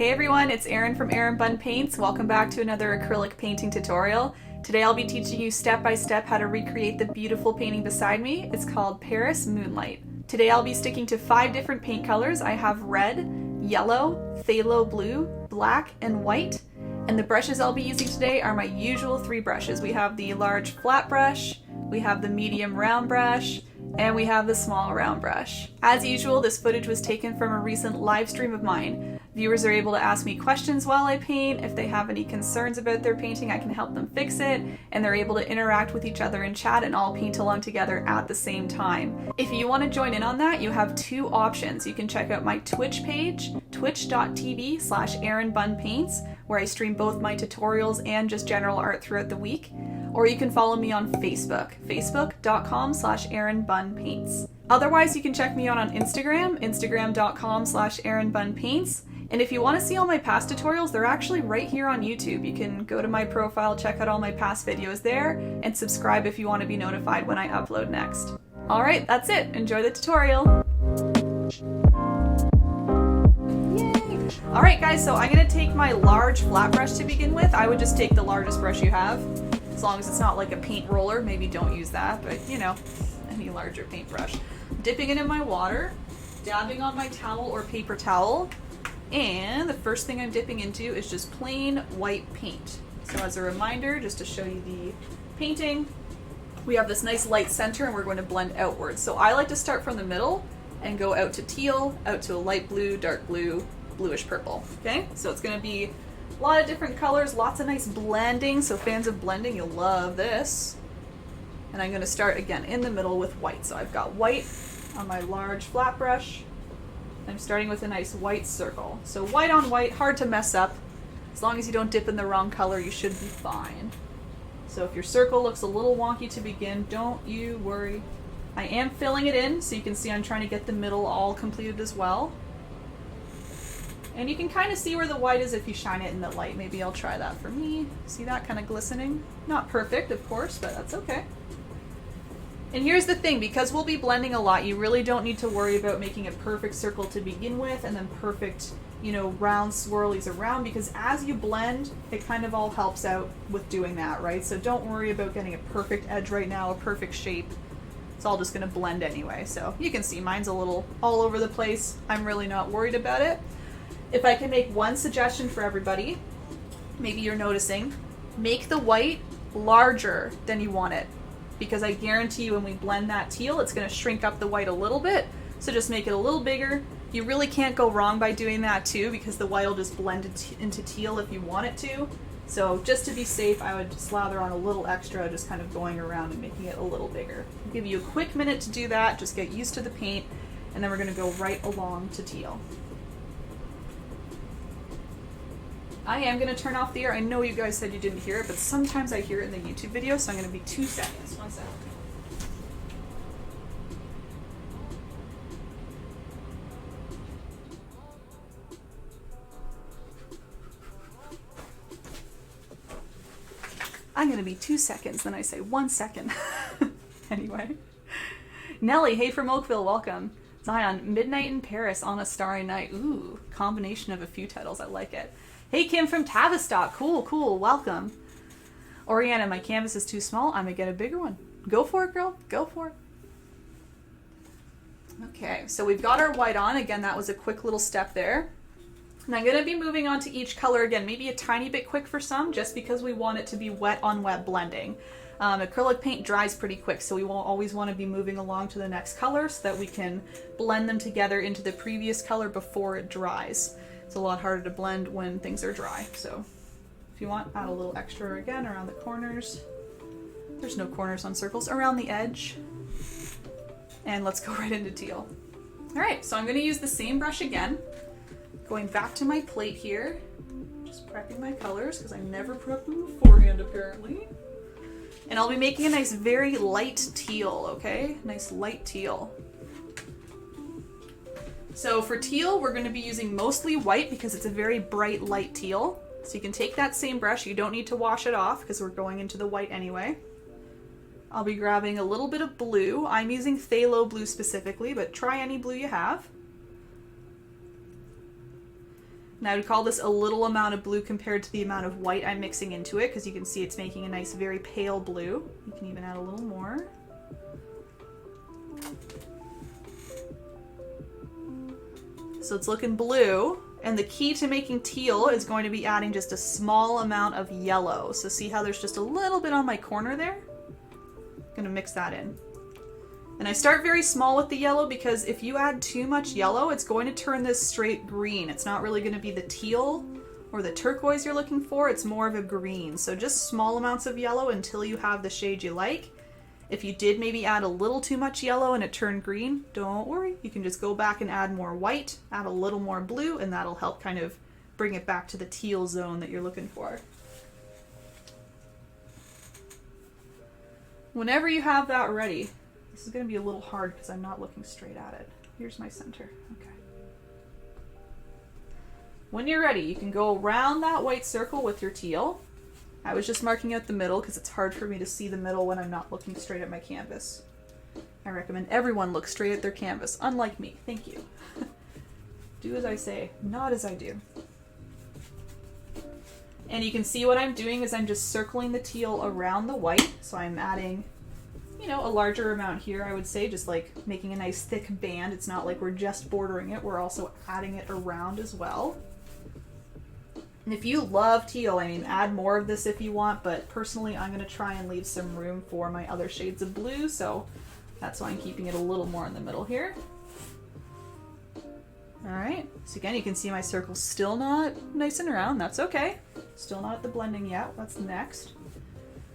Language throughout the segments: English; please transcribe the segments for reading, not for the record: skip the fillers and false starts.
Hey everyone, it's Erin from erinbunpaints. Welcome back to another acrylic painting tutorial. Today I'll be teaching you step by step how to recreate the beautiful painting beside me. It's called Paris Moonlight. Today I'll be sticking to 5 different paint colors. I have red, yellow, phthalo blue, black, and white. And the brushes I'll be using today are my usual 3 brushes. We have the large flat brush, we have the medium round brush, and we have the small round brush. As usual, this footage was taken from a recent live stream of mine. Viewers are able to ask me questions while I paint. If they have any concerns about their painting, I can help them fix it, and they're able to interact with each other in chat and all paint along together at the same time. If you want to join in on that, you have 2 options. You can check out my Twitch page, twitch.tv/erinbunpaints, where I stream both my tutorials and just general art throughout the week. Or you can follow me on Facebook, facebook.com/erinbunpaints. Otherwise, you can check me out on Instagram, instagram.com/erinbunpaints. And if you want to see all my past tutorials, they're actually right here on YouTube. You can go to my profile, check out all my past videos there, and subscribe if you want to be notified when I upload next. Alright, that's it. Enjoy the tutorial. Yay! Alright guys, so I'm going to take my large flat brush to begin with. I would just take the largest brush you have. As long as it's not like a paint roller, maybe don't use that, but you know, any larger paintbrush. Dipping it in my water, dabbing on my towel or paper towel, and the first thing I'm dipping into is just plain white paint. So as a reminder, just to show you the painting, we have this nice light center and we're going to blend outwards. So I like to start from the middle and go out to teal, out to a light blue, dark blue, bluish purple. Okay, so it's going to be a lot of different colors, lots of nice blending, so fans of blending, you'll love this. And I'm going to start again in the middle with white. So I've got white on my large flat brush. I'm starting with a nice white circle. So white on white, hard to mess up. As long as you don't dip in the wrong color, you should be fine. So if your circle looks a little wonky to begin, don't you worry. I am filling it in, so you can see I'm trying to get the middle all completed as well. And you can kind of see where the white is if you shine it in the light. Maybe I'll try that for me. See that kind of glistening? Not perfect, of course, but that's okay. And here's the thing, because we'll be blending a lot, you really don't need to worry about making a perfect circle to begin with and then perfect, you know, round swirlies around, because as you blend, it kind of all helps out with doing that, right? So don't worry about getting a perfect edge right now, a perfect shape. It's all just going to blend anyway. So you can see mine's a little all over the place. I'm really not worried about it. If I can make one suggestion for everybody, maybe you're noticing, make the white larger than you want it. Because I guarantee you when we blend that teal, it's going to shrink up the white a little bit. So just make it a little bigger. You really can't go wrong by doing that too, because the white will just blend into teal if you want it to. So just to be safe, I would slather on a little extra, just kind of going around and making it a little bigger. I'll give you a quick minute to do that, just get used to the paint, and then we're going to go right along to teal. I am going to turn off the air. I know you guys said you didn't hear it, but sometimes I hear it in the YouTube video, so I'm going to be 2 seconds. 1 second. I'm going to be 2 seconds, then I say 1 second. Anyway. Nelly, hey from Oakville, welcome. Zion, Midnight in Paris on a Starry Night. Ooh, combination of a few titles. I like it. Hey Kim from Tavistock, cool, cool, welcome. Oriana, my canvas is too small, I'm gonna get a bigger one. Go for it, girl, go for it. Okay, so we've got our white on. Again, that was a quick little step there. And I'm gonna be moving on to each color again, maybe a tiny bit quick for some, just because we want it to be wet on wet blending. Acrylic paint dries pretty quick, so we won't always want to be moving along to the next color so that we can blend them together into the previous color before it dries. It's a lot harder to blend when things are dry, so if you want, add a little extra again around the corners. There's no corners on circles. Around the edge. And let's go right into teal. Alright, so I'm going to use the same brush again. Going back to my plate here. Just prepping my colors, because I never prep them beforehand apparently. And I'll be making a nice very light teal, okay? Nice light teal. So for teal, we're going to be using mostly white because it's a very bright light teal. So you can take that same brush, you don't need to wash it off because we're going into the white anyway. I'll be grabbing a little bit of blue. I'm using phthalo blue specifically, but try any blue you have. And I would call this a little amount of blue compared to the amount of white I'm mixing into it, because you can see it's making a nice, very pale blue. You can even add a little more. So it's looking blue. And the key to making teal is going to be adding just a small amount of yellow. So see how there's just a little bit on my corner there? I'm gonna mix that in. And I start very small with the yellow because if you add too much yellow, it's going to turn this straight green. It's not really gonna be the teal or the turquoise you're looking for. It's more of a green. So just small amounts of yellow until you have the shade you like. If you did maybe add a little too much yellow and it turned green, don't worry. You can just go back and add more white, add a little more blue, and that'll help kind of bring it back to the teal zone that you're looking for. Whenever you have that ready, this is going to be a little hard because I'm not looking straight at it. Here's my center. Okay. When you're ready, you can go around that white circle with your teal. I was just marking out the middle because it's hard for me to see the middle when I'm not looking straight at my canvas. I recommend everyone look straight at their canvas, unlike me. Thank you. Do as I say, not as I do. And you can see what I'm doing is I'm just circling the teal around the white. So I'm adding, you know, a larger amount here, I would say, just like making a nice thick band. It's not like we're just bordering it, we're also adding it around as well. And if you love teal, I mean, add more of this if you want, but personally I'm going to try and leave some room for my other shades of blue, so that's why I'm keeping it a little more in the middle here. Alright, so again you can see my circle's still not nice and round, that's okay. Still not at the blending yet, what's next?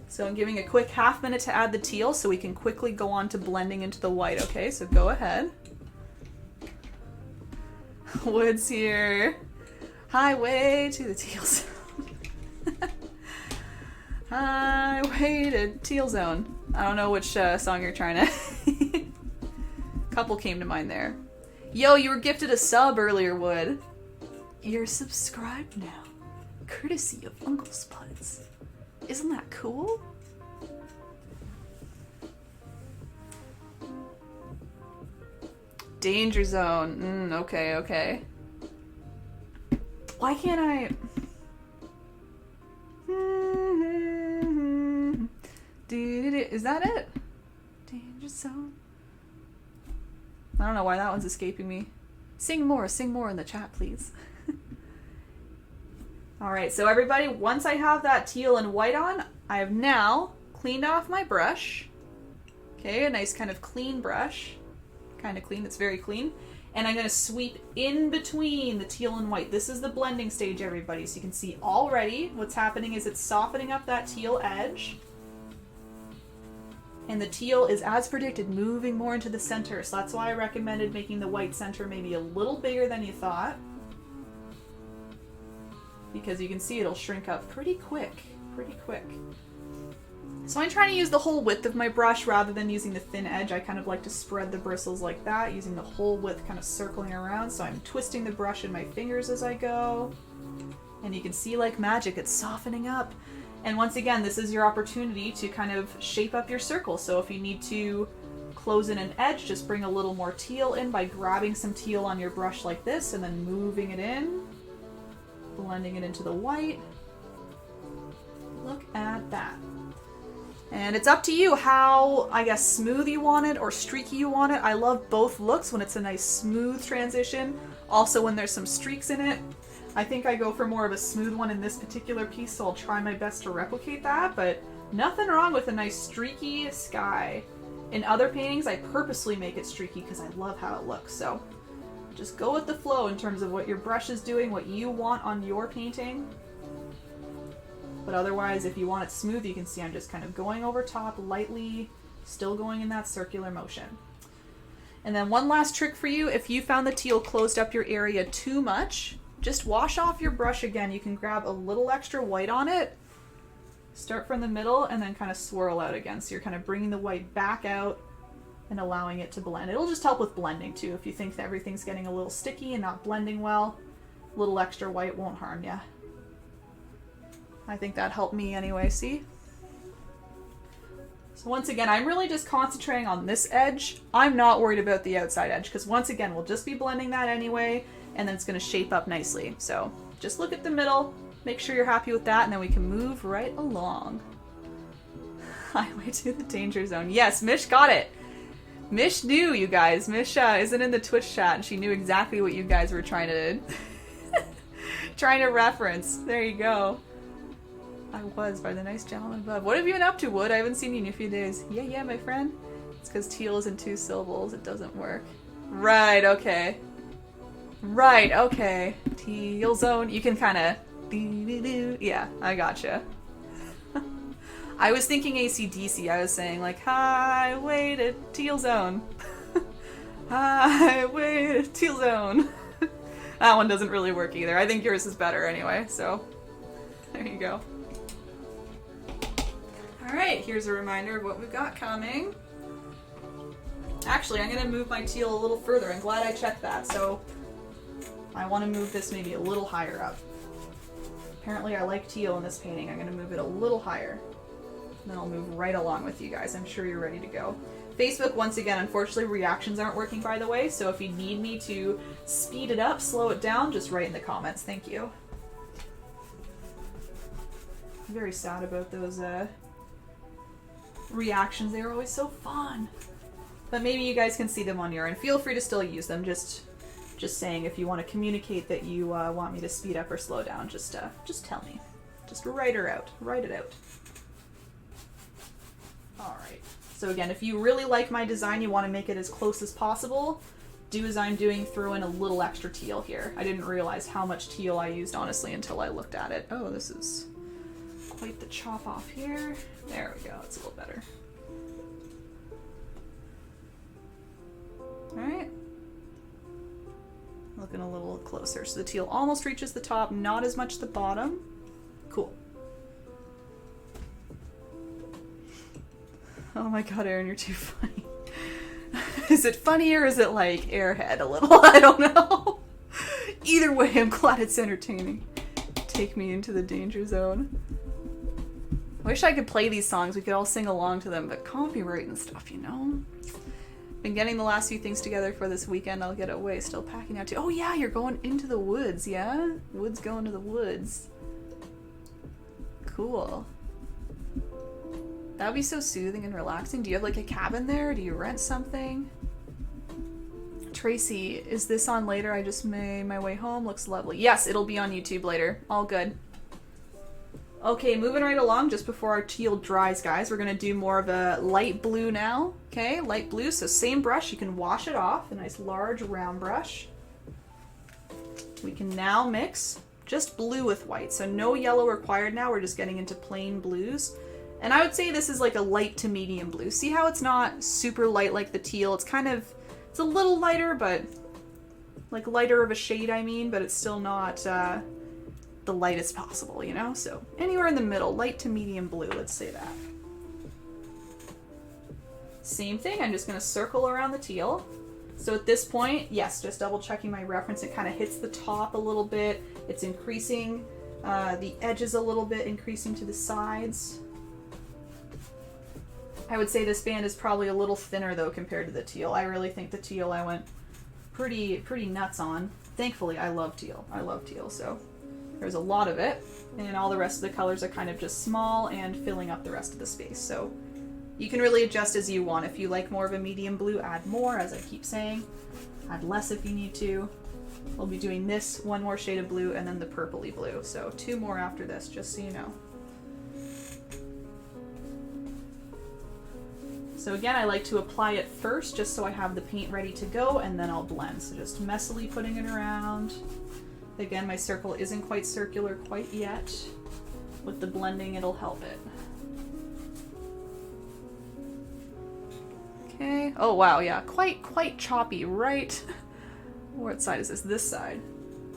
So I'm giving a quick half minute to add the teal so we can quickly go on to blending into the white, okay? So go ahead. Wood's here. Highway to the teal zone. Highway to teal zone. I don't know which song you're trying to... Couple came to mind there. Yo, you were gifted a sub earlier, Wood. You're subscribed now. Courtesy of Uncle Spuds. Isn't that cool? Danger zone. Okay, okay. Why can't I... Is that it? Danger zone. I don't know why that one's escaping me. Sing more in the chat, please. Alright, so everybody, once I have that teal and white on, I have now cleaned off my brush. Okay, a nice kind of clean brush. Kind of clean, it's very clean. And I'm going to sweep in between the teal and white. This is the blending stage, everybody. So you can see already what's happening is it's softening up that teal edge. And the teal is, as predicted, moving more into the center. So that's why I recommended making the white center maybe a little bigger than you thought. Because you can see it'll shrink up pretty quick. Pretty quick. So I'm trying to use the whole width of my brush rather than using the thin edge. I kind of like to spread the bristles like that, using the whole width kind of circling around. So I'm twisting the brush in my fingers as I go. And you can see like magic, it's softening up. And once again, this is your opportunity to kind of shape up your circle. So if you need to close in an edge, just bring a little more teal in by grabbing some teal on your brush like this and then moving it in, blending it into the white. Look at that. And it's up to you how, I guess, smooth you want it or streaky you want it. I love both looks when it's a nice smooth transition. Also when there's some streaks in it. I think I go for more of a smooth one in this particular piece, so I'll try my best to replicate that, but nothing wrong with a nice streaky sky. In other paintings, I purposely make it streaky because I love how it looks, so just go with the flow in terms of what your brush is doing, what you want on your painting. But otherwise, if you want it smooth, you can see I'm just kind of going over top lightly, still going in that circular motion. And then one last trick for you, if you found the teal closed up your area too much, just wash off your brush again. You can grab a little extra white on it, start from the middle, and then kind of swirl out again. So you're kind of bringing the white back out and allowing it to blend. It'll just help with blending too. If you think that everything's getting a little sticky and not blending well, a little extra white won't harm you. I think that helped me anyway, see? So once again, I'm really just concentrating on this edge. I'm not worried about the outside edge because once again, we'll just be blending that anyway. and then it's going to shape up nicely. So just look at the middle, make sure you're happy with that, and then we can move right along. Highway to the danger zone. Yes, Mish got it. Mish knew, you guys. Mish isn't in the Twitch chat, and she knew exactly what you guys were trying to trying to reference. There you go. I was by the nice gentleman above. What have you been up to, Wood? I haven't seen you in a few days. Yeah, my friend. It's because teal is in 2 syllables. It doesn't work. Right, okay. Right, okay. Teal zone. You can kind of... Yeah, I gotcha. I was thinking AC/DC. I was saying, like, highway to teal zone. Highway to teal zone. That one doesn't really work either. I think yours is better anyway, so there you go. Alright, here's a reminder of what we've got coming. Actually, I'm going to move my teal a little further. I'm glad I checked that, so I want to move this maybe a little higher up. Apparently I like teal in this painting. I'm going to move it a little higher. And then I'll move right along with you guys. I'm sure you're ready to go. Facebook, once again, unfortunately, reactions aren't working, by the way, so if you need me to speed it up, slow it down, just write in the comments. Thank you. I'm very sad about those reactions. They were always so fun. But maybe you guys can see them on your end. Feel free to still use them. Just saying, if you want to communicate that you want me to speed up or slow down, just tell me. Just write it out. Alright, so again, if you really like my design, you want to make it as close as possible, do as I'm doing, throw in a little extra teal here. I didn't realize how much teal I used, honestly, until I looked at it. Oh, this is quite the chop off here. There we go, it's a little better. Alright. Looking a little closer. So the teal almost reaches the top, not as much the bottom. Cool. Oh my god, Erin, you're too funny. Is it funny or is it like airhead a little? I don't know. Either way, I'm glad it's entertaining. Take me into the danger zone. I wish I could play these songs. We could all sing along to them, but copyright and stuff, you know? Been getting the last few things together for this weekend. I'll get away. Still packing out too. Oh yeah, you're going into the woods, yeah? Woods going to the woods. Cool. That would be so soothing and relaxing. Do you have like a cabin there? Do you rent something? Tracy, is this on later? I just made my way home. Looks lovely. Yes, it'll be on YouTube later. All good. Okay, moving right along just before our teal dries, guys. We're going to do more of a light blue now. Okay, light blue. So same brush. You can wash it off. A nice large round brush. We can now mix just blue with white. So no yellow required now. We're just getting into plain blues. And I would say this is like a light to medium blue. See how it's not super light like the teal? It's kind of, it's a little lighter, but like lighter of a shade, I mean, but it's still not the lightest possible, you know? So anywhere in the middle, light to medium blue, let's say that. Same thing, I'm just gonna circle around the teal. So at this point, yes, just double checking my reference, it kind of hits the top a little bit. It's increasing the edges a little bit, increasing to the sides. I would say this band is probably a little thinner though compared to the teal. I really think the teal I went pretty nuts on. Thankfully, I love teal. So there's a lot of it, and all the rest of the colors are kind of just small and filling up the rest of the space. So you can really adjust as you want. If you like more of a medium blue, add more, as I keep saying. Add less if you need to. We'll be doing this one more shade of blue and then the purpley blue. So 2 more after this, just so you know. So again, I like to apply it first just so I have the paint ready to go, and then I'll blend. So just messily putting it around. Again, my circle isn't quite circular quite yet. With the blending, it'll help it. Okay. Oh wow, yeah, quite choppy, right? What side is this? This side.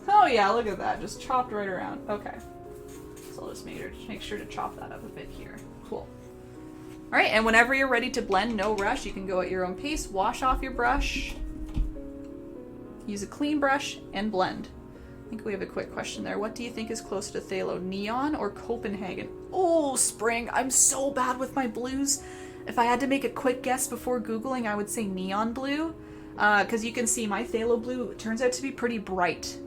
Oh yeah, look at that, just chopped right around. Okay. So I'll just make sure to chop that up a bit here. Cool. All right, and whenever you're ready to blend, no rush. You can go at your own pace. Wash off your brush. Use a clean brush and blend. I think we have a quick question there. What do you think is closer to phthalo, neon or Copenhagen? Oh, spring. I'm so bad with my blues. If I had to make a quick guess before Googling, I would say neon blue. because you can see my phthalo blue turns out to be pretty bright.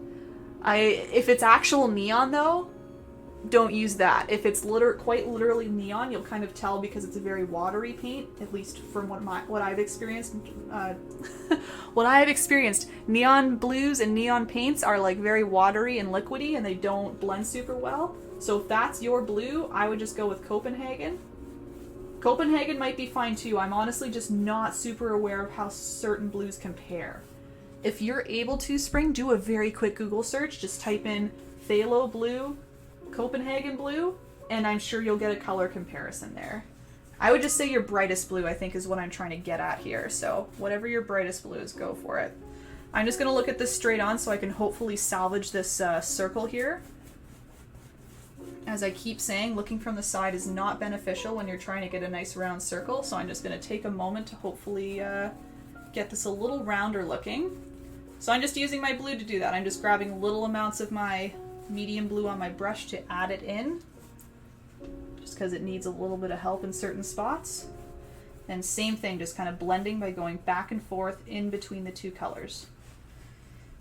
If it's actual neon though, don't use that. If it's quite literally neon, you'll kind of tell because it's a very watery paint, at least from what I've experienced. What I have experienced, neon blues and neon paints are like very watery and liquidy, and they don't blend super well. So if that's your blue, I would just go with Copenhagen. Copenhagen might be fine too. I'm honestly just not super aware of how certain blues compare. If you're able to, Spring, do a very quick Google search. Just type in phthalo blue, Copenhagen blue, and I'm sure you'll get a color comparison there. I would just say your brightest blue, I think, is what I'm trying to get at here. So whatever your brightest blue is, go for it. I'm just going to look at this straight on so I can hopefully salvage this circle here. As I keep saying, looking from the side is not beneficial when you're trying to get a nice round circle, so I'm just going to take a moment to hopefully get this a little rounder looking. So I'm just using my blue to do that. I'm just grabbing little amounts of my medium blue on my brush to add it in, just because it needs a little bit of help in certain spots. And same thing, just kind of blending by going back and forth in between the two colors.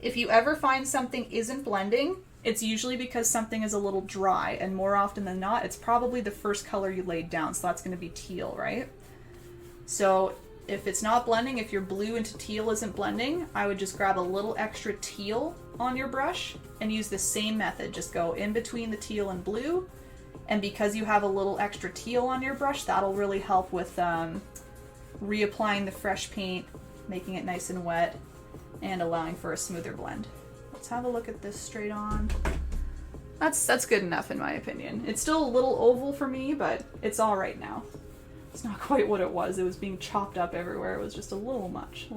If you ever find something isn't blending, it's usually because something is a little dry, and more often than not, it's probably the first color you laid down, so that's going to be teal, right? So if it's not blending, if your blue into teal isn't blending, I would just grab a little extra teal on your brush and use the same method. Just go in between the teal and blue, and because you have a little extra teal on your brush, that'll really help with reapplying the fresh paint, making it nice and wet, and allowing for a smoother blend. Let's have a look at this straight on. That's good enough in my opinion. It's still a little oval for me, but it's all right now. It's not quite what it was. It was being chopped up everywhere. It was just a little much,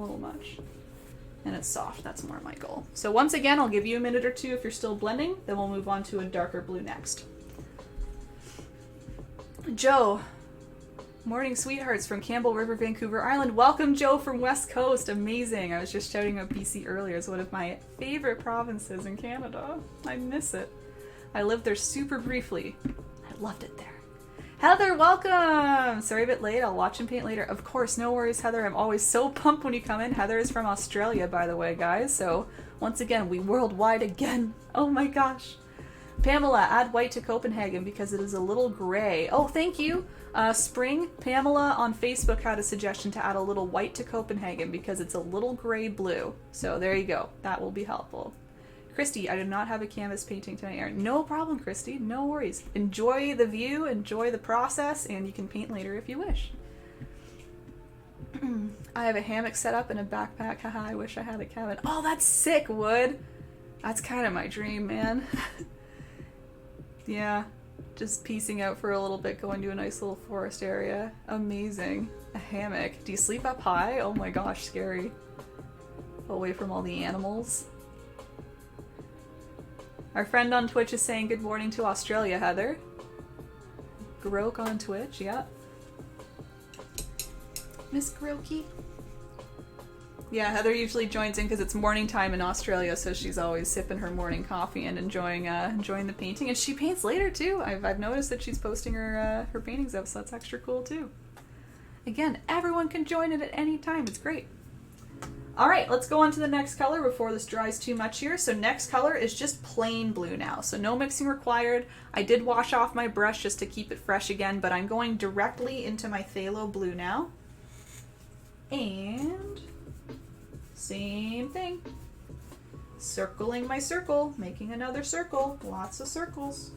And it's soft. That's more my goal. So once again, I'll give you a minute or two if you're still blending, then we'll move on to a darker blue next. Joe, morning sweethearts from Campbell River, Vancouver Island. Welcome, Joe, from West Coast. Amazing. I was just shouting out BC earlier. It's one of my favorite provinces in Canada. I miss it. I lived there super briefly. I loved it there. Heather, welcome! Sorry a bit late. I'll watch and paint later. Of course, no worries, Heather. I'm always so pumped when you come in. Heather is from Australia, by the way, guys. So once again, we worldwide again. Oh my gosh. Pamela, add white to Copenhagen because it is a little gray. Oh, thank you. Spring, Pamela on Facebook had a suggestion to add a little white to Copenhagen because it's a little gray blue. So there you go. That will be helpful. Christy, I do not have a canvas painting tonight, Erin. No problem, Christy. No worries. Enjoy the view, enjoy the process, and you can paint later if you wish. I have a hammock set up and a backpack. Haha, I wish I had a cabin. Oh, that's sick, Wood. That's kind of my dream, man. Yeah, just piecing out for a little bit, going to a nice little forest area. Amazing. A hammock. Do you sleep up high? Oh my gosh, scary. Away from all the animals. Our friend on Twitch is saying good morning to Australia, Heather. Groke on Twitch, yeah. Miss Grokey. Yeah, Heather usually joins in because it's morning time in Australia, so she's always sipping her morning coffee and enjoying the painting. And she paints later too. I've noticed that she's posting her paintings up, so that's extra cool too. Again, everyone can join it at any time. It's great. All right, let's go on to the next color before this dries too much here. So next color is just plain blue now. So no mixing required. I did wash off my brush just to keep it fresh again, but I'm going directly into my phthalo blue now. And same thing. Circling my circle, making another circle. Lots of circles.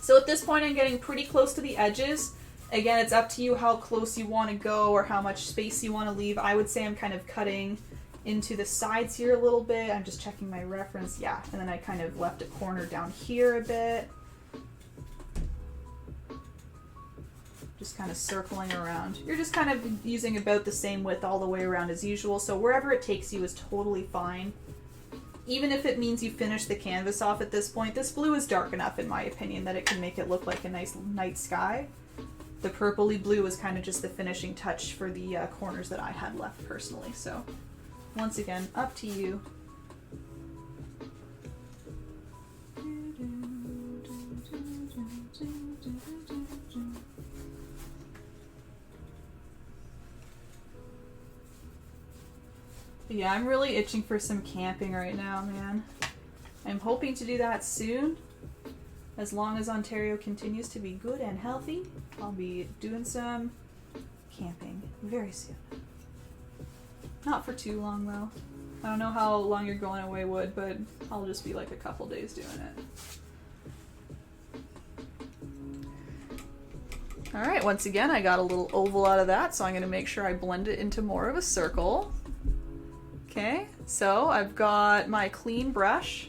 So at this point I'm getting pretty close to the edges. Again, it's up to you how close you want to go or how much space you want to leave. I would say I'm kind of cutting into the sides here a little bit. I'm just checking my reference. Yeah, and then I kind of left a corner down here a bit. Just kind of circling around. You're just kind of using about the same width all the way around as usual, so wherever it takes you is totally fine. Even if it means you finish the canvas off at this point, this blue is dark enough in my opinion that it can make it look like a nice night sky. The purpley blue is kind of just the finishing touch for the corners that I had left personally. So once again, up to you. But yeah, I'm really itching for some camping right now, man. I'm hoping to do that soon. As long as Ontario continues to be good and healthy, I'll be doing some camping very soon. Not for too long though. I don't know how long you're going away, Wood, but I'll just be like a couple days doing it. Alright, once again I got a little oval out of that, so I'm going to make sure I blend it into more of a circle. Okay, so I've got my clean brush,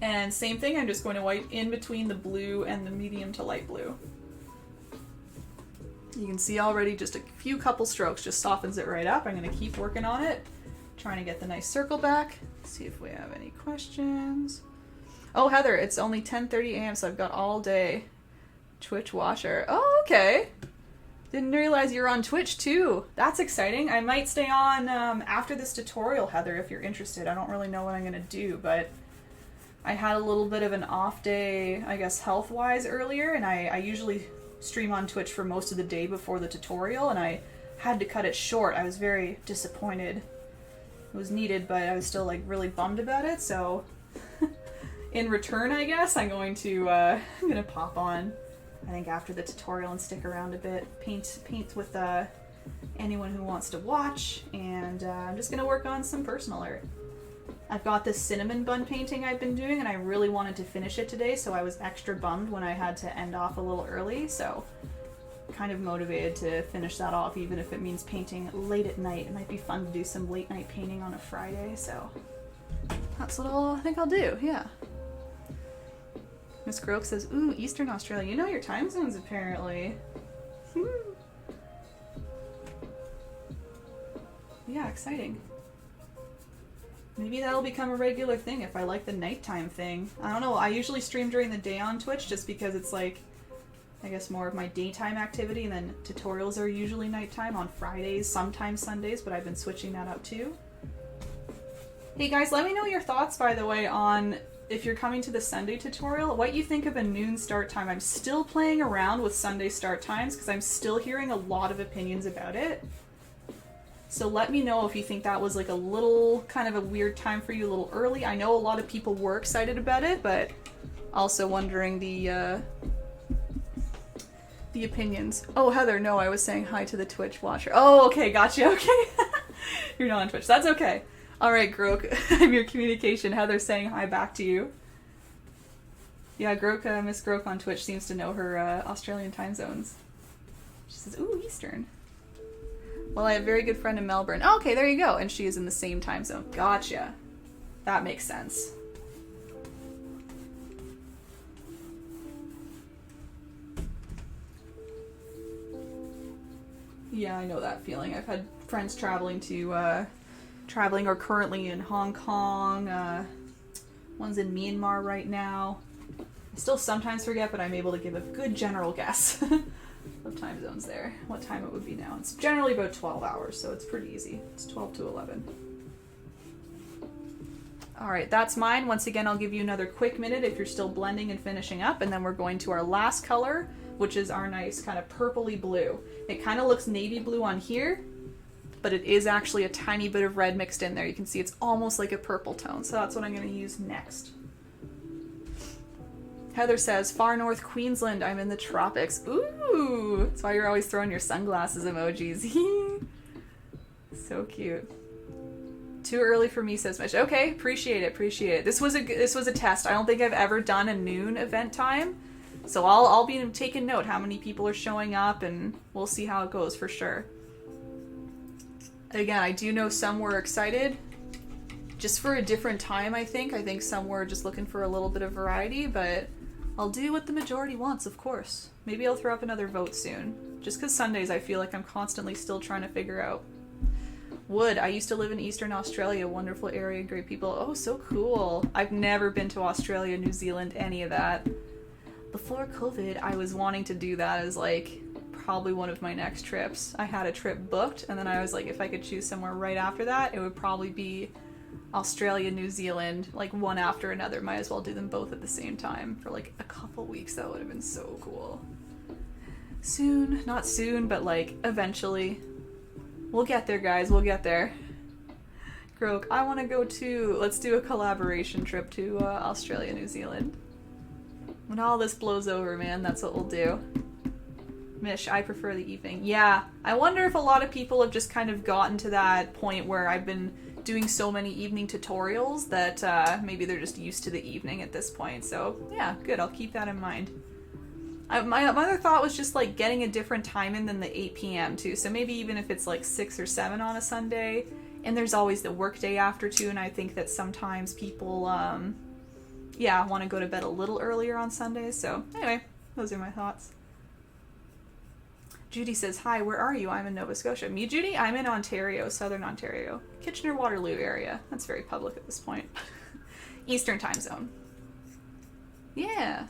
and same thing, I'm just going to wipe in between the blue and the medium to light blue. You can see already just a few couple strokes just softens it right up. I'm going to keep working on it, trying to get the nice circle back. See if we have any questions. Oh, Heather, it's only 10:30 a.m., so I've got all day. Twitch watcher. Oh, okay. Didn't realize you're on Twitch too. That's exciting. I might stay on after this tutorial, Heather, if you're interested. I don't really know what I'm going to do, but I had a little bit of an off day, I guess, health-wise earlier, and I usually stream on Twitch for most of the day before the tutorial, and I had to cut it short. I was very disappointed. It was needed, but I was still like really bummed about it, so in return, I guess, I'm gonna pop on, I think, after the tutorial and stick around a bit, paint with anyone who wants to watch, and I'm just gonna work on some personal art. I've got this cinnamon bun painting I've been doing, and I really wanted to finish it today, so I was extra bummed when I had to end off a little early, so kind of motivated to finish that off, even if it means painting late at night. It might be fun to do some late night painting on a Friday, so that's what I think I'll do, yeah. Miss Groke says, ooh, Eastern Australia. You know your time zones, apparently. Yeah, exciting. Maybe that'll become a regular thing if I like the nighttime thing. I don't know, I usually stream during the day on Twitch just because it's like, I guess, more of my daytime activity, and then tutorials are usually nighttime on Fridays, sometimes Sundays, but I've been switching that up too. Hey guys, let me know your thoughts, by the way, on if you're coming to the Sunday tutorial, what you think of a noon start time. I'm still playing around with Sunday start times because I'm still hearing a lot of opinions about it. So let me know if you think that was like a little kind of a weird time for you, a little early. I know a lot of people were excited about it, but also wondering the opinions. Oh, Heather, no, I was saying hi to the Twitch watcher. Oh, okay, gotcha, okay. You're not on Twitch, that's okay. All right, Grok, I'm your communication. Heather's saying hi back to you. Yeah, Grok, Miss Grok on Twitch seems to know her Australian time zones. She says, ooh, Eastern. Well, I have a very good friend in Melbourne. Oh, okay, there you go. And she is in the same time zone. Gotcha. That makes sense. Yeah, I know that feeling. I've had friends traveling or currently in Hong Kong. One's in Myanmar right now. I still sometimes forget, but I'm able to give a good general guess of time zones there, what time it would be now. It's generally about 12 hours, so it's pretty easy. It's 12 to 11. Alright, that's mine. Once again, I'll give you another quick minute if you're still blending and finishing up, and then we're going to our last color, which is our nice kind of purpley blue. It kind of looks navy blue on here, but it is actually a tiny bit of red mixed in there. You can see it's almost like a purple tone, so that's what I'm going to use next. Heather says, far north Queensland, I'm in the tropics. Ooh, that's why you're always throwing your sunglasses emojis. So cute. Too early for me, says Mitch. Okay, appreciate it, appreciate it. This was a test. I don't think I've ever done a noon event time, so I'll be taking note how many people are showing up, and we'll see how it goes for sure. Again, I do know some were excited just for a different time, I think. I think some were just looking for a little bit of variety, but I'll do what the majority wants, of course. Maybe I'll throw up another vote soon. Just because Sundays I feel like I'm constantly still trying to figure out. Wood, I used to live in Eastern Australia, wonderful area, great people. Oh, so cool. I've never been to Australia, New Zealand, any of that. Before COVID, I was wanting to do that as like probably one of my next trips. I had a trip booked, and then I was like, if I could choose somewhere right after that, it would probably be Australia, New Zealand, like one after another. Might as well do them both at the same time for like a couple weeks. That would have been so cool. Soon, not soon, but like eventually. We'll get there, guys, we'll get there. Grok, I want to go too. Let's do a collaboration trip to Australia, New Zealand. When all this blows over, man, that's what we'll do. Mish, I prefer the evening. Yeah, I wonder if a lot of people have just kind of gotten to that point where I've been doing so many evening tutorials that maybe they're just used to the evening at this point. So yeah, good, I'll keep that in mind. My other thought was just like getting a different time in than the 8 p.m. too. So maybe even if it's like 6 or 7 on a Sunday, and there's always the work day after too, and I think that sometimes people, yeah, want to go to bed a little earlier on Sundays. So anyway, those are my thoughts. Judy says, hi, where are you? I'm in Nova Scotia. Me, Judy? I'm in Ontario, Southern Ontario. Kitchener-Waterloo area. That's very public at this point. Eastern time zone. Yeah.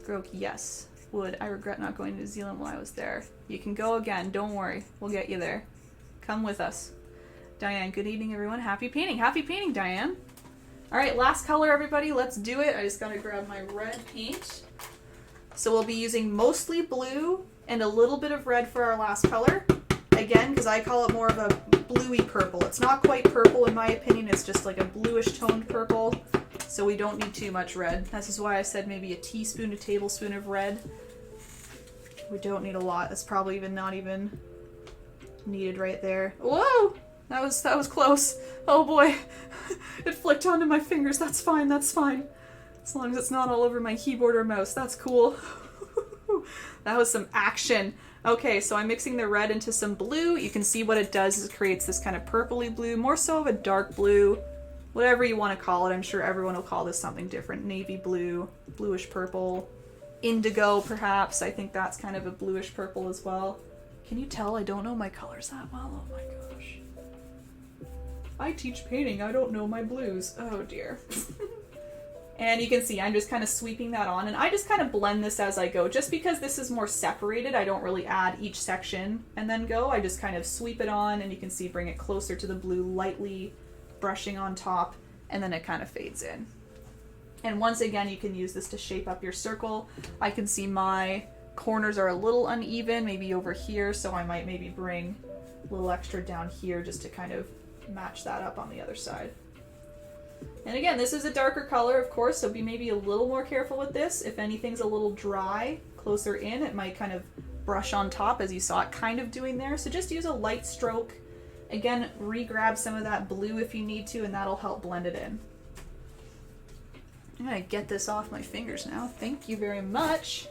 Grok, yes. Would. I regret not going to New Zealand while I was there. You can go again. Don't worry. We'll get you there. Come with us. Diane, good evening, everyone. Happy painting. Happy painting, Diane. All right, last color, everybody. Let's do it. I just got to grab my red paint. So we'll be using mostly blue and a little bit of red for our last color. Again, because I call it more of a bluey purple. It's not quite purple in my opinion. It's just like a bluish toned purple. So we don't need too much red. This is why I said maybe a teaspoon, a tablespoon of red. We don't need a lot. That's probably not even needed right there. Whoa! That was close. Oh boy. It flicked onto my fingers. That's fine, that's fine. As long as it's not all over my keyboard or mouse. That's cool. That was some action. Okay, so I'm mixing the red into some blue. You can see what it does is it creates this kind of purpley blue, more so of a dark blue. Whatever you want to call it. I'm sure everyone will call this something different. Navy blue, bluish purple, indigo perhaps. I think that's kind of a bluish purple as well. Can you tell I don't know my colors that well? Oh my gosh. I teach painting, I don't know my blues. Oh dear. And you can see I'm just kind of sweeping that on, and I just kind of blend this as I go. Just because this is more separated, I don't really add each section and then go. I just kind of sweep it on, and you can see bring it closer to the blue, lightly brushing on top, and then it kind of fades in. And once again, you can use this to shape up your circle. I can see my corners are a little uneven, maybe over here, so I might maybe bring a little extra down here just to kind of match that up on the other side. And again, this is a darker color, of course, so be maybe a little more careful with this. If anything's a little dry closer in, it might kind of brush on top, as you saw it kind of doing there. So just use a light stroke. Again, re-grab some of that blue if you need to, and that'll help blend it in. I'm gonna get this off my fingers now. Thank you very much.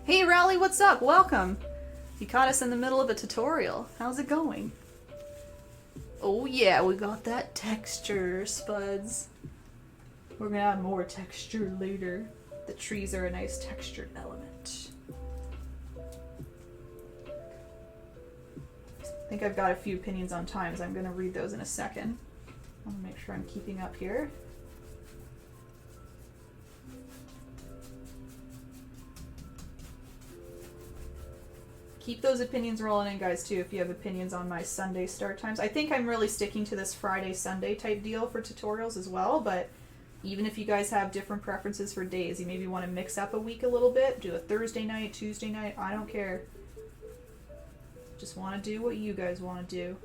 Hey Rally, what's up? Welcome. You caught us in the middle of a tutorial. How's it going? Oh yeah, we got that texture, Spuds. We're gonna add more texture later. The trees are a nice textured element. I think I've got a few opinions on times. I'm gonna read those in a second. I wanna make sure I'm keeping up here. Keep those opinions rolling in, guys, too, if you have opinions on my Sunday start times. I think I'm really sticking to this Friday-Sunday type deal for tutorials as well, but even if you guys have different preferences for days, you maybe want to mix up a week a little bit, do a Thursday night, Tuesday night, I don't care. Just want to do what you guys want to do.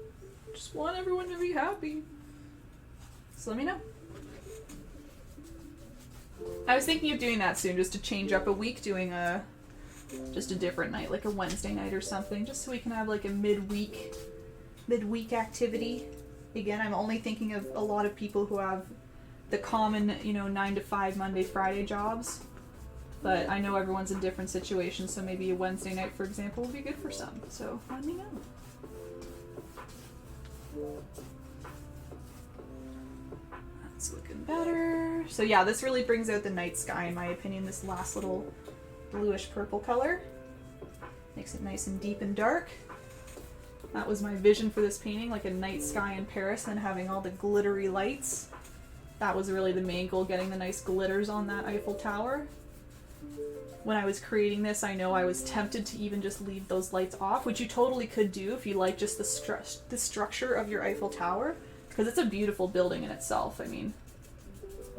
Just want everyone to be happy. So let me know. I was thinking of doing that soon, just to change up a week, doing just a different night, like a Wednesday night or something, just so we can have like a midweek activity. Again, I'm only thinking of a lot of people who have the common, 9 to 5 Monday, Friday jobs. But I know everyone's in different situations, so maybe a Wednesday night, for example, will be good for some. So let me know. That's looking better. So yeah, this really brings out the night sky, in my opinion, this last little bluish purple color. Makes it nice and deep and dark. That was my vision for this painting, like a night sky in Paris and having all the glittery lights. That was really the main goal, getting the nice glitters on that Eiffel Tower. When I was creating this, I know I was tempted to even just leave those lights off, which you totally could do if you like just the structure of your Eiffel Tower, because it's a beautiful building in itself. I mean,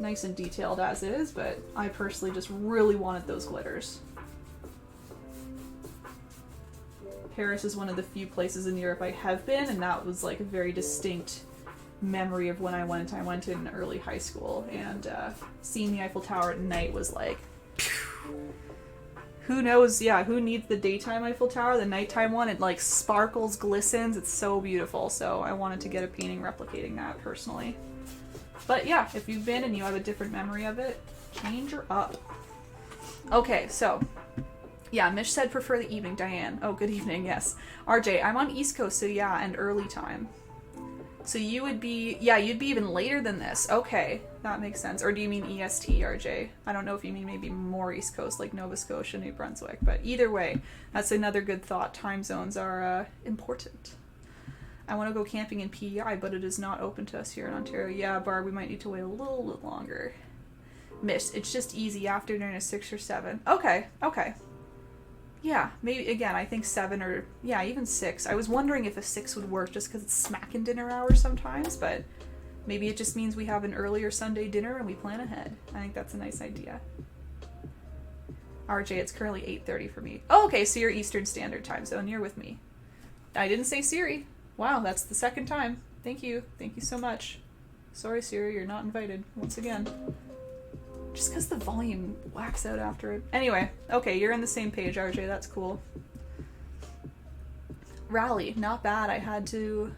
nice and detailed as is, but I personally just really wanted those glitters. Paris is one of the few places in Europe I have been, and that was like a very distinct memory of when I went. I went in early high school, and seeing the Eiffel Tower at night was like, phew. Who knows, yeah, who needs the daytime Eiffel Tower? The nighttime one, it like sparkles, glistens, it's so beautiful. So I wanted to get a painting replicating that personally. But yeah, if you've been and you have a different memory of it, change her up. Okay, so yeah, Mish said prefer the evening. Diane, oh, good evening, yes. RJ, I'm on East Coast, so yeah, and early time. So you would be, yeah, you'd be even later than this. Okay, that makes sense. Or do you mean EST, RJ? I don't know if you mean maybe more East Coast, like Nova Scotia, New Brunswick. But either way, that's another good thought. Time zones are important. I want to go camping in PEI, but it is not open to us here in Ontario. Yeah, Barb, we might need to wait a little bit longer. Miss, it's just easy afternoon is 6 or 7. Okay, okay. Yeah, maybe, again, I think 7 or, yeah, even 6. I was wondering if a 6 would work just because it's smacking dinner hours sometimes, but maybe it just means we have an earlier Sunday dinner and we plan ahead. I think that's a nice idea. RJ, it's currently 8:30 for me. Oh, okay, so you're Eastern Standard Time Zone. You're with me. I didn't say Siri. Wow, that's the second time. Thank you. Thank you so much. Sorry, Siri, you're not invited once again. Just because the volume whacks out after it. Anyway, okay, you're on the same page, RJ. That's cool. Rally, not bad. I had to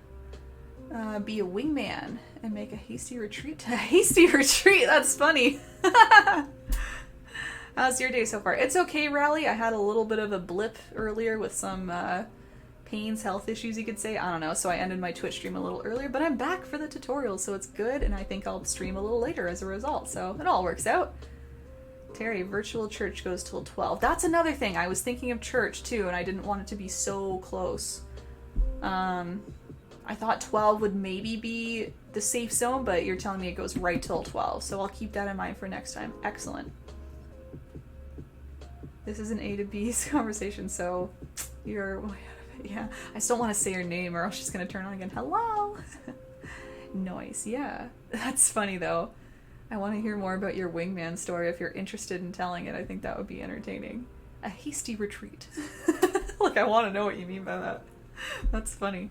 be a wingman and make a hasty retreat. A hasty retreat? That's funny. How's your day so far? It's okay, Rally. I had a little bit of a blip earlier with some pains, health issues, you could say. I don't know, so I ended my Twitch stream a little earlier, but I'm back for the tutorial, so it's good, and I think I'll stream a little later as a result, so it all works out. Terry, virtual church goes till 12. That's another thing. I was thinking of church, too, and I didn't want it to be so close. I thought 12 would maybe be the safe zone, but you're telling me it goes right till 12, so I'll keep that in mind for next time. Excellent. This is an A to B's conversation, so you're... Yeah, I still want to say her name or else she's going to turn on again. Hello! Noise, yeah. That's funny, though. I want to hear more about your wingman story if you're interested in telling it. I think that would be entertaining. A hasty retreat. Look, I want to know what you mean by that. That's funny.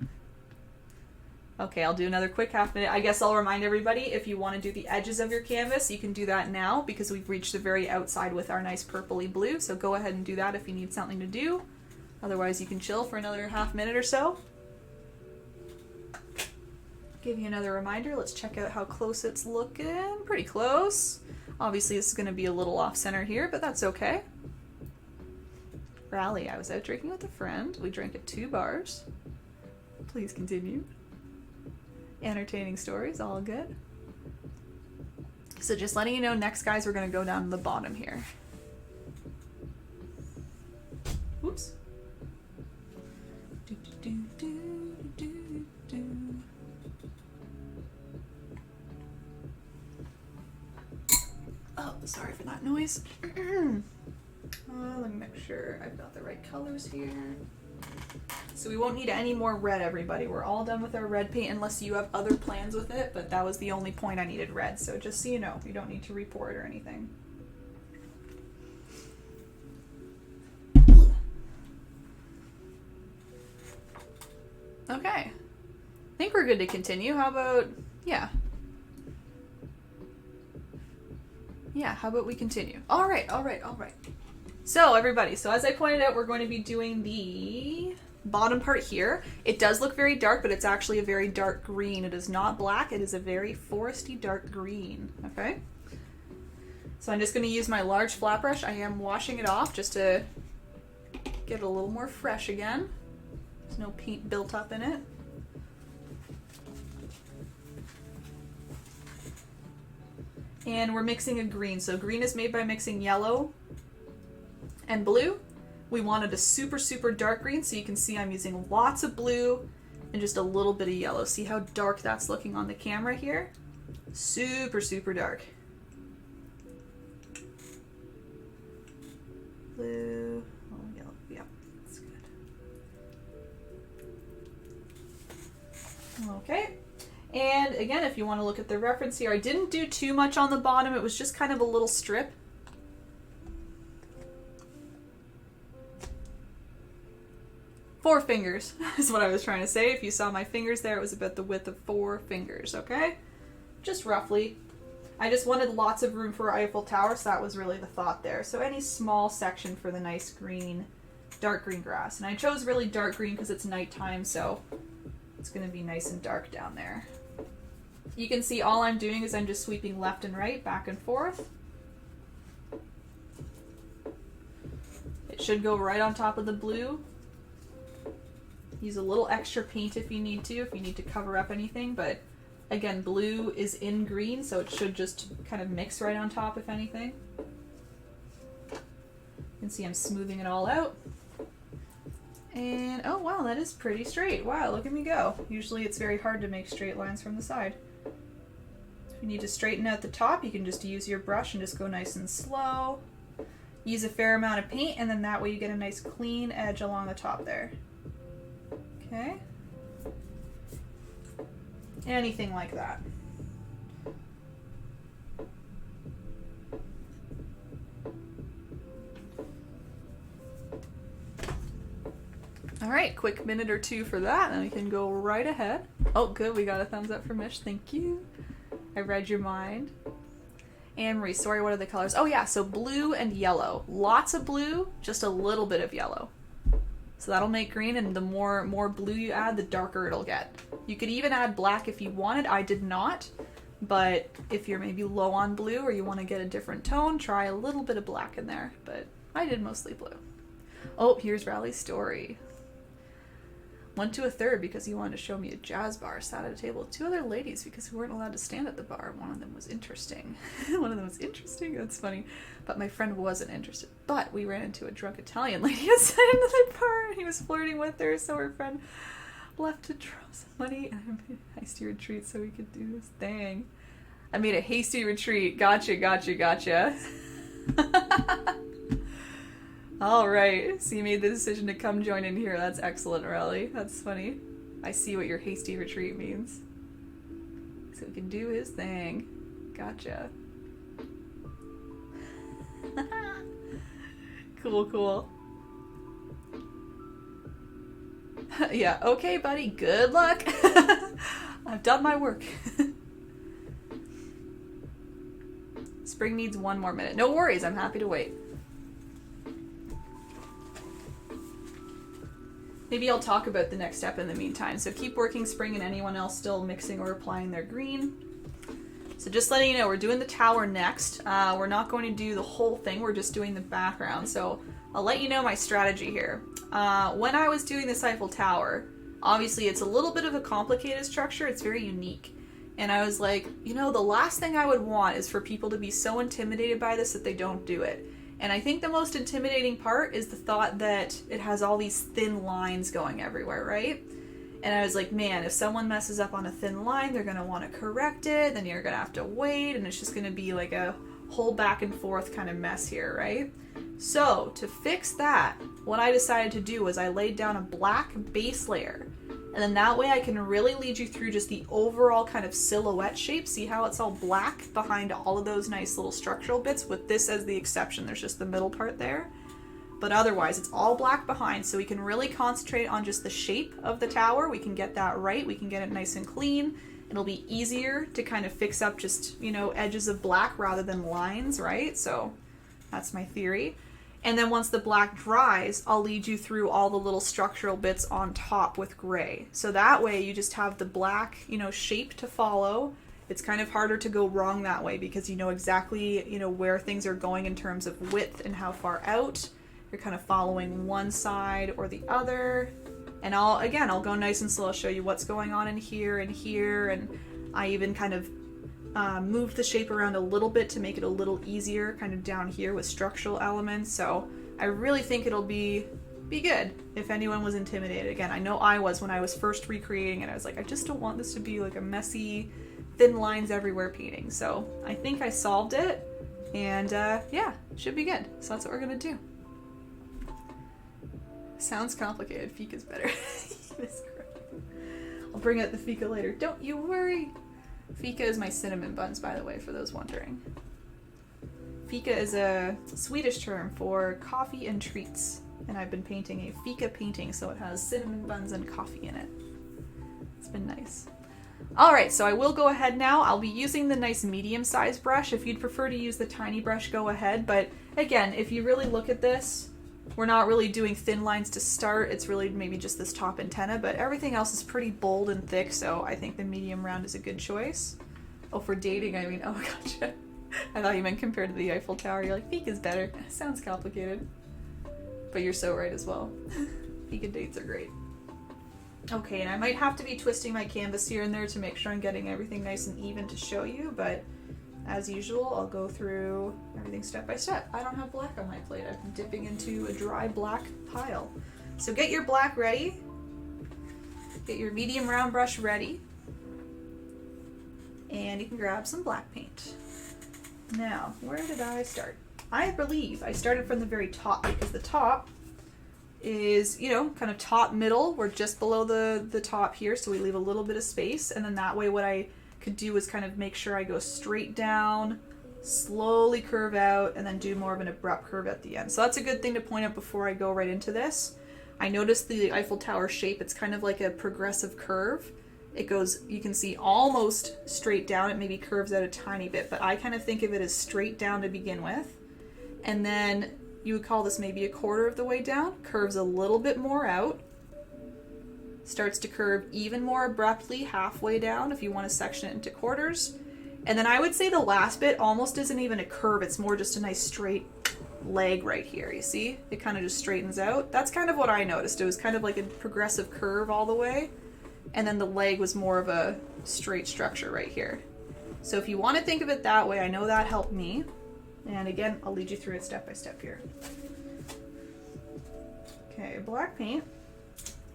Okay, I'll do another quick half minute. I guess I'll remind everybody, if you want to do the edges of your canvas, you can do that now because we've reached the very outside with our nice purpley blue. So go ahead and do that if you need something to do. Otherwise, you can chill for another half minute or so. Give you another reminder. Let's check out how close it's looking. Pretty close. Obviously, this is going to be a little off-center here, but that's okay. Rally, I was out drinking with a friend. We drank at 2 bars. Please continue. Entertaining stories, all good. So just letting you know, next, guys, we're going to go down to the bottom here. Whoops. Oh, sorry for that noise. Let me make sure I've got the right colors here. So we won't need any more red, everybody. We're all done with our red paint unless you have other plans with it, but that was the only point I needed red. So just so you know, you don't need to report or anything. Okay. I think we're good to continue. How about, yeah. Yeah, how about we continue? All right. So everybody, so as I pointed out, we're going to be doing the bottom part here. It does look very dark, but it's actually a very dark green. It is not black. It is a very foresty dark green, okay? So I'm just going to use my large flat brush. I am washing it off just to get it a little more fresh again. There's no paint built up in it. And we're mixing a green. So green is made by mixing yellow and blue. We wanted a super, super dark green, so you can see I'm using lots of blue and just a little bit of yellow. See how dark that's looking on the camera here? Super, super dark. Blue, oh, yellow, yeah, that's good. Okay. And again, if you want to look at the reference here, I didn't do too much on the bottom. It was just kind of a little strip. 4 fingers is what I was trying to say. If you saw my fingers there, it was about the width of 4 fingers, okay? Just roughly. I just wanted lots of room for Eiffel Tower, so that was really the thought there. So any small section for the nice green, dark green grass. And I chose really dark green because it's nighttime, so it's going to be nice and dark down there. You can see all I'm doing is I'm just sweeping left and right, back and forth. It should go right on top of the blue. Use a little extra paint if you need to cover up anything, but again, blue is in green, so it should just kind of mix right on top, if anything. You can see I'm smoothing it all out. And, oh wow, that is pretty straight. Wow, look at me go. Usually it's very hard to make straight lines from the side. If you need to straighten out the top, you can just use your brush and just go nice and slow. Use a fair amount of paint, and then that way you get a nice clean edge along the top there. Okay. Anything like that. All right, quick minute or two for that, and we can go right ahead. Oh, good, we got a thumbs up from Mish. Thank you. I read your mind. Anne Marie, sorry, what are the colors? Oh yeah, so blue and yellow. Lots of blue, just a little bit of yellow. So that'll make green, and the more blue you add, the darker it'll get. You could even add black if you wanted. I did not, but if you're maybe low on blue or you want to get a different tone, try a little bit of black in there, but I did mostly blue. Oh, here's Riley's story. Went to a third because he wanted to show me a jazz bar. Sat at a table with 2 other ladies because we weren't allowed to stand at the bar. One of them was interesting. One of them was interesting? That's funny. But my friend wasn't interested. But we ran into a drunk Italian lady outside another bar, and he was flirting with her, so her friend left to drop some money, and I made a hasty retreat so we could do this thing. I made a hasty retreat. Gotcha, gotcha, gotcha. All right, so you made the decision to come join in here. That's excellent, Riley. That's funny. I see what your hasty retreat means. So we can do his thing. Gotcha. Cool, cool. Yeah, okay, buddy. Good luck. I've done my work. Spring needs 1 more minute. No worries, I'm happy to wait. Maybe I'll talk about the next step in the meantime. So keep working Spring and anyone else still mixing or applying their green. So just letting you know, we're doing the tower next. We're not going to do the whole thing, we're just doing the background. So I'll let you know my strategy here. When I was doing this Eiffel Tower, obviously it's a little bit of a complicated structure, it's very unique. And I was like, you know, the last thing I would want is for people to be so intimidated by this that they don't do it. And I think the most intimidating part is the thought that it has all these thin lines going everywhere, right? And I was like, man, if someone messes up on a thin line, they're going to want to correct it, then you're going to have to wait, and it's just going to be like a whole back and forth kind of mess here, right? So to fix that, what I decided to do was I laid down a black base layer. And then that way I can really lead you through just the overall kind of silhouette shape. See how it's all black behind all of those nice little structural bits, with this as the exception. There's just the middle part there. But otherwise it's all black behind, so we can really concentrate on just the shape of the tower. We can get that right. We can get it nice and clean. It'll be easier to kind of fix up just, you know, edges of black rather than lines, right? So that's my theory. And then once the black dries, I'll lead you through all the little structural bits on top with gray. So that way you just have the black, you know, shape to follow. It's kind of harder to go wrong that way because you know exactly, you know, where things are going in terms of width and how far out. You're kind of following one side or the other. And I'll go nice and slow. I'll show you what's going on in here and here. And I even kind of moved the shape around a little bit to make it a little easier kind of down here with structural elements. So I really think it'll be good if anyone was intimidated. Again, I know I was when I was first recreating it. I was like, I just don't want this to be like a messy, thin lines everywhere painting. So I think I solved it, and yeah, should be good. So that's what we're gonna do. Sounds complicated. Fika's better. I'll bring out the fika later. Don't you worry. Fika is my cinnamon buns, by the way, for those wondering. Fika is a Swedish term for coffee and treats. And I've been painting a fika painting, so it has cinnamon buns and coffee in it. It's been nice. Alright, so I will go ahead now. I'll be using the nice medium-sized brush. If you'd prefer to use the tiny brush, go ahead. But again, if you really look at this, we're not really doing thin lines to start. It's really maybe just this top antenna, but everything else is pretty bold and thick, so I think the medium round is a good choice. Oh, for dating, I mean, oh gotcha. I thought you meant compared to the Eiffel Tower. You're like, fika's better. Sounds complicated. But you're so right as well. Fika dates are great. Okay, and I might have to be twisting my canvas here and there to make sure I'm getting everything nice and even to show you, but as usual, I'll go through everything step by step. I don't have black on my plate. I'm dipping into a dry black pile. So get your black ready. Get your medium round brush ready. And you can grab some black paint. Now, where did I start? I believe I started from the very top because the top is, you know, kind of top middle. We're just below the top here, so we leave a little bit of space, and then that way what I could do is kind of make sure I go straight down, slowly curve out, and then do more of an abrupt curve at the end. So that's a good thing to point out before I go right into this. I noticed the Eiffel Tower shape, it's kind of like a progressive curve. It goes, you can see, almost straight down. It maybe curves out a tiny bit, but I kind of think of it as straight down to begin with. And then you would call this maybe a quarter of the way down, curves a little bit more out, starts to curve even more abruptly halfway down if you want to section it into quarters. And then I would say the last bit almost isn't even a curve, it's more just a nice straight leg right here, you see? It kind of just straightens out. That's kind of what I noticed. It was kind of like a progressive curve all the way, and then the leg was more of a straight structure right here. So if you want to think of it that way, I know that helped me. And again, I'll lead you through it step by step here. Okay, black paint.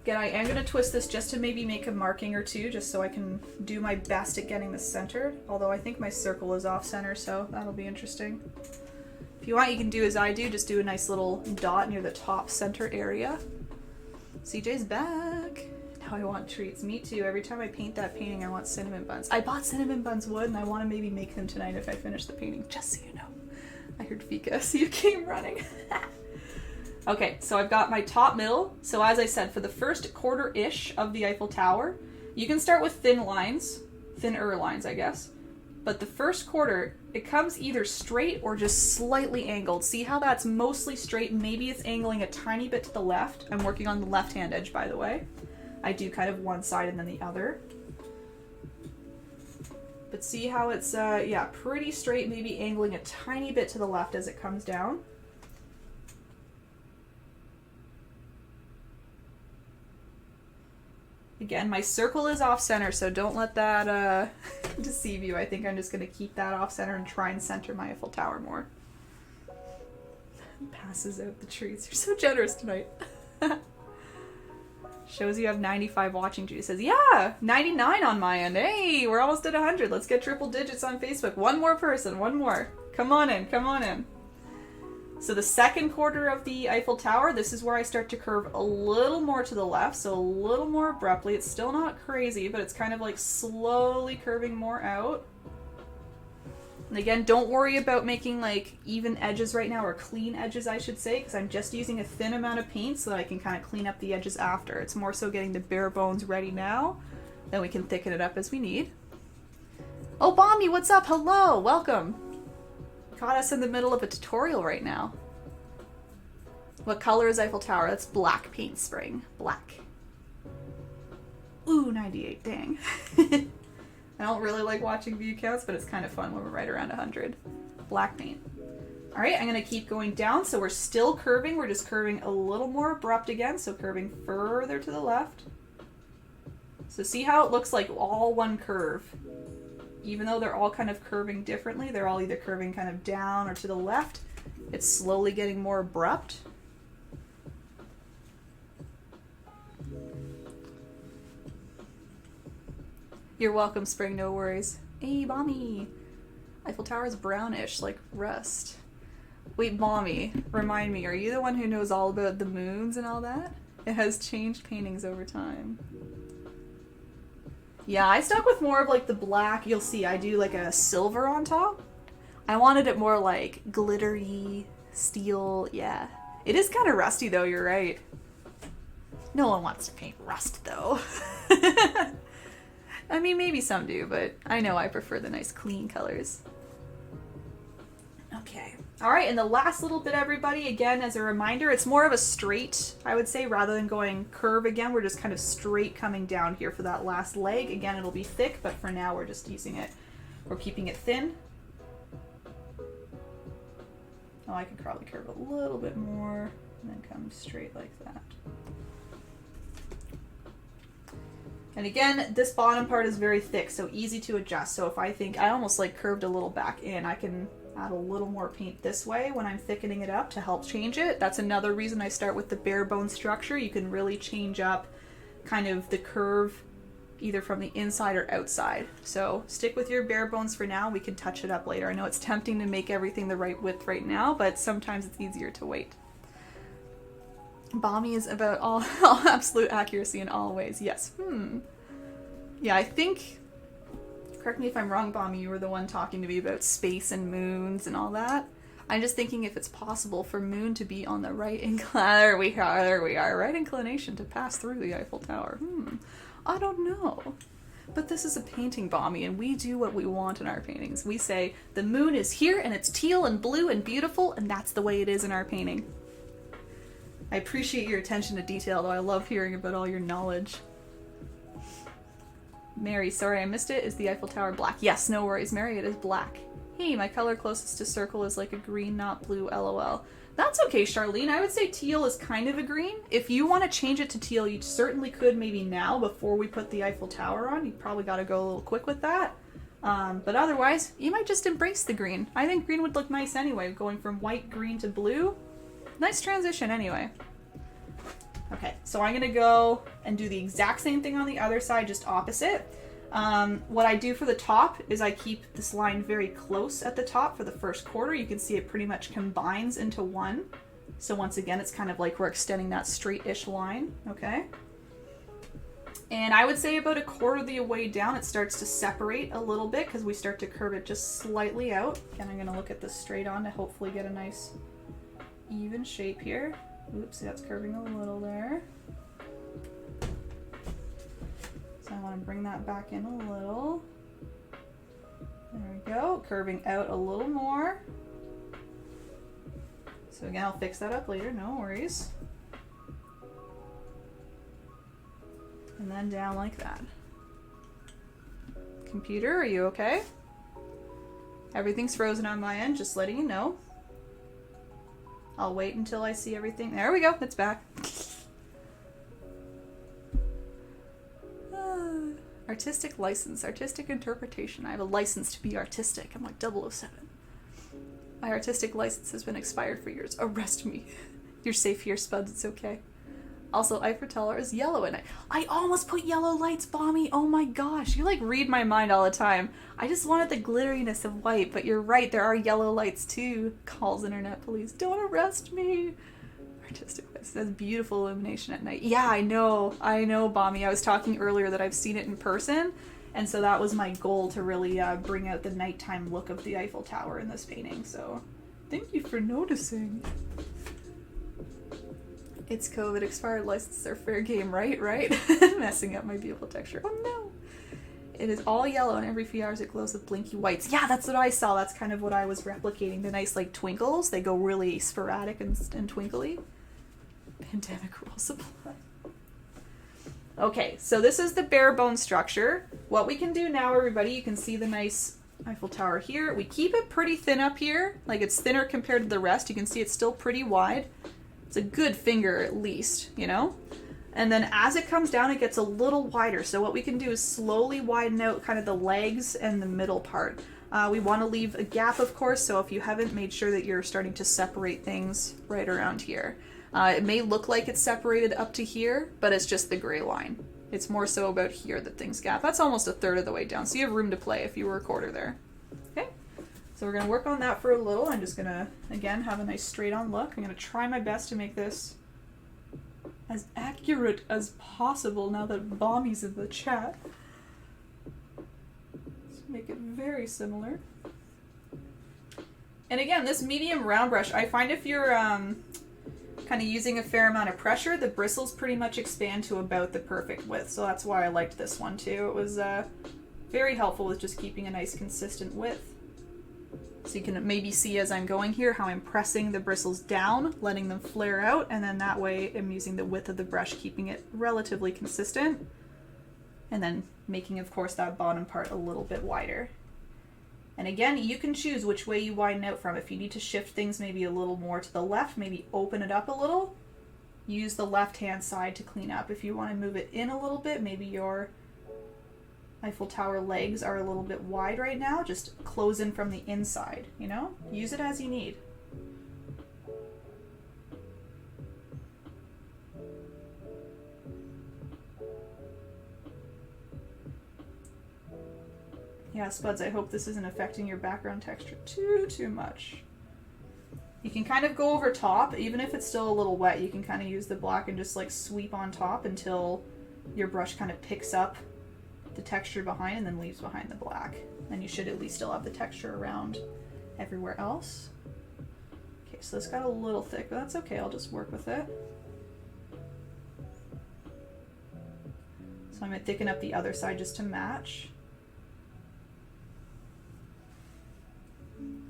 Again, I am going to twist this just to maybe make a marking or two, just so I can do my best at getting this centered. Although I think my circle is off center, so that'll be interesting. If you want, you can do as I do, just do a nice little dot near the top center area. CJ's back. Now I want treats. Me too. Every time I paint that painting, I want cinnamon buns. I bought cinnamon buns wood, and I want to maybe make them tonight if I finish the painting, just so you know. I heard fika, so you came running. Okay, so I've got my top middle. So as I said, for the first quarter-ish of the Eiffel Tower, you can start with thin lines, thinner lines, I guess. But the first quarter, it comes either straight or just slightly angled. See how that's mostly straight? Maybe it's angling a tiny bit to the left. I'm working on the left-hand edge, by the way. I do kind of one side and then the other. But see how it's, yeah, pretty straight, maybe angling a tiny bit to the left as it comes down. Again, my circle is off center, so don't let that deceive you. I think I'm just going to keep that off center and try and center my Eiffel Tower more. Passes out the trees. You're so generous tonight. Shows you have 95 watching. Judy says, yeah, 99 on my end. Hey, we're almost at 100. Let's get triple digits on Facebook. One more person, one more. Come on in, come on in. So the second quarter of the Eiffel Tower, this is where I start to curve a little more to the left, so a little more abruptly. It's still not crazy, but it's kind of like slowly curving more out. And again, don't worry about making like even edges right now, or clean edges I should say, because I'm just using a thin amount of paint so that I can kind of clean up the edges after. It's more so getting the bare bones ready now, then we can thicken it up as we need. Oh, Bomby, what's up? Hello, welcome. Caught us in the middle of a tutorial right now. What color is Eiffel Tower? That's black paint spraying. Black. Ooh, 98, dang. I don't really like watching view counts, but it's kind of fun when we're right around 100. Black paint. All right, I'm gonna keep going down. So we're still curving. We're just curving a little more abrupt again. So curving further to the left. So see how it looks like all one curve. Even though they're all kind of curving differently, they're all either curving kind of down or to the left. It's slowly getting more abrupt. You're welcome, Spring, no worries. Hey, Mommy. Eiffel Tower is brownish, like rust. Wait, Mommy, remind me, are you the one who knows all about the moons and all that? It has changed paintings over time. Yeah, I stuck with more of like the black. You'll see I do like a silver on top. I wanted it more like glittery, steel, yeah. It is kind of rusty though, you're right. No one wants to paint rust though. I mean, maybe some do, but I know I prefer the nice clean colors. Okay. All right, and the last little bit, everybody, again, as a reminder, it's more of a straight, I would say, rather than going curve again. We're just kind of straight coming down here for that last leg. Again, it'll be thick, but for now we're just using it. We're keeping it thin. Oh, I could probably curve a little bit more and then come straight like that. And again, this bottom part is very thick, so easy to adjust. So if I think I almost like curved a little back in, I can add a little more paint this way when I'm thickening it up to help change it. That's another reason I start with the bare bone structure. You can really change up kind of the curve either from the inside or outside. So stick with your bare bones for now. We can touch it up later. I know it's tempting to make everything the right width right now, but sometimes it's easier to wait. Balmy is about all absolute accuracy in all ways. Yes. Yeah, I think, correct me if I'm wrong, Balmy, you were the one talking to me about space and moons and all that. I'm just thinking if it's possible for moon to be on the right there we are, right inclination to pass through the Eiffel Tower. I don't know. But this is a painting, Balmy, and we do what we want in our paintings. We say, the moon is here and it's teal and blue and beautiful, and that's the way it is in our painting. I appreciate your attention to detail, though. I love hearing about all your knowledge. Mary, sorry I missed it. Is the Eiffel Tower black? Yes, no worries, Mary, it is black. Hey, my color closest to circle is like a green, not blue, lol. That's okay, Charlene. I would say teal is kind of a green. If you want to change it to teal, you certainly could maybe now before we put the Eiffel Tower on. You probably got to go a little quick with that. But otherwise, you might just embrace the green. I think green would look nice anyway, going from white, green to blue. Nice transition anyway. Okay, so I'm gonna go and do the exact same thing on the other side, just opposite. What I do for the top is I keep this line very close at the top for the first quarter. You can see it pretty much combines into one. So once again, it's kind of like we're extending that straight-ish line, okay? And I would say about a quarter of the way down, it starts to separate a little bit because we start to curve it just slightly out. Again, I'm gonna look at this straight on to hopefully get a nice even shape here. Oops, that's curving a little there. So I want to bring that back in a little. There we go, curving out a little more. So again, I'll fix that up later, no worries. And then down like that. Computer, are you okay? Everything's frozen on my end, just letting you know. I'll wait until I see everything. There we go, it's back. Artistic license, artistic interpretation. I have a license to be artistic. I'm like 007. My artistic license has been expired for years. Arrest me. You're safe here, Spuds, it's okay. Also, Eiffel Tower is yellow and I almost put yellow lights, Balmy. Oh my gosh, you like read my mind all the time. I just wanted the glitteriness of white, but you're right, there are yellow lights too. Calls internet police, don't arrest me. Artistic lights, that's beautiful illumination at night. Yeah, I know, Balmy. I was talking earlier that I've seen it in person, and so that was my goal to really bring out the nighttime look of the Eiffel Tower in this painting, so thank you for noticing. It's COVID, expired licenses are fair game, right? Messing up my beautiful texture. Oh no! It is all yellow and every few hours it glows with blinky whites. Yeah, that's what I saw. That's kind of what I was replicating. The nice like twinkles. They go really sporadic and twinkly. Pandemic rule supply. Okay, so this is the bare bone structure. What we can do now, everybody, you can see the nice Eiffel Tower here. We keep it pretty thin up here. Like it's thinner compared to the rest. You can see it's still pretty wide. It's a good finger at least, you know? And then as it comes down, it gets a little wider. So what we can do is slowly widen out kind of the legs and the middle part. We want to leave a gap, of course, so if you haven't, made sure that you're starting to separate things right around here. It may look like it's separated up to here, but it's just the gray line. It's more so about here that things gap. That's almost a third of the way down, so you have room to play if you were a quarter there. Okay? So we're going to work on that for a little. I'm just going to, again, have a nice straight on look. I'm going to try my best to make this as accurate as possible now that Balmy's in the chat. Let's make it very similar. And again, this medium round brush, I find if you're kind of using a fair amount of pressure, the bristles pretty much expand to about the perfect width. So that's why I liked this one too. It was very helpful with just keeping a nice consistent width. So you can maybe see as I'm going here how I'm pressing the bristles down, letting them flare out, and then that way I'm using the width of the brush, keeping it relatively consistent, and then making, of course, that bottom part a little bit wider. And again, you can choose which way you widen out from. If you need to shift things maybe a little more to the left, maybe open it up a little, use the left-hand side to clean up. If you want to move it in a little bit, maybe your Eiffel Tower legs are a little bit wide right now, just close in from the inside, you know? Use it as you need. Yeah, Spuds, I hope this isn't affecting your background texture too much. You can kind of go over top, even if it's still a little wet, you can kind of use the black and just like sweep on top until your brush kind of picks up the texture behind and then leaves behind the black. Then you should at least still have the texture around everywhere else. Okay, so this got a little thick, but that's okay, I'll just work with it. So I'm going to thicken up the other side just to match.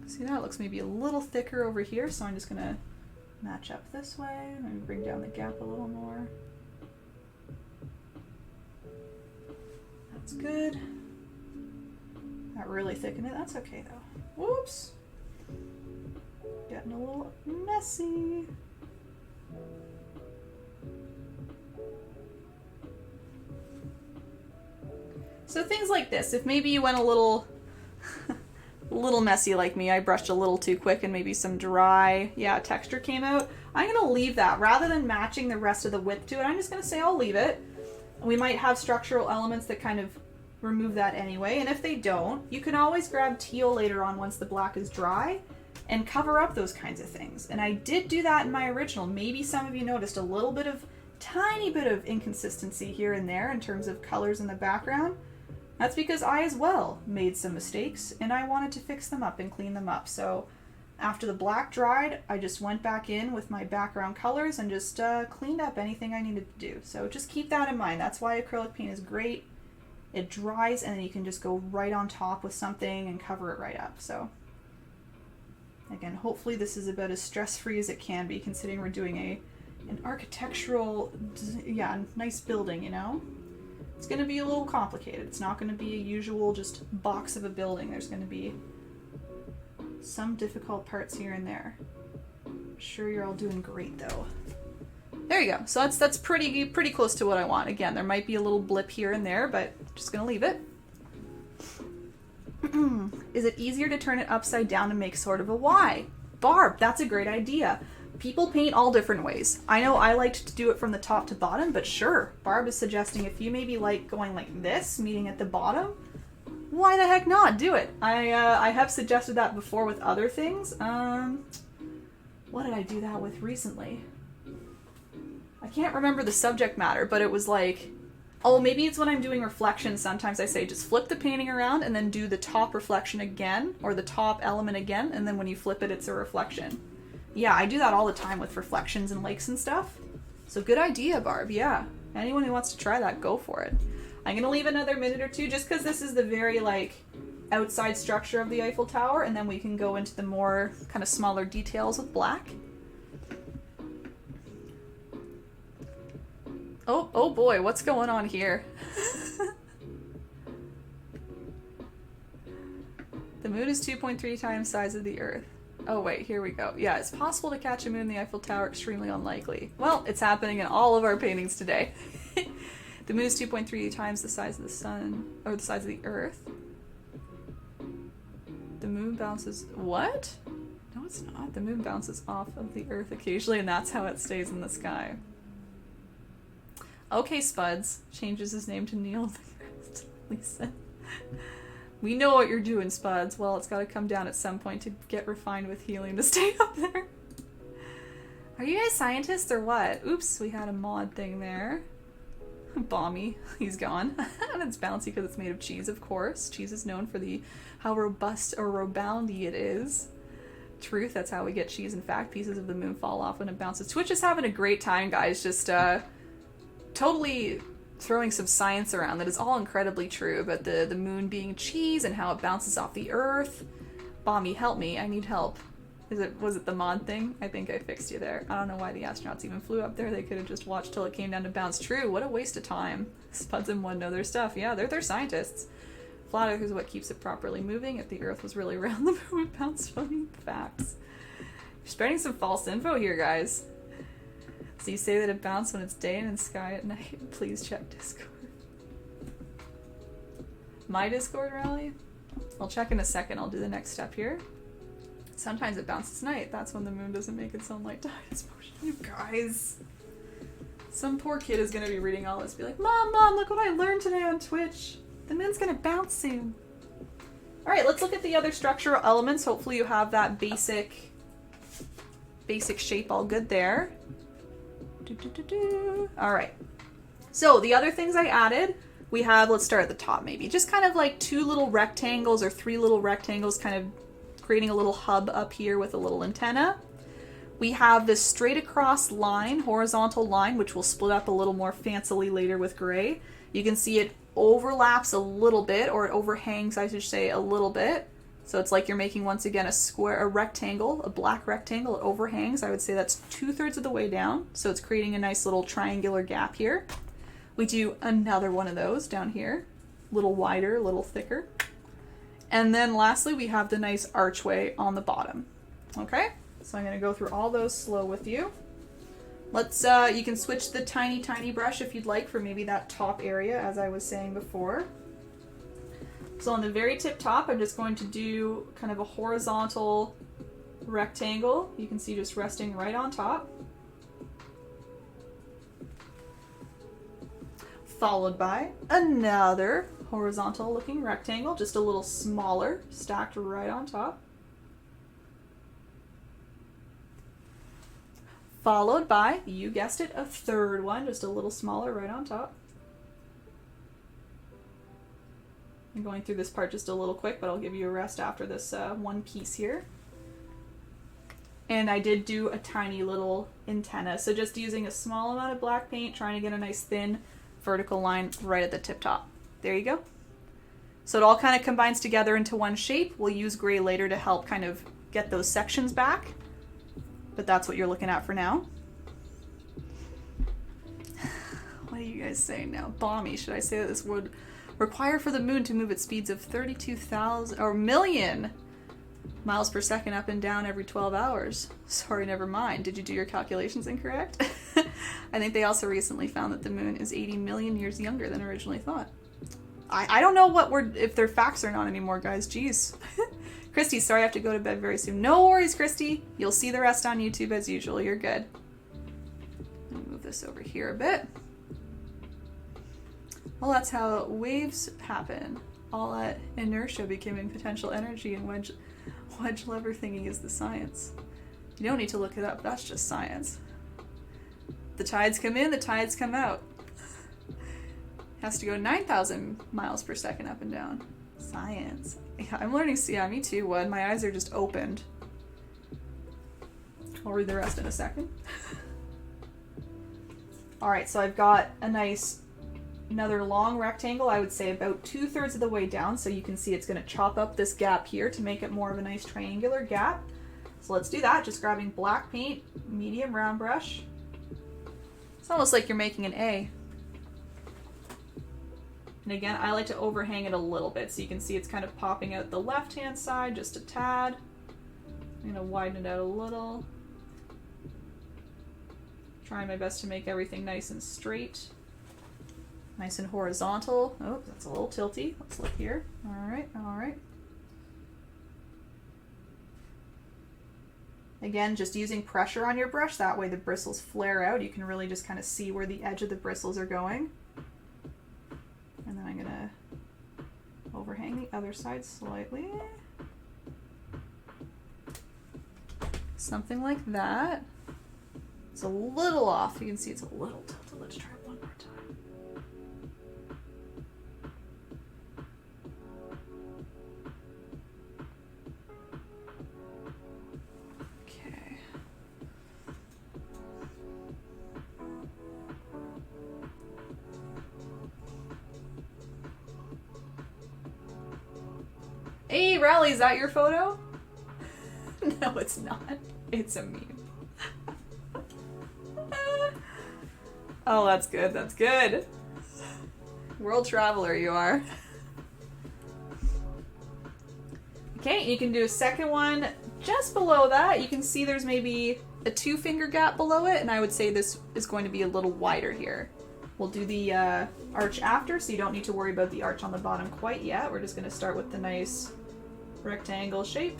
See, that looks maybe a little thicker over here, so I'm just going to match up this way. Let me bring down the gap a little more. That's good. Not really thicken it. That's okay though. Whoops. Getting a little messy. So things like this, if maybe you went a little messy like me, I brushed a little too quick and maybe some dry, texture came out, I'm gonna leave that. Rather than matching the rest of the width to it, I'm just gonna say I'll leave it. We might have structural elements that kind of remove that anyway, and if they don't, you can always grab teal later on once the black is dry and cover up those kinds of things. And I did do that in my original. Maybe some of you noticed a little bit of, tiny bit of inconsistency here and there in terms of colors in the background. That's because I as well made some mistakes and I wanted to fix them up and clean them up. So after the black dried, I just went back in with my background colors and just cleaned up anything I needed to do. So just keep that in mind. That's why acrylic paint is great. It dries and then you can just go right on top with something and cover it right up. So again, hopefully this is about as stress-free as it can be, considering we're doing an architectural, nice building, you know? It's going to be a little complicated. It's not going to be a usual just box of a building. There's going to be some difficult parts here and there. I'm sure you're all doing great though. There you go. So that's pretty close to what I want. Again, there might be a little blip here and there, but just gonna leave it. Is it easier to turn it upside down and make sort of a Y? Barb, that's a great idea. People paint all different ways. I know I liked to do it from the top to bottom, but sure, Barb is suggesting if you maybe like going like this, meeting at the bottom, why the heck not? Do it. I have suggested that before with other things. What did I do that with recently? I can't remember the subject matter, but it was like, oh, maybe it's when I'm doing reflections. Sometimes I say just flip the painting around and then do the top reflection again, or the top element again, and then when you flip it, it's a reflection. Yeah, I do that all the time with reflections and lakes and stuff. So good idea, Barb. Yeah, anyone who wants to try that, go for it. I'm gonna leave another minute or two just because this is the very like outside structure of the Eiffel Tower, and then we can go into the more kind of smaller details with black. Oh boy, what's going on here? The moon is 2.3 times size of the Earth. Oh wait, here we go. Yeah, it's possible to catch a moon in the Eiffel Tower, extremely unlikely. Well, it's happening in all of our paintings today. The moon is 2.3 times the size of the sun, or the size of the Earth. The moon bounces, what? No, it's not. The moon bounces off of the Earth occasionally, and that's how it stays in the sky. Okay, Spuds. Changes his name to Neil. Lisa. We know what you're doing, Spuds. Well, it's got to come down at some point to get refined with helium to stay up there. Are you guys scientists or what? Oops, we had a mod thing there. Bomby. He's gone. And it's bouncy because it's made of cheese, of course. Cheese is known for how robust or roboundy it is. Truth, that's how we get cheese and fact. Pieces of the moon fall off when it bounces. Twitch is having a great time, guys. Just totally throwing some science around that is all incredibly true about the moon being cheese and how it bounces off the earth. Bomby, help me. I need help. Was it the mod thing? I think I fixed you there. I don't know why the astronauts even flew up there. They could have just watched till it came down to bounce. True, what a waste of time. Spuds and One know their stuff. Yeah, they're scientists. Flat Earth is what keeps it properly moving. If the Earth was really round, the moon would bounce. Funny facts. You're spreading some false info here, guys. So you say that it bounced when it's day and in sky at night. Please check Discord. My Discord rally? I'll check in a second. I'll do the next step here. Sometimes it bounces night. That's when the moon doesn't make its own light to hide its motion. You guys. Some poor kid is going to be reading all this. Be like, Mom, look what I learned today on Twitch. The moon's going to bounce soon. Alright, let's look at the other structural elements. Hopefully you have that basic shape all good there. Alright. So the other things I added, we have, let's start at the top maybe. Just kind of like 2 little rectangles or 3 little rectangles kind of creating a little hub up here with a little antenna. We have this straight across line, horizontal line, which will split up a little more fancily later with gray. You can see it overlaps a little bit, or it overhangs, I should say, a little bit. So it's like you're making, once again, a rectangle, a black rectangle. It overhangs. I would say that's 2/3 of the way down. So it's creating a nice little triangular gap here. We do another one of those down here. A little wider, a little thicker. And then lastly, we have the nice archway on the bottom. Okay, so I'm going to go through all those slow with you. Let's, you can switch the tiny brush if you'd like for maybe that top area, as I was saying before. So on the very tip top, I'm just going to do kind of a horizontal rectangle. You can see just resting right on top. Followed by another horizontal looking rectangle, just a little smaller, stacked right on top. Followed by, you guessed it, a third one, just a little smaller right on top. I'm going through this part just a little quick, but I'll give you a rest after this one piece here. And I did do a tiny little antenna, so just using a small amount of black paint, trying to get a nice thin vertical line right at the tip top. There you go. So it all kind of combines together into one shape. We'll use gray later to help kind of get those sections back, but that's what you're looking at for now. What are you guys saying now? Balmy, should I say that this would require for the moon to move at speeds of 32,000 or million miles per second up and down every 12 hours? Sorry, never mind. Did you do your calculations incorrect? I think they also recently found that the moon is 80 million years younger than originally thought. I don't know if they're facts or not anymore, guys. Jeez. Christy, sorry I have to go to bed very soon. No worries, Christy. You'll see the rest on YouTube as usual. You're good. Let me move this over here a bit. Well, that's how waves happen. All that inertia becoming potential energy, and wedge lever thingy is the science. You don't need to look it up. That's just science. The tides come in, the tides come out. Has to go 9,000 miles per second up and down. Science. Yeah, I'm learning. Yeah, me too, Wood. My eyes are just opened. I'll read the rest in a second. Alright, so I've got another long rectangle, I would say about 2/3 of the way down, so you can see it's going to chop up this gap here to make it more of a nice triangular gap. So let's do that, just grabbing black paint, medium round brush. It's almost like you're making an A. And again, I like to overhang it a little bit so you can see it's kind of popping out the left-hand side just a tad. I'm going to widen it out a little. Trying my best to make everything nice and straight. Nice and horizontal. Oh, that's a little tilty. Let's look here. Alright, alright. Again, just using pressure on your brush, that way the bristles flare out. You can really just kind of see where the edge of the bristles are going. And then I'm going to overhang the other side slightly. Something like that. It's a little off. You can see it's a little tilted. Let's try one more time. Cinderella, is that your photo? No, it's not. It's a meme. Oh, that's good. That's good. World traveler you are. Okay, you can do a second one just below that. You can see there's maybe a 2-finger gap below it, and I would say this is going to be a little wider here. We'll do the arch after, so you don't need to worry about the arch on the bottom quite yet. We're just going to start with the nice rectangle shape.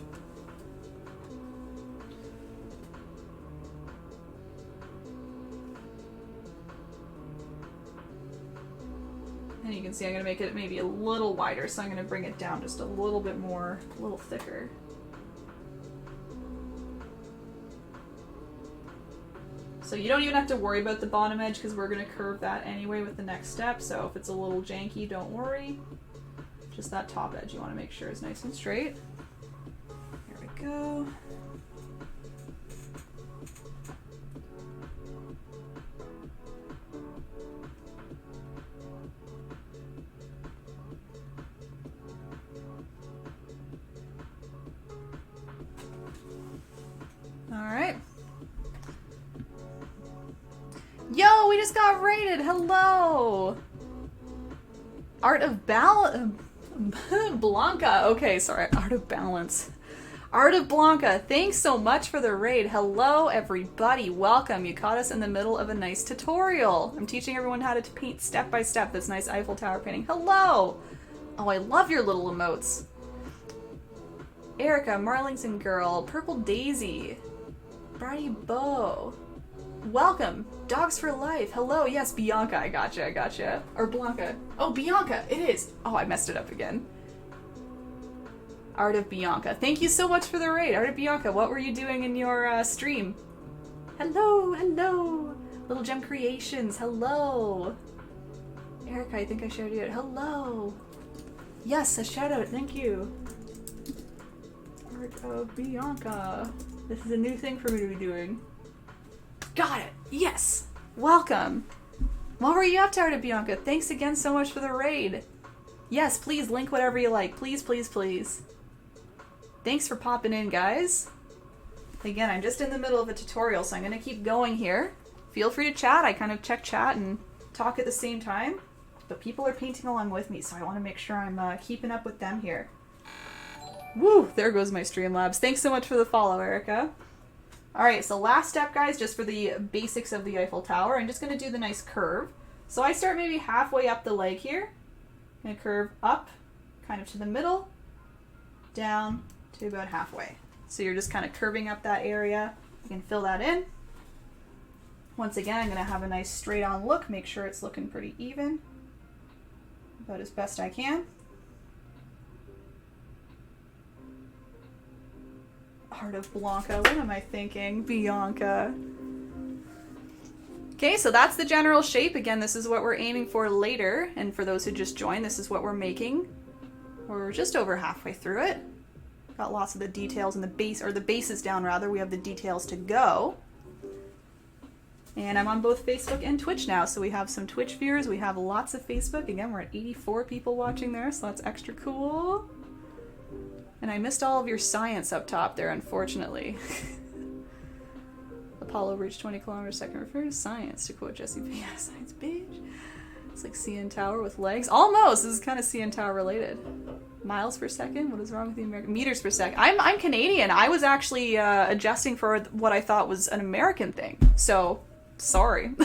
And you can see I'm going to make it maybe a little wider, so I'm going to bring it down just a little bit more, a little thicker. So you don't even have to worry about the bottom edge because we're going to curve that anyway with the next step. So if it's a little janky, don't worry. Just that top edge you want to make sure is nice and straight. Here we go. All right. Yo, we just got rated. Hello. Art of Blanca. Okay, sorry. Art of Balance. Art of Blanca. Thanks so much for the raid. Hello, everybody. Welcome. You caught us in the middle of a nice tutorial. I'm teaching everyone how to paint step by step this nice Eiffel Tower painting. Hello. Oh, I love your little emotes. Erica, Marlington Girl, Purple Daisy, Brady Bow. Welcome. Dogs for Life. Hello. Yes, Bianca. I gotcha. Or Blanca. Oh, Bianca. It is. Oh, I messed it up again. Art of Bianca. Thank you so much for the raid. Art of Bianca, what were you doing in your stream? Hello. Little Gem Creations. Hello. Erica, I think I shouted it. Hello. Yes, a shout out. Thank you. Art of Bianca. This is a new thing for me to be doing. Got it! Yes! Welcome! What were you up to, Art of Bianca? Thanks again so much for the raid. Yes, please link whatever you like. Please. Thanks for popping in, guys. Again, I'm just in the middle of a tutorial, so I'm going to keep going here. Feel free to chat. I kind of check chat and talk at the same time. But people are painting along with me, so I want to make sure I'm keeping up with them here. Woo! There goes my Streamlabs. Thanks so much for the follow, Erica. Alright, so last step, guys, just for the basics of the Eiffel Tower. I'm just going to do the nice curve. So I start maybe halfway up the leg here. I'm going to curve up, kind of to the middle, down to about halfway. So you're just kind of curving up that area. You can fill that in. Once again, I'm going to have a nice straight on look. Make sure it's looking pretty even. About as best I can. Art of Blanca. What am I thinking? Bianca. Okay, so that's the general shape. Again, this is what we're aiming for later. And for those who just joined, this is what we're making. We're just over halfway through it. Got lots of the details in the base, or the base is down rather. We have the details to go. And I'm on both Facebook and Twitch now. So we have some Twitch viewers. We have lots of Facebook. Again, we're at 84 people watching there, so that's extra cool. And I missed all of your science up top there, unfortunately. Apollo reached 20 kilometers a second. Refer to science, to quote Jesse P. Yeah, science, bitch. It's like CN Tower with legs. Almost! This is kind of CN Tower related. Miles per second? What is wrong with the American? Meters per second. I'm Canadian. I was actually adjusting for what I thought was an American thing. So, sorry.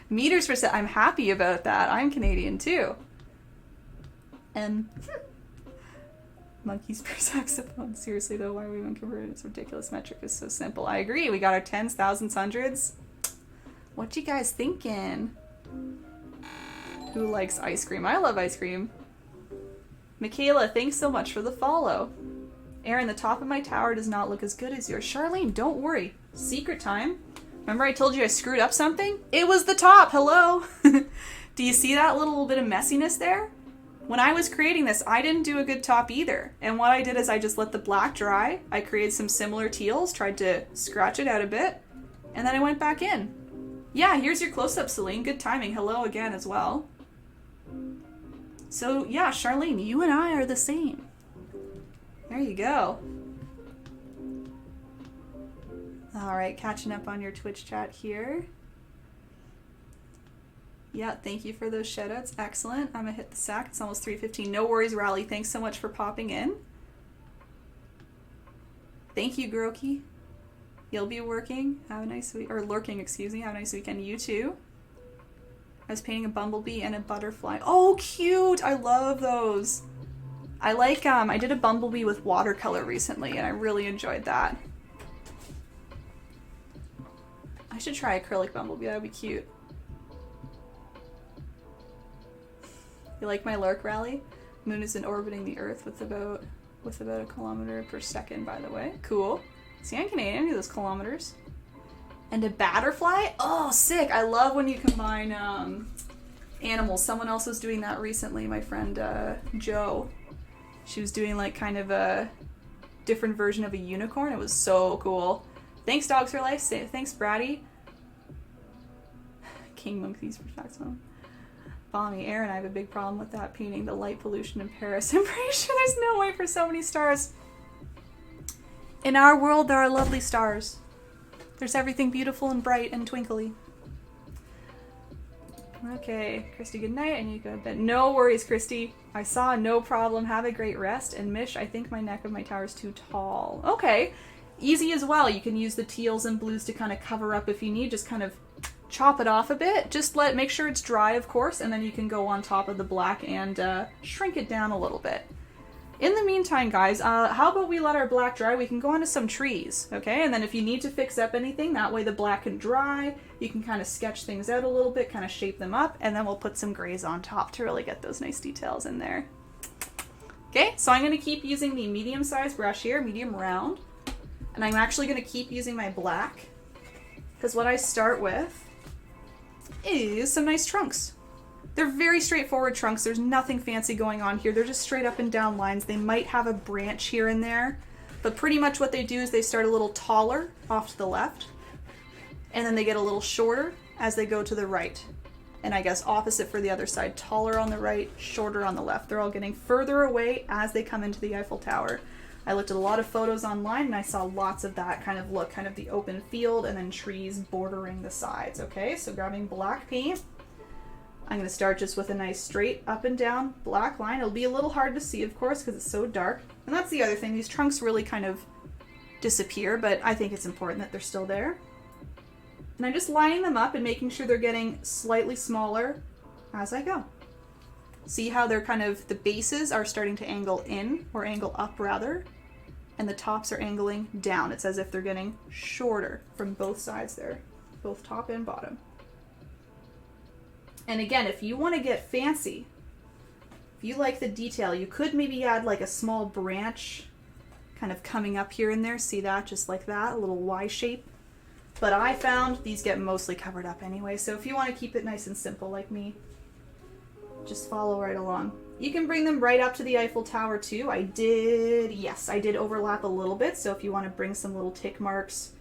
Meters per second. I'm happy about that. I'm Canadian too. And... monkeys per saxophone. Seriously though, why are we even converted? It's ridiculous. Metric is so simple. I agree. We got our tens, thousands, hundreds. What you guys thinking? Who likes ice cream? I love ice cream. Michaela, thanks so much for the follow. Erin, the top of my tower does not look as good as yours. Charlene, don't worry. Secret time. Remember I told you I screwed up something? It was the top. Hello. Do you see that little bit of messiness there? When I was creating this, I didn't do a good top either. And what I did is I just let the black dry. I created some similar teals, tried to scratch it out a bit, and then I went back in. Yeah, here's your close-up, Celine. Good timing. Hello again as well. So, yeah, Charlene, you and I are the same. There you go. All right, catching up on your Twitch chat here. Yeah, thank you for those shoutouts. Excellent. I'm gonna hit the sack. It's almost 3:15. No worries, Rally. Thanks so much for popping in. Thank you, Groki. You'll be working. Have a nice week, or lurking, excuse me. Have a nice weekend. You too. I was painting a bumblebee and a butterfly. Oh, cute! I love those. I like, I did a bumblebee with watercolor recently, and I really enjoyed that. I should try acrylic bumblebee. That would be cute. You like my lurk, Rally? Moon is orbiting the Earth with about a kilometer per second, by the way. Cool. See, I'm Canadian. I knew those kilometers. And a butterfly? Oh, sick. I love when you combine animals. Someone else was doing that recently. My friend Jo. She was doing like kind of a different version of a unicorn. It was so cool. Thanks, Dogs for Life. Thanks, Bratty. King Monkeys for Maximum. Bommy, Erin, I have a big problem with that painting. The light pollution in Paris. I'm pretty sure there's no way for so many stars. In our world, there are lovely stars. There's everything beautiful and bright and twinkly. Okay, Christy, good night. I need to go to bed. No worries, Christy. I saw, no problem. Have a great rest. And Mish, I think my neck of my tower is too tall. Okay, easy as well. You can use the teals and blues to kind of cover up if you need. Just kind of chop it off a bit. Just make sure it's dry, of course, and then you can go on top of the black and shrink it down a little bit. In the meantime, guys, how about we let our black dry? We can go onto some trees, okay? And then if you need to fix up anything, that way the black can dry. You can kind of sketch things out a little bit, kind of shape them up, and then we'll put some grays on top to really get those nice details in there. Okay, so I'm going to keep using the medium-sized brush here, medium round, and I'm actually going to keep using my black, because what I start with is some nice trunks. They're very straightforward trunks. There's nothing fancy going on here. They're just straight up and down lines. They might have a branch here and there, but pretty much what they do is they start a little taller off to the left, and then they get a little shorter as they go to the right. And I guess opposite for the other side. Taller on the right, shorter on the left. They're all getting further away as they come into the Eiffel Tower. I looked at a lot of photos online and I saw lots of that kind of look, kind of the open field and then trees bordering the sides. Okay, so grabbing black paint. I'm going to start just with a nice straight up and down black line. It'll be a little hard to see, of course, because it's so dark. And that's the other thing. These trunks really kind of disappear, but I think it's important that they're still there. And I'm just lining them up and making sure they're getting slightly smaller as I go. See how they're kind of, the bases are starting to angle in, or angle up rather, and the tops are angling down. It's as if they're getting shorter from both sides there, both top and bottom. And again, if you want to get fancy, if you like the detail, you could maybe add like a small branch kind of coming up here and there. See that? Just like that, a little Y shape. But I found these get mostly covered up anyway, so if you want to keep it nice and simple like me, just follow right along. You can bring them right up to the Eiffel Tower too. I did overlap a little bit, so if you want to bring some little tick marks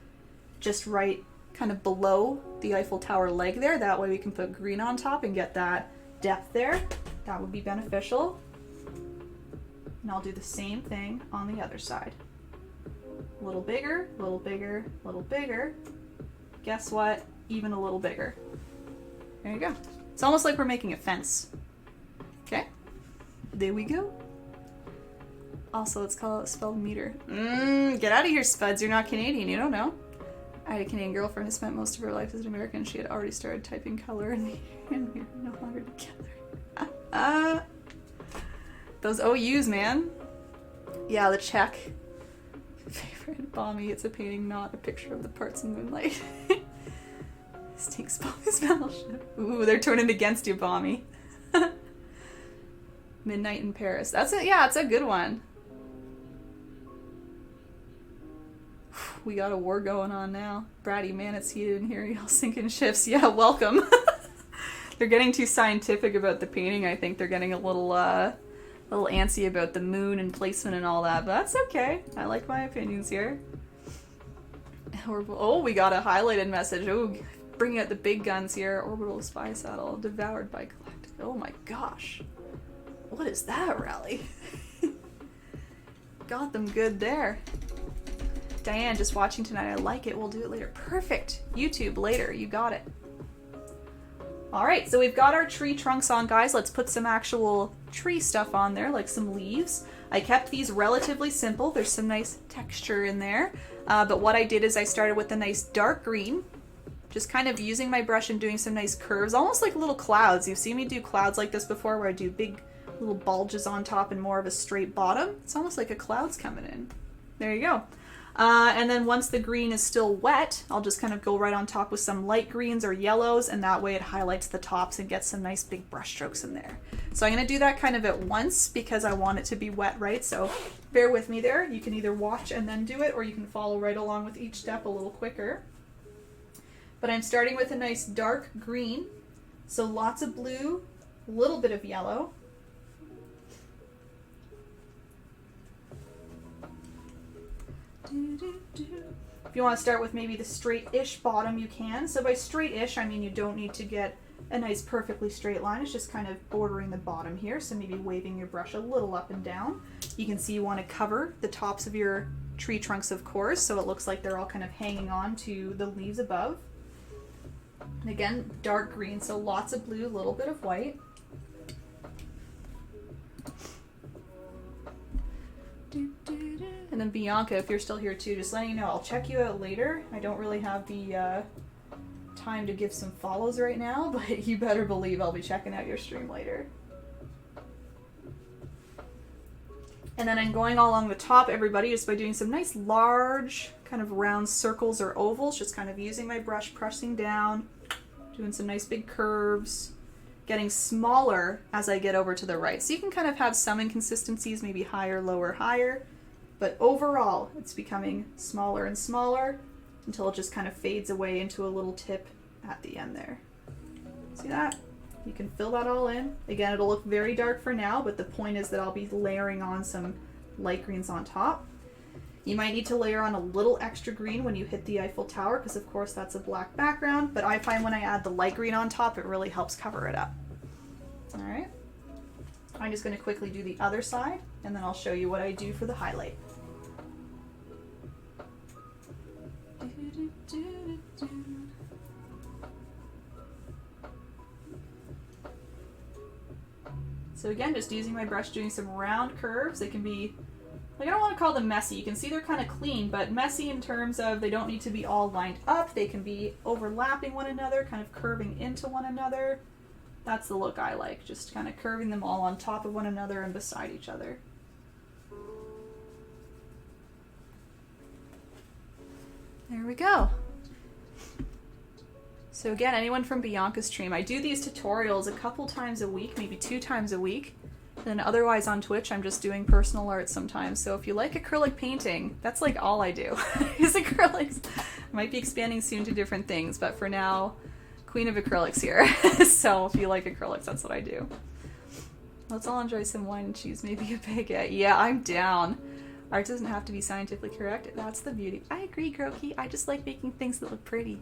just right kind of below the Eiffel Tower leg there, that way we can put green on top and get that depth there. That would be beneficial. And I'll do the same thing on the other side. A little bigger, a little bigger, a little bigger. Guess what? Even a little bigger. There you go. It's almost like we're making a fence. Okay, there we go. Also, it's spelled meter. Get out of here, Spuds. You're not Canadian. You don't know. I had a Canadian girlfriend who spent most of her life as an American. She had already started typing color and we were no longer together. Those OUs, man. Yeah, the Czech. Favorite Bommy. It's a painting, not a picture of the parts in Moonlight. Stinks Bommy's battleship. Ooh, they're turning against you, Bommy. Midnight in Paris. That's it. Yeah, it's a good one. We got a war going on now. Bratty, man, it's heated in here. Y'all sinking ships. Yeah, welcome. They're getting too scientific about the painting. I think they're getting a little antsy about the moon and placement and all that, but that's okay. I like my opinions here. Oh, we got a highlighted message. Oh, bringing out the big guns here. Orbital spy saddle devoured by galactic. Oh my gosh. What is that, Rally? Got them good there. Diane, just watching tonight. I like it. We'll do it later. Perfect. YouTube later. You got it. All right, so we've got our tree trunks on, guys. Let's put some actual tree stuff on there, like some leaves. I kept these relatively simple. There's some nice texture in there. But what I did is I started with a nice dark green, just kind of using my brush and doing some nice curves, almost like little clouds. You've seen me do clouds like this before, where I do big little bulges on top and more of a straight bottom. It's almost like a cloud's coming in. There you go. And then once the green is still wet, I'll just kind of go right on top with some light greens or yellows, and that way it highlights the tops and gets some nice big brush strokes in there. So I'm going to do that kind of at once because I want it to be wet, right? So bear with me there. You can either watch and then do it, or you can follow right along with each step a little quicker. But I'm starting with a nice dark green, so lots of blue, a little bit of yellow. If you want to start with maybe the straight-ish bottom, you can. So by straight-ish, I mean you don't need to get a nice perfectly straight line. It's just kind of bordering the bottom here, so maybe waving your brush a little up and down. You can see you want to cover the tops of your tree trunks, of course, so it looks like they're all kind of hanging on to the leaves above. And again, dark green, so lots of blue, a little bit of white. And then Bianca, if you're still here too, just letting you know, I'll check you out later. I don't really have the time to give some follows right now, but you better believe I'll be checking out your stream later. And then I'm going all along the top, everybody, just by doing some nice large kind of round circles or ovals, just kind of using my brush, pressing down, doing some nice big curves, getting smaller as I get over to the right. So you can kind of have some inconsistencies, maybe higher, lower, higher, but overall it's becoming smaller and smaller until it just kind of fades away into a little tip at the end there. See that? You can fill that all in. Again, it'll look very dark for now, but the point is that I'll be layering on some light greens on top. You might need to layer on a little extra green when you hit the Eiffel Tower, because of course that's a black background, but I find when I add the light green on top, it really helps cover it up. All right. I'm just going to quickly do the other side, and then I'll show you what I do for the highlight. So again, just using my brush, doing some round curves. They can be, like, I don't want to call them messy. You can see they're kind of clean, but messy in terms of they don't need to be all lined up. They can be overlapping one another, kind of curving into one another. That's the look I like, just kind of curving them all on top of one another and beside each other. There we go. So again, anyone from Bianca's stream, I do these tutorials a couple times a week, maybe 2 times a week. And otherwise on Twitch, I'm just doing personal art sometimes. So if you like acrylic painting, that's like all I do is acrylics. I might be expanding soon to different things, but for now, Queen of Acrylics here. So if you like acrylics, that's what I do. Let's all enjoy some wine and cheese, maybe a baguette. Yeah, I'm down. Art doesn't have to be scientifically correct. That's the beauty. I agree, Groki. I just like making things that look pretty.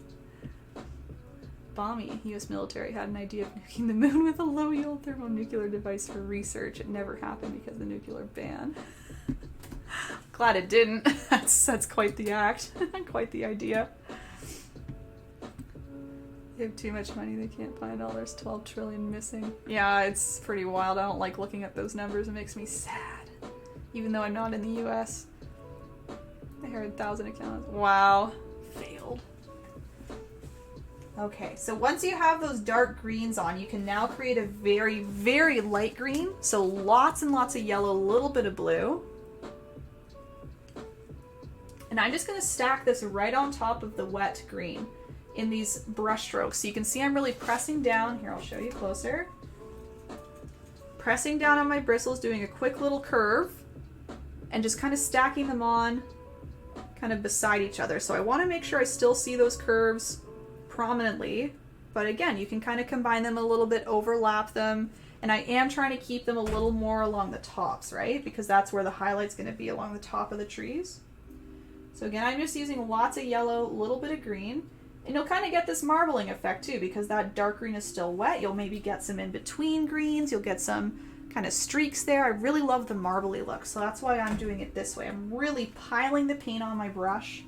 Balmy, US military had an idea of nuking the moon with a low-yield thermonuclear device for research. It never happened because of the nuclear ban. Glad it didn't. That's quite the act. Quite the idea. They have too much money, they can't find all. There's 12 trillion missing. Yeah, it's pretty wild. I don't like looking at those numbers. It makes me sad. Even though I'm not in the US. I heard 1,000 accounts. Wow. Failed. Okay, so once you have those dark greens on, you can now create a very, very light green. So lots and lots of yellow, a little bit of blue. And I'm just going to stack this right on top of the wet green in these brush strokes. So you can see I'm really pressing down. Here, I'll show you closer. Pressing down on my bristles, doing a quick little curve, and just kind of stacking them on kind of beside each other. So I want to make sure I still see those curves prominently, but again, you can kind of combine them a little bit, overlap them, and I am trying to keep them a little more along the tops, right? Because that's where the highlight's going to be, along the top of the trees. So again, I'm just using lots of yellow, a little bit of green, and you'll kind of get this marbling effect too, because that dark green is still wet. You'll maybe get some in between greens, you'll get some kind of streaks there. I really love the marbly look, so that's why I'm doing it this way. I'm really piling the paint on my brush,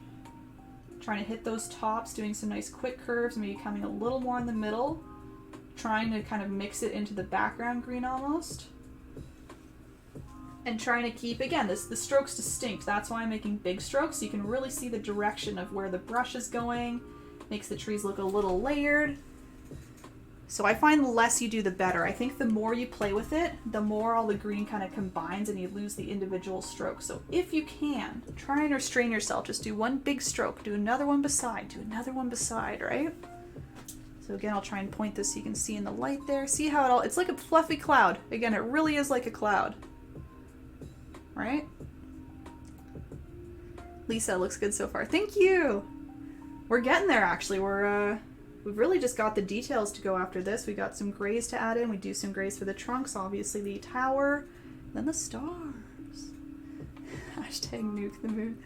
trying to hit those tops, doing some nice quick curves, maybe coming a little more in the middle, trying to kind of mix it into the background green almost. And trying to keep, again, the strokes distinct. That's why I'm making big strokes, so you can really see the direction of where the brush is going. Makes the trees look a little layered. So I find the less you do, the better. I think the more you play with it, the more all the green kind of combines and you lose the individual strokes. So if you can, try and restrain yourself. Just do one big stroke, do another one beside, do another one beside, right? So again, I'll try and point this so you can see in the light there. See how it all, it's like a fluffy cloud. Again, it really is like a cloud. Right? Lisa, looks good so far. Thank you! We're getting there, actually. We've really just got the details to go after this. We got some grays to add in. We do some grays for the trunks, obviously the tower, then the stars. Hashtag nuke the moon.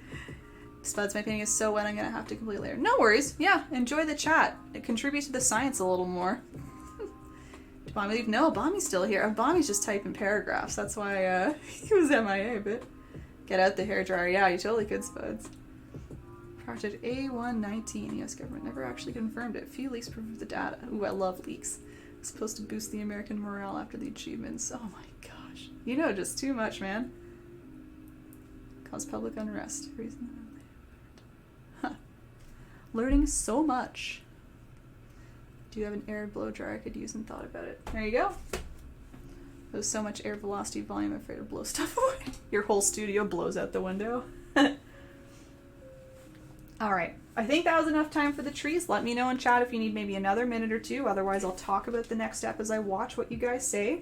Spuds, my painting is so wet I'm gonna have to complete later. No worries. Yeah, enjoy the chat. It contributes to the science a little more. Did Bommy leave? No, Bommy's still here. Bommy's just typing paragraphs. That's why he was MIA, but get out the hairdryer. Yeah, you totally could, Spuds. Project A119. US government never actually confirmed it. Few leaks prove the data. Ooh, I love leaks. It's supposed to boost the American morale after the achievements. Oh my gosh. You know just too much, man. Cause public unrest. Reason. Huh. Learning so much. Do you have an air blow dryer I could use and thought about it? There you go. There's so much air velocity volume, I'm afraid to blow stuff away. Your whole studio blows out the window. Alright, I think that was enough time for the trees. Let me know in chat if you need maybe another minute or two. Otherwise, I'll talk about the next step as I watch what you guys say.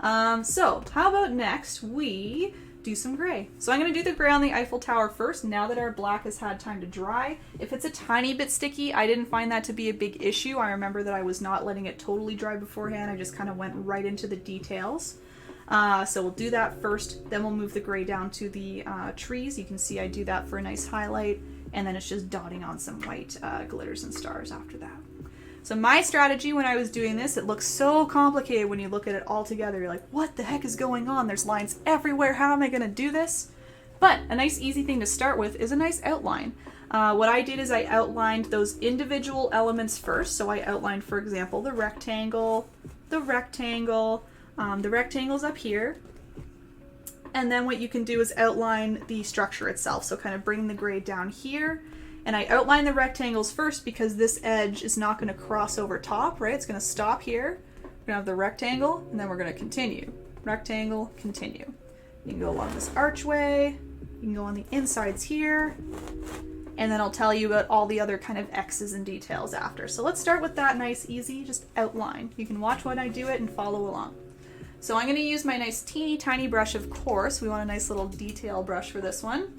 So, how about next we do some gray. So I'm going to do the gray on the Eiffel Tower first, now that our black has had time to dry. If it's a tiny bit sticky, I didn't find that to be a big issue. I remember that I was not letting it totally dry beforehand. I just kind of went right into the details. So we'll do that first, then we'll move the gray down to the trees. You can see I do that for a nice highlight, and then it's just dotting on some white glitters and stars after that. So my strategy when I was doing this, it looks so complicated when you look at it all together. You're like, what the heck is going on? There's lines everywhere. How am I going to do this? But a nice easy thing to start with is a nice outline. What I did is I outlined those individual elements first. So I outlined, for example, the rectangle's up here. And then what you can do is outline the structure itself. So kind of bring the gray down here. And I outline the rectangles first because this edge is not going to cross over top, right? It's going to stop here. We're going to have the rectangle, and then we're going to continue. Rectangle, continue. You can go along this archway. You can go on the insides here. And then I'll tell you about all the other kind of X's and details after. So let's start with that nice, easy, just outline. You can watch when I do it and follow along. So I'm going to use my nice teeny tiny brush, of course. We want a nice little detail brush for this one.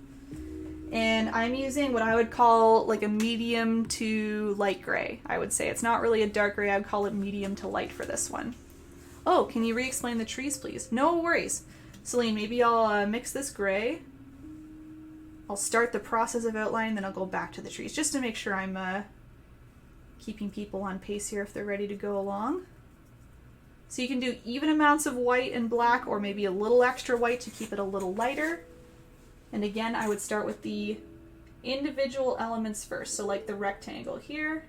And I'm using what I would call like a medium to light gray, I would say. It's not really a dark gray. I would call it medium to light for this one. Oh, can you re-explain the trees, please? No worries. Celine, maybe I'll mix this gray. I'll start the process of outlining, then I'll go back to the trees, just to make sure I'm keeping people on pace here if they're ready to go along. So you can do even amounts of white and black, or maybe a little extra white to keep it a little lighter. And again, I would start with the individual elements first. So like the rectangle here.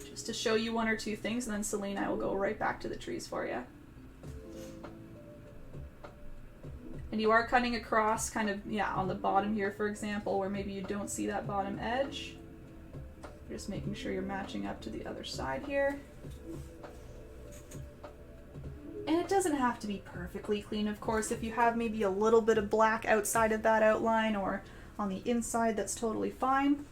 Just to show you one or two things, and then Celine, I will go right back to the trees for you. And you are cutting across kind of, yeah, on the bottom here, for example, where maybe you don't see that bottom edge. Just making sure you're matching up to the other side here. And it doesn't have to be perfectly clean, of course. If you have maybe a little bit of black outside of that outline or on the inside, that's totally fine.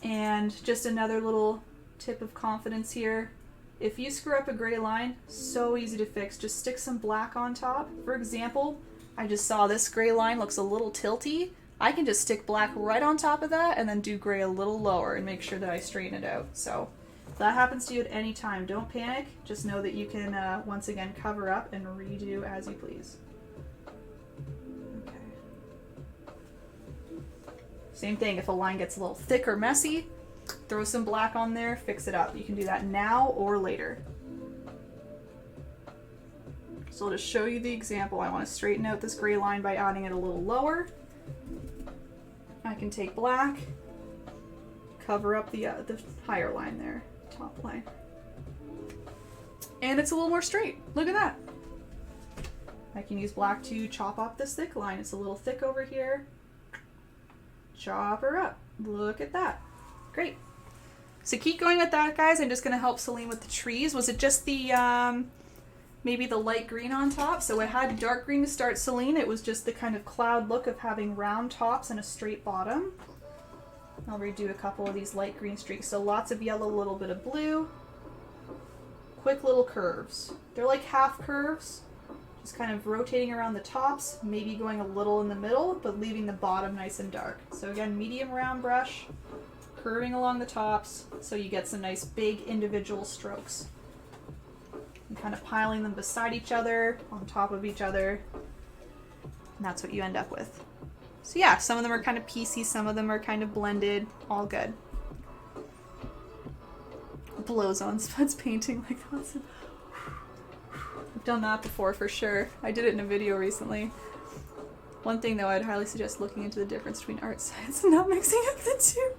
And just another little tip of confidence here. If you screw up a gray line, so easy to fix. Just stick some black on top. For example, I just saw this gray line looks a little tilty. I can just stick black right on top of that and then do gray a little lower and make sure that I straighten it out. So if that happens to you at any time, don't panic. Just know that you can, once again, cover up and redo as you please. Okay. Same thing, if a line gets a little thick or messy, throw some black on there, fix it up. You can do that now or later. So I'll just show you the example. I want to straighten out this gray line by adding it a little lower. I can take black, cover up the higher line there, top line. And it's a little more straight. Look at that. I can use black to chop off this thick line. It's a little thick over here. Chop her up. Look at that. Great. So keep going with that, guys. I'm just going to help Celine with the trees. Was it just the, maybe the light green on top? So I had dark green to start, Celine. It was just the kind of cloud look of having round tops and a straight bottom. I'll redo a couple of these light green streaks. So lots of yellow, a little bit of blue. Quick little curves. They're like half curves. Just kind of rotating around the tops, maybe going a little in the middle, but leaving the bottom nice and dark. So again, medium round brush, curving along the tops, so you get some nice big individual strokes. And kind of piling them beside each other, on top of each other, and that's what you end up with. So yeah, some of them are kind of piecey, some of them are kind of blended, all good. Blows on Spud's painting like that. I've done that before for sure. I did it in a video recently. One thing though, I'd highly suggest looking into the difference between art science and not mixing up the two.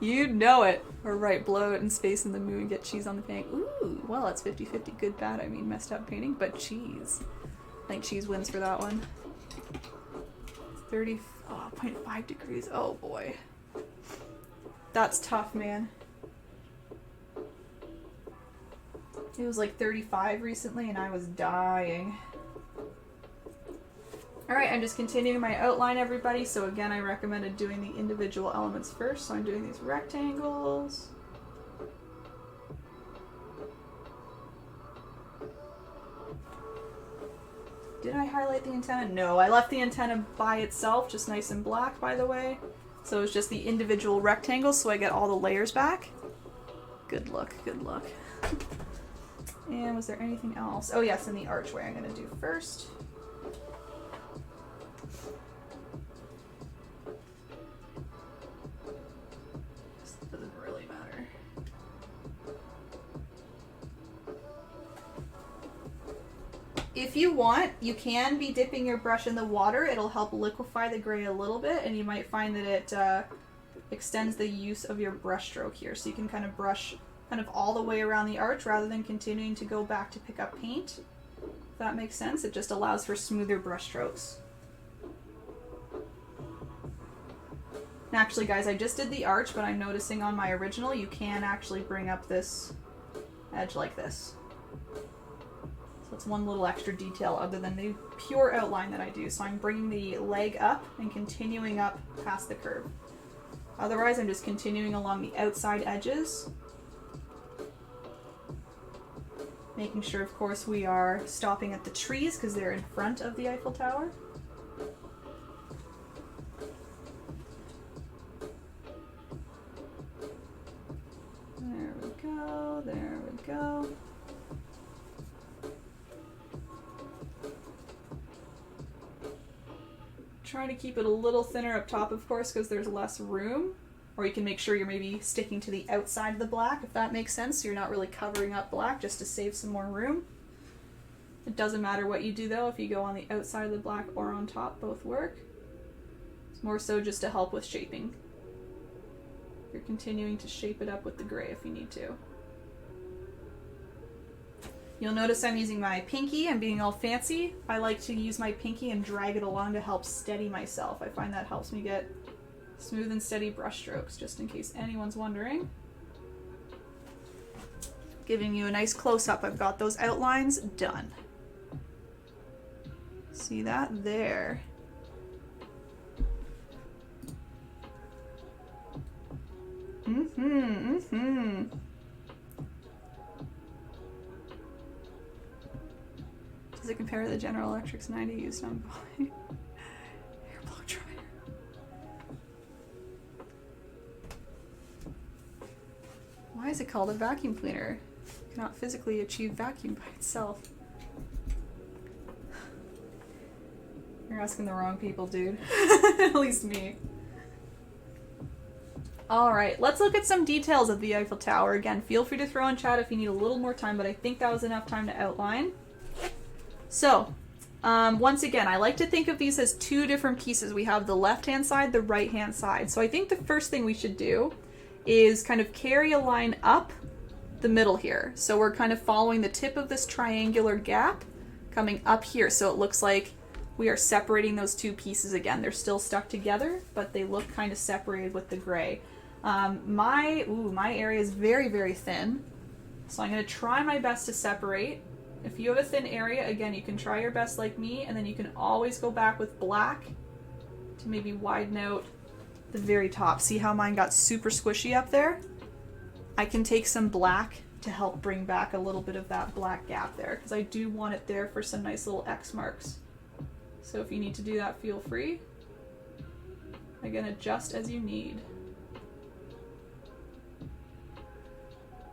You know it. Or right, blow it in space in the moon, get cheese on the painting. Ooh, well, it's 50-50 good, bad, I mean messed up painting, but cheese. I think cheese wins for that one. 0.5 degrees, oh boy. That's tough, man. It was like 35 recently and I was dying. Alright, I'm just continuing my outline, everybody. So again, I recommended doing the individual elements first. So I'm doing these rectangles. Did I highlight the antenna? No, I left the antenna by itself, just nice and black, by the way. So it's just the individual rectangles so I get all the layers back. Good look, good look. And was there anything else? Oh yes, and the archway I'm going to do first. This doesn't really matter. If you want, you can be dipping your brush in the water. It'll help liquefy the gray a little bit, and you might find that it extends the use of your brush stroke here. So you can kind of brush kind of all the way around the arch rather than continuing to go back to pick up paint. If that makes sense, it just allows for smoother brush strokes. And actually guys, I just did the arch, but I'm noticing on my original you can actually bring up this edge like this. So it's one little extra detail other than the pure outline that I do. So I'm bringing the leg up and continuing up past the curve. Otherwise I'm just continuing along the outside edges. Making sure, of course, we are stopping at the trees because they're in front of the Eiffel Tower. There we go, there we go. Trying to keep it a little thinner up top, of course, because there's less room. Or you can make sure you're maybe sticking to the outside of the black, if that makes sense. So you're not really covering up black just to save some more room. It doesn't matter what you do though, if you go on the outside of the black or on top, both work. It's more so just to help with shaping. You're continuing to shape it up with the gray if you need to. You'll notice I'm using my pinky. I'm being all fancy. I like to use my pinky and drag it along to help steady myself. I find that helps me get smooth and steady brush strokes, just in case anyone's wondering. Giving you a nice close-up. I've got those outlines done. See that? There. Does it compare to the General Electric's 90 used on hair blow dryer? Why is it called a vacuum cleaner? It cannot physically achieve vacuum by itself. You're asking the wrong people, dude. At least me. All right, let's look at some details of the Eiffel Tower. Again, feel free to throw in chat if you need a little more time, but I think that was enough time to outline. So, once again, I like to think of these as two different pieces. We have the left-hand side, the right-hand side. So I think the first thing we should do is kind of carry a line up the middle here. So we're kind of following the tip of this triangular gap coming up here. So it looks like we are separating those two pieces again. They're still stuck together, but they look kind of separated with the gray. My area is very, very thin. So I'm going to try my best to separate. If you have a thin area, again, you can try your best like me, and then you can always go back with black to maybe widen out the very top. See how mine got super squishy up there? I can take some black to help bring back a little bit of that black gap there, because I do want it there for some nice little X marks. So if you need to do that, feel free. Again, adjust as you need.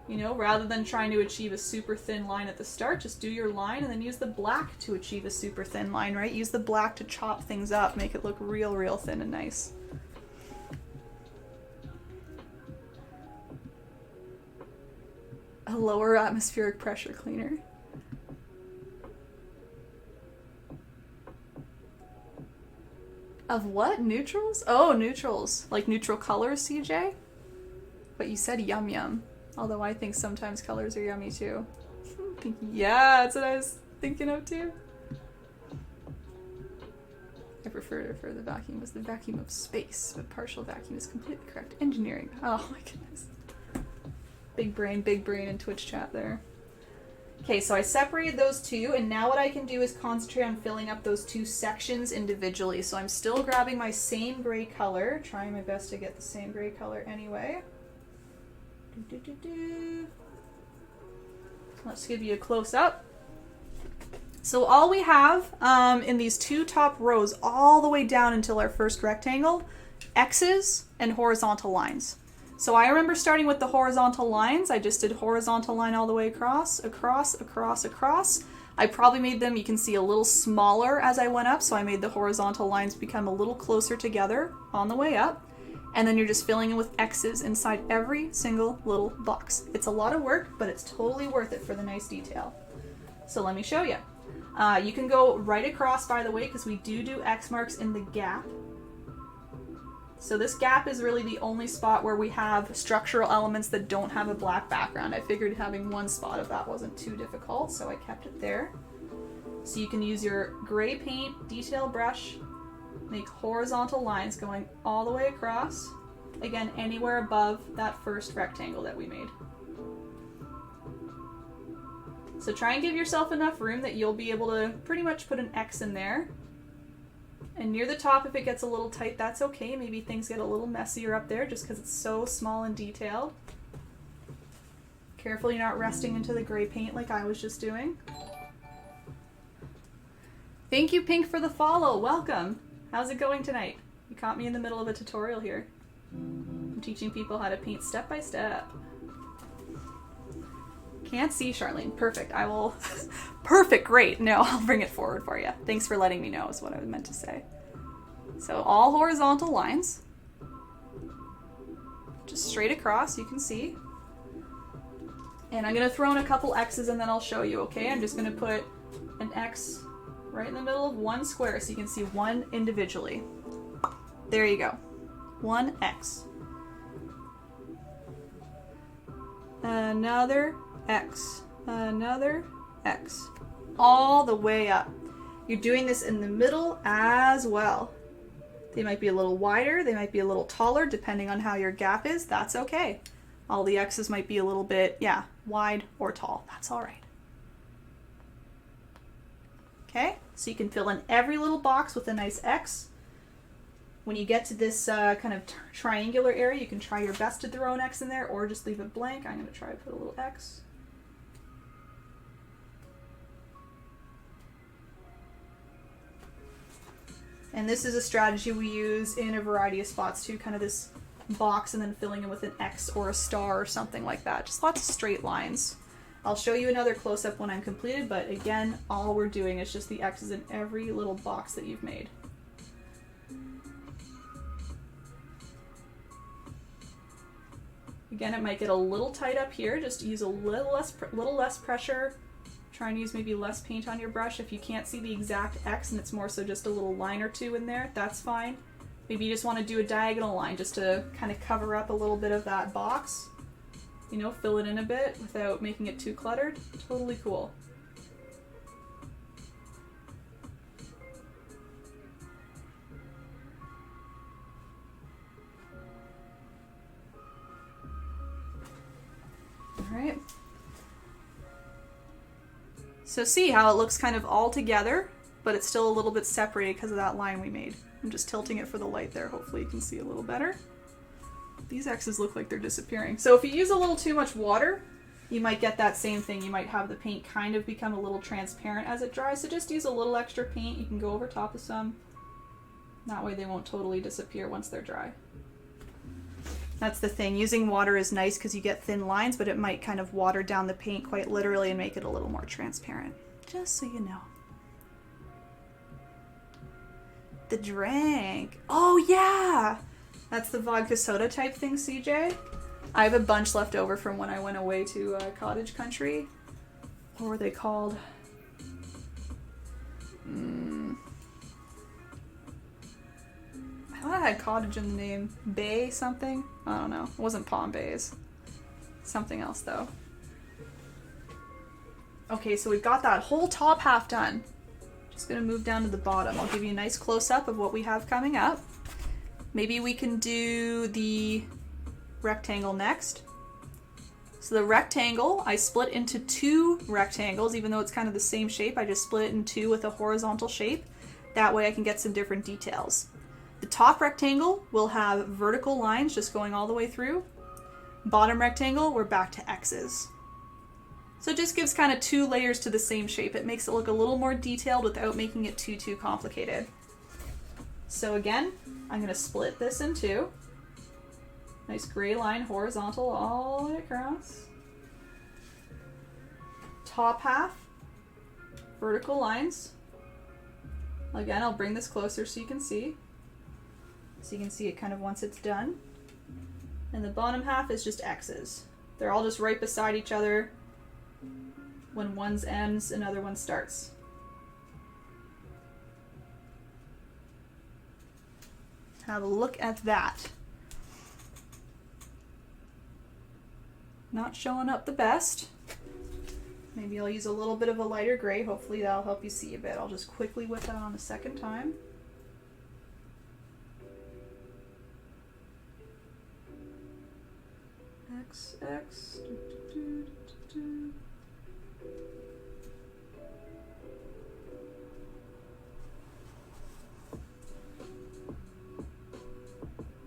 You know, rather than trying to achieve a super thin line at the start, just do your line and then use the black to achieve a super thin line, right? Use the black to chop things up, make it look real, real thin and nice. A lower atmospheric pressure cleaner. Of what? Neutrals? Oh, neutrals. Like neutral colors, CJ? But you said yum yum. Although I think sometimes colors are yummy too. Yeah, that's what I was thinking of too. I prefer the vacuum as the vacuum of space, but partial vacuum is completely correct. Engineering. Oh my goodness. Big brain in Twitch chat there. Okay, so I separated those two, and now what I can do is concentrate on filling up those two sections individually. So I'm still grabbing my same gray color, trying my best to get the same gray color anyway. Let's give you a close-up. So all we have in these two top rows, all the way down until our first rectangle, X's and horizontal lines. So I remember starting with the horizontal lines. I just did horizontal line all the way across, across, across, across. I probably made them, you can see, a little smaller as I went up, so I made the horizontal lines become a little closer together on the way up. And then you're just filling in with X's inside every single little box. It's a lot of work, but it's totally worth it for the nice detail. So let me show you. You can go right across, by the way, because we do X marks in the gap. So this gap is really the only spot where we have structural elements that don't have a black background. I figured having one spot of that wasn't too difficult, so I kept it there. So you can use your gray paint detail brush, make horizontal lines going all the way across. Again, anywhere above that first rectangle that we made. So try and give yourself enough room that you'll be able to pretty much put an X in there. And near the top, if it gets a little tight, that's okay. Maybe things get a little messier up there just because it's so small and detailed. Careful you're not resting into the gray paint like I was just doing. Thank you, Pink, for the follow. Welcome. How's it going tonight? You caught me in the middle of a tutorial here. I'm teaching people how to paint step by step. Can't see, Charlene. Perfect. I will... Perfect. Great. No, I'll bring it forward for you. Thanks for letting me know is what I meant to say. So all horizontal lines. Just straight across, you can see. And I'm going to throw in a couple X's and then I'll show you, okay? I'm just going to put an X right in the middle of one square so you can see one individually. There you go. One X. Another X. Another X. All the way up. You're doing this in the middle as well. They might be a little wider, they might be a little taller, depending on how your gap is. That's okay. All the X's might be a little bit, yeah, wide or tall. That's all right. Okay, so you can fill in every little box with a nice X. When you get to this kind of triangular area, you can try your best to throw an X in there or just leave it blank. I'm going to try to put a little X. And this is a strategy we use in a variety of spots too, kind of this box and then filling in with an X or a star or something like that. Just lots of straight lines. I'll show you another close-up when I'm completed, but again, all we're doing is just the X's in every little box that you've made. Again, it might get a little tight up here. Just use a little less pressure. Try and use maybe less paint on your brush. If you can't see the exact X and it's more so just a little line or two in there, that's fine. Maybe you just want to do a diagonal line just to kind of cover up a little bit of that box. You know, fill it in a bit without making it too cluttered. Totally cool. Alright. So see how it looks kind of all together, but it's still a little bit separated because of that line we made. I'm just tilting it for the light there. Hopefully you can see a little better. These X's look like they're disappearing. So if you use a little too much water, you might get that same thing. You might have the paint kind of become a little transparent as it dries. So just use a little extra paint. You can go over top of some. That way they won't totally disappear once they're dry. That's the thing. Using water is nice because you get thin lines, but it might kind of water down the paint quite literally and make it a little more transparent. Just so you know. The drink. Oh yeah! That's the vodka soda type thing, CJ. I have a bunch left over from when I went away to cottage country. What were they called? I thought I had cottage in the name. Bay something? I don't know. It wasn't Palm Bays. Something else though. Okay, so we've got that whole top half done. Just gonna move down to the bottom. I'll give you a nice close-up of what we have coming up. Maybe we can do the rectangle next. So the rectangle, I split into two rectangles, even though it's kind of the same shape. I just split it in two with a horizontal shape. That way I can get some different details. The top rectangle will have vertical lines just going all the way through. Bottom rectangle, we're back to X's. So it just gives kind of two layers to the same shape. It makes it look a little more detailed without making it too complicated. So again, I'm going to split this in two. Nice gray line horizontal all the way across. Top half, vertical lines. Again, I'll bring this closer so you can see. So you can see it kind of once it's done. And the bottom half is just X's. They're all just right beside each other. When one's ends, another one starts. Have a look at that. Not showing up the best. Maybe I'll use a little bit of a lighter gray. Hopefully that'll help you see a bit. I'll just quickly whip that on a second time. X.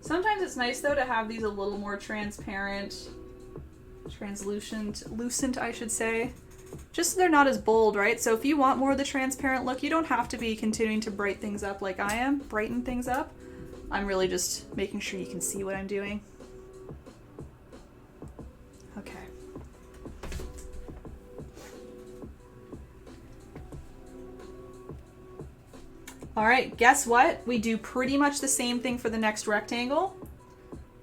Sometimes it's nice though to have these a little more transparent, lucent I should say, just so they're not as bold, right? So if you want more of the transparent look, you don't have to be continuing to brighten things up like I am, brighten things up. I'm really just making sure you can see what I'm doing. Okay. All right, guess what? We do pretty much the same thing for the next rectangle.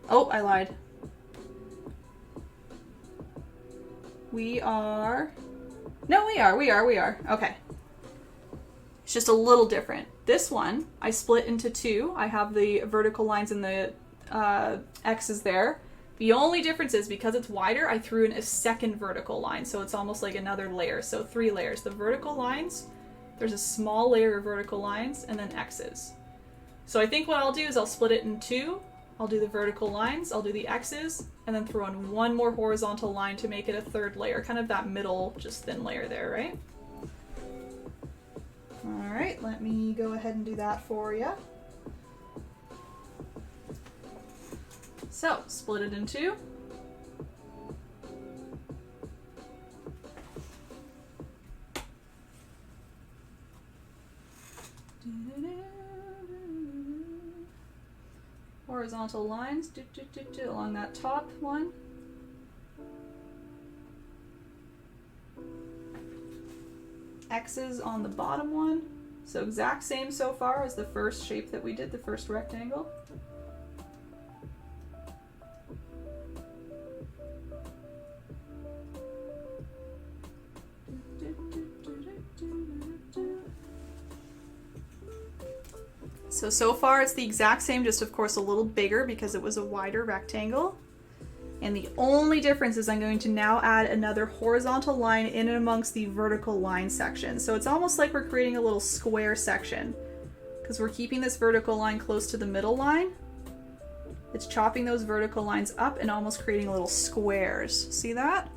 Oh, I lied. We are. Okay. It's just a little different. This one, I split into two. I have the vertical lines and the X's there. The only difference is because it's wider, I threw in a second vertical line. So it's almost like another layer. So 3 layers. The vertical lines, there's a small layer of vertical lines and then X's. So I think what I'll do is I'll split it in two. I'll do the vertical lines, I'll do the X's, and then throw in one more horizontal line to make it a third layer. Kind of that middle, just thin layer there, right? All right, let me go ahead and do that for you. So, split it in two. Horizontal lines along that top one. X's on the bottom one. So exact same so far as the first shape that we did, the first rectangle. So far it's the exact same, just of course a little bigger because it was a wider rectangle. And the only difference is I'm going to now add another horizontal line in and amongst the vertical line section. So it's almost like we're creating a little square section because we're keeping this vertical line close to the middle line. It's chopping those vertical lines up and almost creating little squares. See that?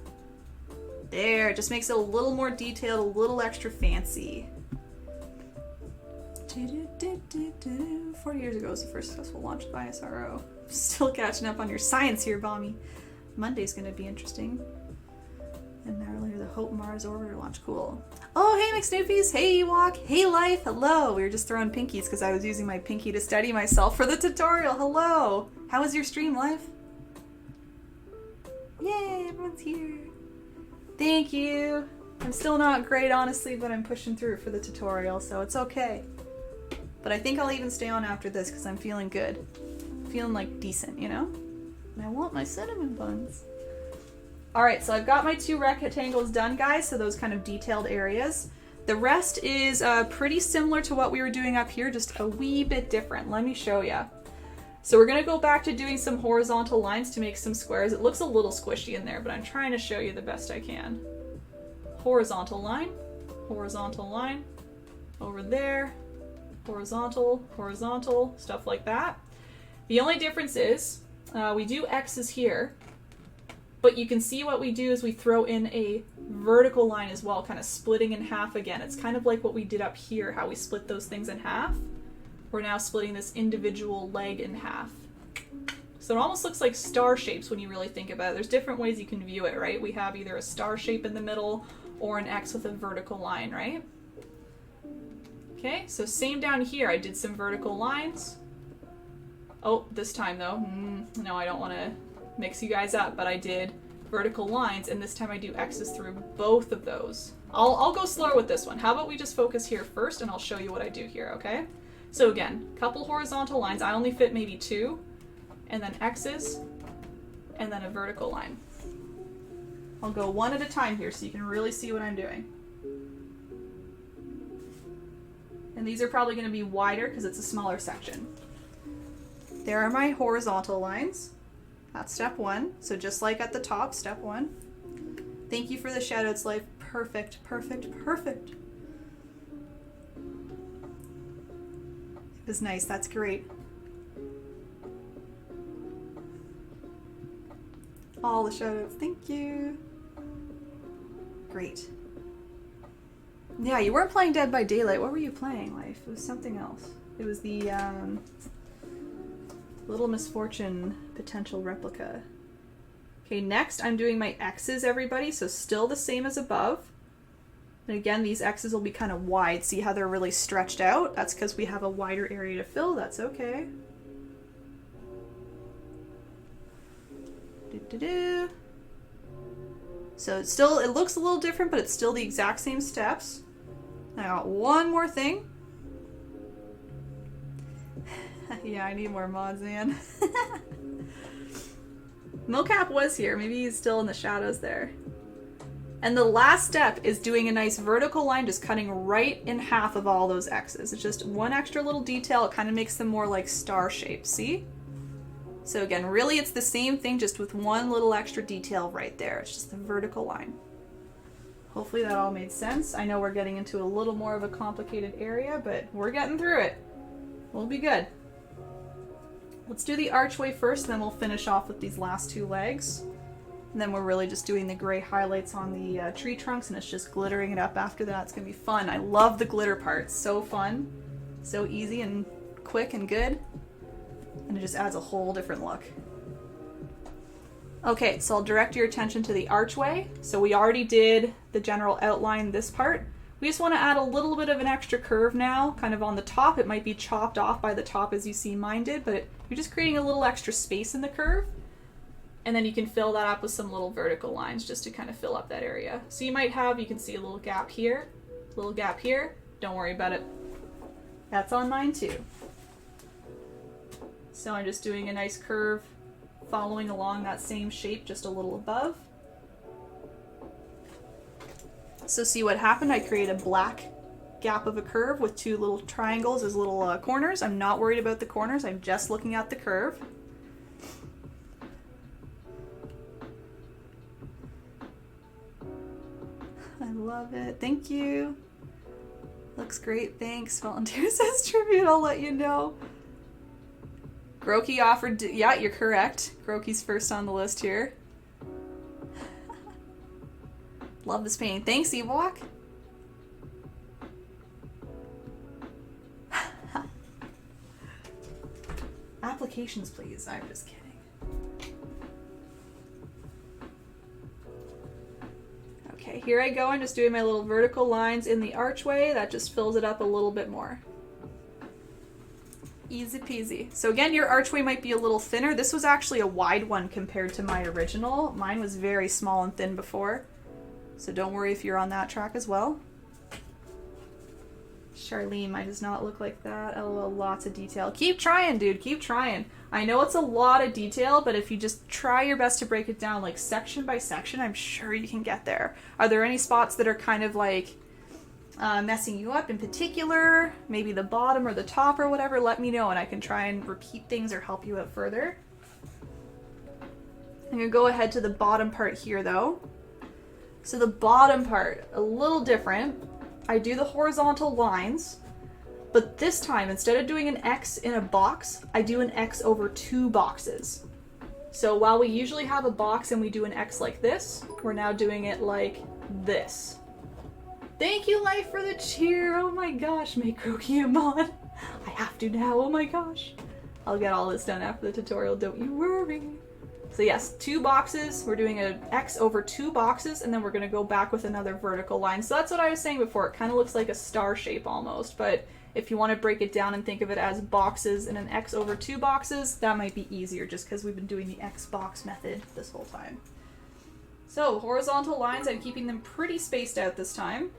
There, it just makes it a little more detailed, a little extra fancy. 40 years ago was the first successful launch of ISRO. Still catching up on your science here, Bommy. Monday's gonna be interesting. And earlier, the Hope Mars orbiter launch. Cool. Oh, hey, McSnoofies. Hey, Ewok. Hey, Life. Hello. We were just throwing pinkies because I was using my pinky to study myself for the tutorial. Hello. How was your stream, Life? Yay, everyone's here. Thank you. I'm still not great, honestly, but I'm pushing through for the tutorial, so it's okay. But I think I'll even stay on after this because I'm feeling good. Feeling like decent, you know? And I want my cinnamon buns. Alright, so I've got my 2 rectangles done, guys, so those kind of detailed areas. The rest is pretty similar to what we were doing up here, just a wee bit different. Let me show you. So we're going to go back to doing some horizontal lines to make some squares. It looks a little squishy in there, but I'm trying to show you the best I can. Horizontal line, over there, horizontal, horizontal, stuff like that. The only difference is we do X's here, but you can see what we do is we throw in a vertical line as well, kind of splitting in half again. It's kind of like what we did up here, how we split those things in half. We're now splitting this individual leg in half. So it almost looks like star shapes when you really think about it. There's different ways you can view it, right? We have either a star shape in the middle or an X with a vertical line, right? Okay, so same down here. I did some vertical lines. Oh, this time though, no, I don't want to mix you guys up, but I did vertical lines, and this time I do X's through both of those. I'll go slower with this one. How about we just focus here first, and I'll show you what I do here, okay? So again, couple horizontal lines. I only fit maybe 2, and then X's, and then a vertical line. I'll go one at a time here so you can really see what I'm doing. And these are probably going to be wider because it's a smaller section. There are my horizontal lines. That's step 1. So just like at the top, step 1. Thank you for the shoutouts, Life. Perfect, perfect, perfect. It was nice. That's great. All the shoutouts. Thank you. Great. Yeah, you weren't playing Dead by Daylight. What were you playing, Life? It was something else. It was the Little Misfortune potential replica. Okay, next I'm doing my X's, everybody. So still the same as above. And again, these X's will be kind of wide. See how they're really stretched out? That's because we have a wider area to fill. That's okay. So it's still, it looks a little different, but it's still the exact same steps. I got one more thing. Yeah, I need more mods, man. Mocap was here. Maybe he's still in the shadows there. And the last step is doing a nice vertical line, just cutting right in half of all those X's. It's just one extra little detail. It kind of makes them more like star shapes, see? So again, really it's the same thing, just with one little extra detail right there. It's just the vertical line. Hopefully that all made sense. I know we're getting into a little more of a complicated area, but we're getting through it. We'll be good. Let's do the archway first, and then we'll finish off with these last 2 legs. And then we're really just doing the gray highlights on the tree trunks, and it's just glittering it up after that. It's gonna be fun. I love the glitter part. It's so fun. So easy and quick and good. And it just adds a whole different look. Okay, so I'll direct your attention to the archway. So we already did the general outline, this part. We just want to add a little bit of an extra curve now, kind of on the top. It might be chopped off by the top as you see mine did, but you're just creating a little extra space in the curve. And then you can fill that up with some little vertical lines just to kind of fill up that area. So you might have, you can see a little gap here, a little gap here. Don't worry about it. That's on mine too. So I'm just doing a nice curve, following along that same shape just a little above. So see what happened? I created a black gap of a curve with two little triangles as little corners. I'm not worried about the corners. I'm just looking at the curve. I love it. Thank you. Looks great. Thanks. Volunteer says tribute. I'll let you know. Groki offered. Yeah, you're correct. Groki's first on the list here. Love this painting. Thanks, Ewok. Applications, please. I'm just kidding. Okay, here I go. I'm just doing my little vertical lines in the archway. That just fills it up a little bit more. Easy peasy. So again, your archway might be a little thinner. This was actually a wide one compared to my original. Mine was very small and thin before. So don't worry if you're on that track as well. Charlene, mine does not look like that. LOL, lots of detail. Keep trying, dude. Keep trying. I know it's a lot of detail, but if you just try your best to break it down like section by section, I'm sure you can get there. Are there any spots that are kind of like messing you up in particular? Maybe the bottom or the top or whatever? Let me know and I can try and repeat things or help you out further. I'm going to go ahead to the bottom part here though. So the bottom part, a little different. I do the horizontal lines, but this time, instead of doing an X in a box, I do an X over two boxes. So while we usually have a box and we do an X like this, we're now doing it like this. Thank you, Life, for the cheer. Oh my gosh, make Roki a mod. I have to now, oh my gosh. I'll get all this done after the tutorial, don't you worry. So yes, two boxes. We're doing an X over two boxes, and then we're gonna go back with another vertical line. So that's what I was saying before. It kind of looks like a star shape almost, but if you want to break it down and think of it as boxes and an X over two boxes, that might be easier just because we've been doing the X box method this whole time. So horizontal lines, I'm keeping them pretty spaced out this time.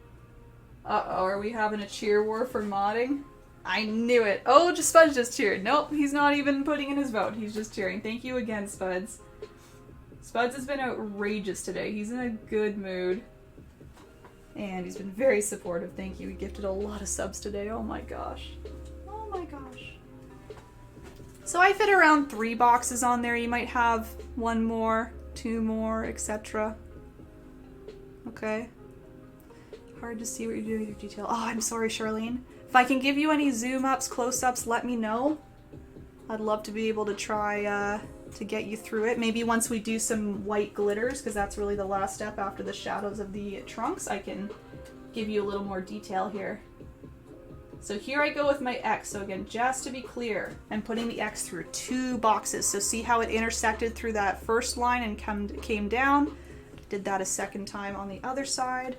Uh-oh, are we having a cheer war for modding? I knew it. Oh, just Spuds just cheered. Nope, he's not even putting in his vote. He's just cheering. Thank you again, Spuds. Spuds has been outrageous today. He's in a good mood. And he's been very supportive. Thank you. He gifted a lot of subs today. Oh my gosh. Oh my gosh. So I fit around 3 boxes on there. You might have 1 more, 2 more, etc. Okay. Hard to see what you're doing with your detail. Oh, I'm sorry, Charlene. If I can give you any zoom ups, close ups, let me know. I'd love to be able to try to get you through it. Maybe once we do some white glitters, because that's really the last step after the shadows of the trunks, I can give you a little more detail here. So here I go with my X. So again, just to be clear, I'm putting the X through 2 boxes. So see how it intersected through that first line and came down? Did that a second time on the other side.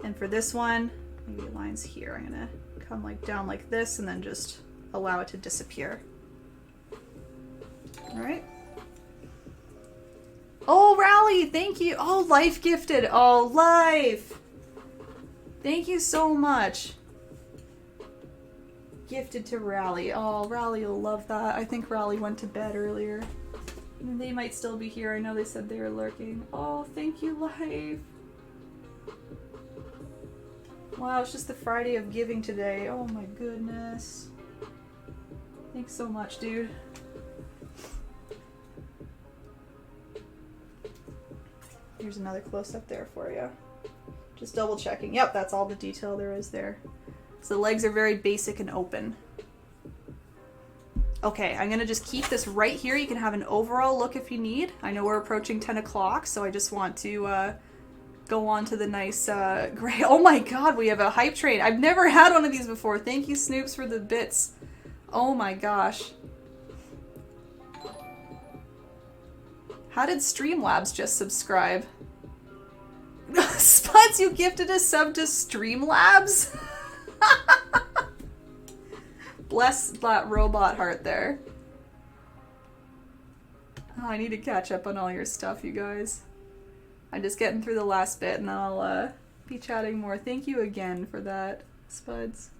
And for this one, maybe it lines here. I'm gonna come like down like this and then just allow it to disappear. All right. Oh, Rally, thank you. Oh, Life gifted. Oh, Life. Thank you so much. Gifted to Rally. Oh, Rally will love that. I think Rally went to bed earlier. They might still be here. I know they said they were lurking. Oh, thank you, Life. Wow, it's just the Friday of giving today. Oh my goodness. Thanks so much, dude. Here's another close-up there for you. Just double checking. Yep, that's all the detail there is there. So the legs are very basic and open. Okay, I'm gonna just keep this right here. You can have an overall look if you need. I know we're approaching 10 o'clock, so I just want to go on to the nice gray. Oh my god, we have a hype train. I've never had one of these before. Thank you, Snoops, for the bits. Oh my gosh. How did Streamlabs just subscribe? Spuds, you gifted a sub to Streamlabs? Bless that robot heart there. Oh, I need to catch up on all your stuff, you guys. I'm just getting through the last bit and I'll be chatting more. Thank you again for that, Spuds.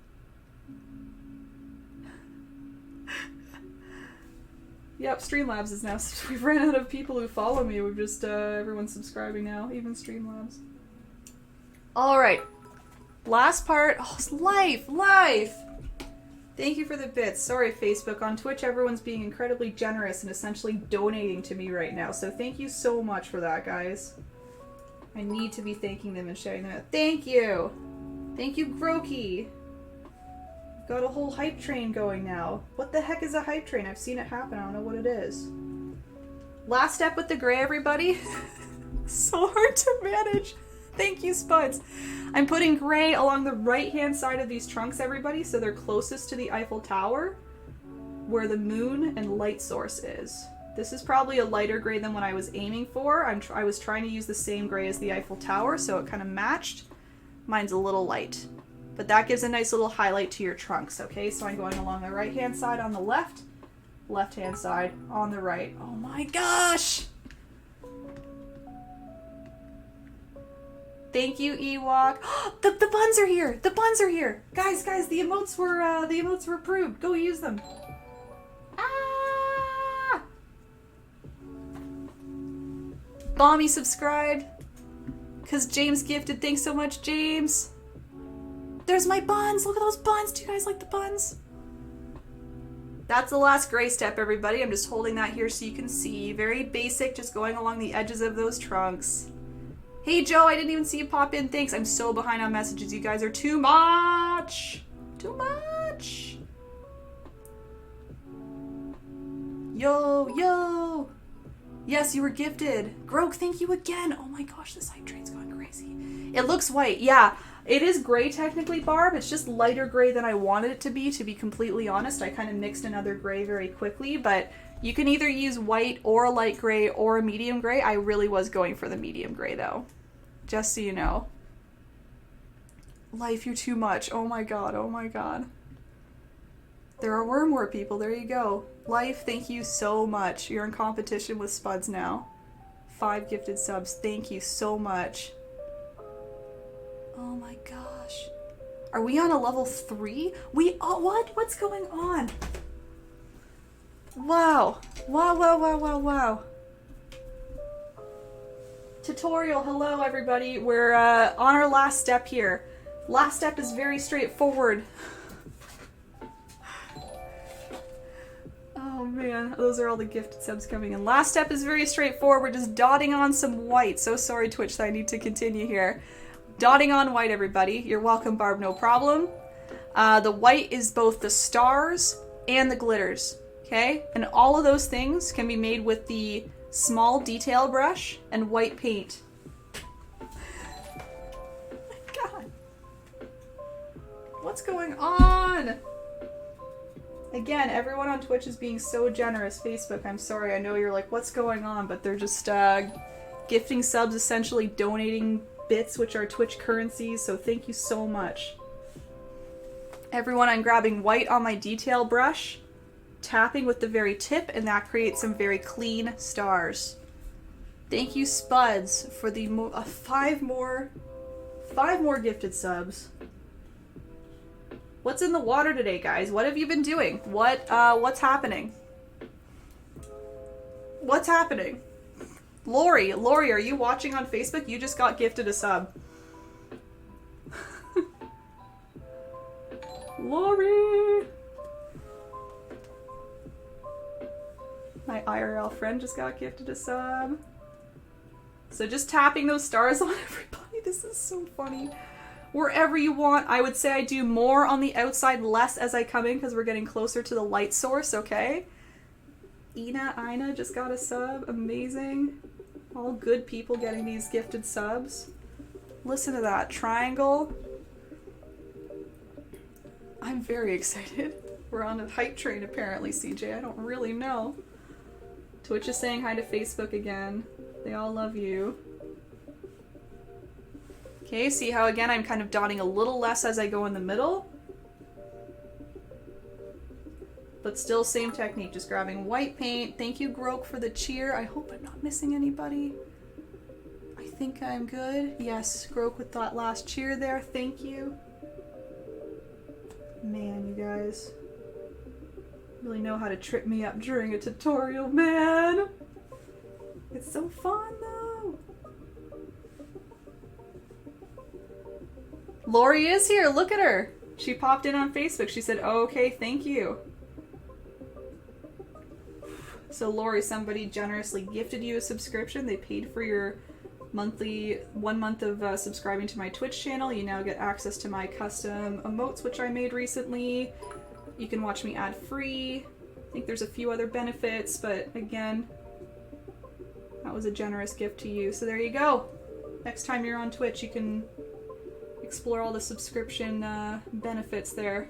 Yep, Streamlabs is now. We've ran out of people who follow me. We've just, everyone's subscribing now, even Streamlabs. Alright. Last part. Oh, life. Thank you for the bits. Sorry, Facebook. On Twitch, everyone's being incredibly generous and essentially donating to me right now. So thank you so much for that, guys. I need to be thanking them and sharing that. Thank you. Thank you, Groki. Got a whole hype train going now. What the heck is a hype train? I've seen it happen. I don't know what it is. Last step with the gray, everybody. So hard to manage. Thank you, Spuds. I'm putting gray along the right-hand side of these trunks, everybody, so they're closest to the Eiffel Tower, where the moon and light source is. This is probably a lighter gray than what I was aiming for. I was trying to use the same gray as the Eiffel Tower, so it kind of matched. Mine's a little light. But that gives a nice little highlight to your trunks, okay? So I'm going along the right-hand side on the left, left-hand side on the right. Oh my gosh! Thank you, Ewok. The buns are here! The buns are here! Guys, the emotes were approved. Go use them. Ah! Bommy subscribed. Because James gifted. Thanks so much, James. There's my buns! Look at those buns! Do you guys like the buns? That's the last gray step, everybody. I'm just holding that here so you can see. Very basic, just going along the edges of those trunks. Hey, Joe, I didn't even see you pop in. Thanks. I'm so behind on messages. You guys are too much. Too much. Yo. Yes, you were gifted. Grog, thank you again. Oh my gosh, this hype train's going crazy. It looks white. Yeah, it is gray technically, Barb. It's just lighter gray than I wanted it to be completely honest. I kind of mixed another gray very quickly, but you can either use white or a light gray or a medium gray. I really was going for the medium gray though. Just so you know. Life, you're too much. Oh my god, oh my god. There are more people. There you go. Life, thank you so much. You're in competition with Spuds now. 5 gifted subs. Thank you so much. Oh my gosh. Are we on a level 3? What? What's going on? Wow. Wow. Tutorial, hello everybody. We're on our last step here. Last step is very straightforward. Oh man, those are all the gifted subs coming in. Last step is very straightforward. We're just dotting on some white. So sorry, Twitch, that I need to continue here. Dotting on white, everybody. You're welcome, Barb, no problem. The white is both the stars and the glitters, okay? And all of those things can be made with the small detail brush and white paint. Oh my god. What's going on? Again, everyone on Twitch is being so generous. Facebook, I'm sorry. I know you're like, what's going on? But they're just gifting subs, essentially donating bits, which are Twitch currencies. So thank you so much. Everyone, I'm grabbing white on my detail brush, tapping with the very tip, and that creates some very clean stars. Thank you, Spuds, for the 5 more gifted subs. What's in the water today, guys? What have you been doing? What's happening? What's happening? Lori, are you watching on Facebook? You just got gifted a sub. Lori! My IRL friend just got gifted a sub. So just tapping those stars on everybody. This is so funny. Wherever you want. I would say I do more on the outside, less as I come in because we're getting closer to the light source, okay? Ina just got a sub. Amazing. All good people getting these gifted subs. Listen to that. Triangle. I'm very excited. We're on a hype train apparently, CJ. I don't really know. Twitch is saying hi to Facebook again. They all love you. Okay, see how again I'm kind of dotting a little less as I go in the middle. But still same technique, just grabbing white paint. Thank you, Grok, for the cheer. I hope I'm not missing anybody. I think I'm good. Yes, Grok with that last cheer there. Thank you. Man, you guys really know how to trip me up during a tutorial, man. It's so fun, though. Lori is here. Look at her. She popped in on Facebook. She said, oh, okay, thank you. So Lori, somebody generously gifted you a subscription. They paid for your monthly 1 month of subscribing to my Twitch channel. You now get access to my custom emotes, which I made recently. You can watch me ad free. I think there's a few other benefits, but again, that was a generous gift to you. So there you go. Next time you're on Twitch, you can explore all the subscription benefits there.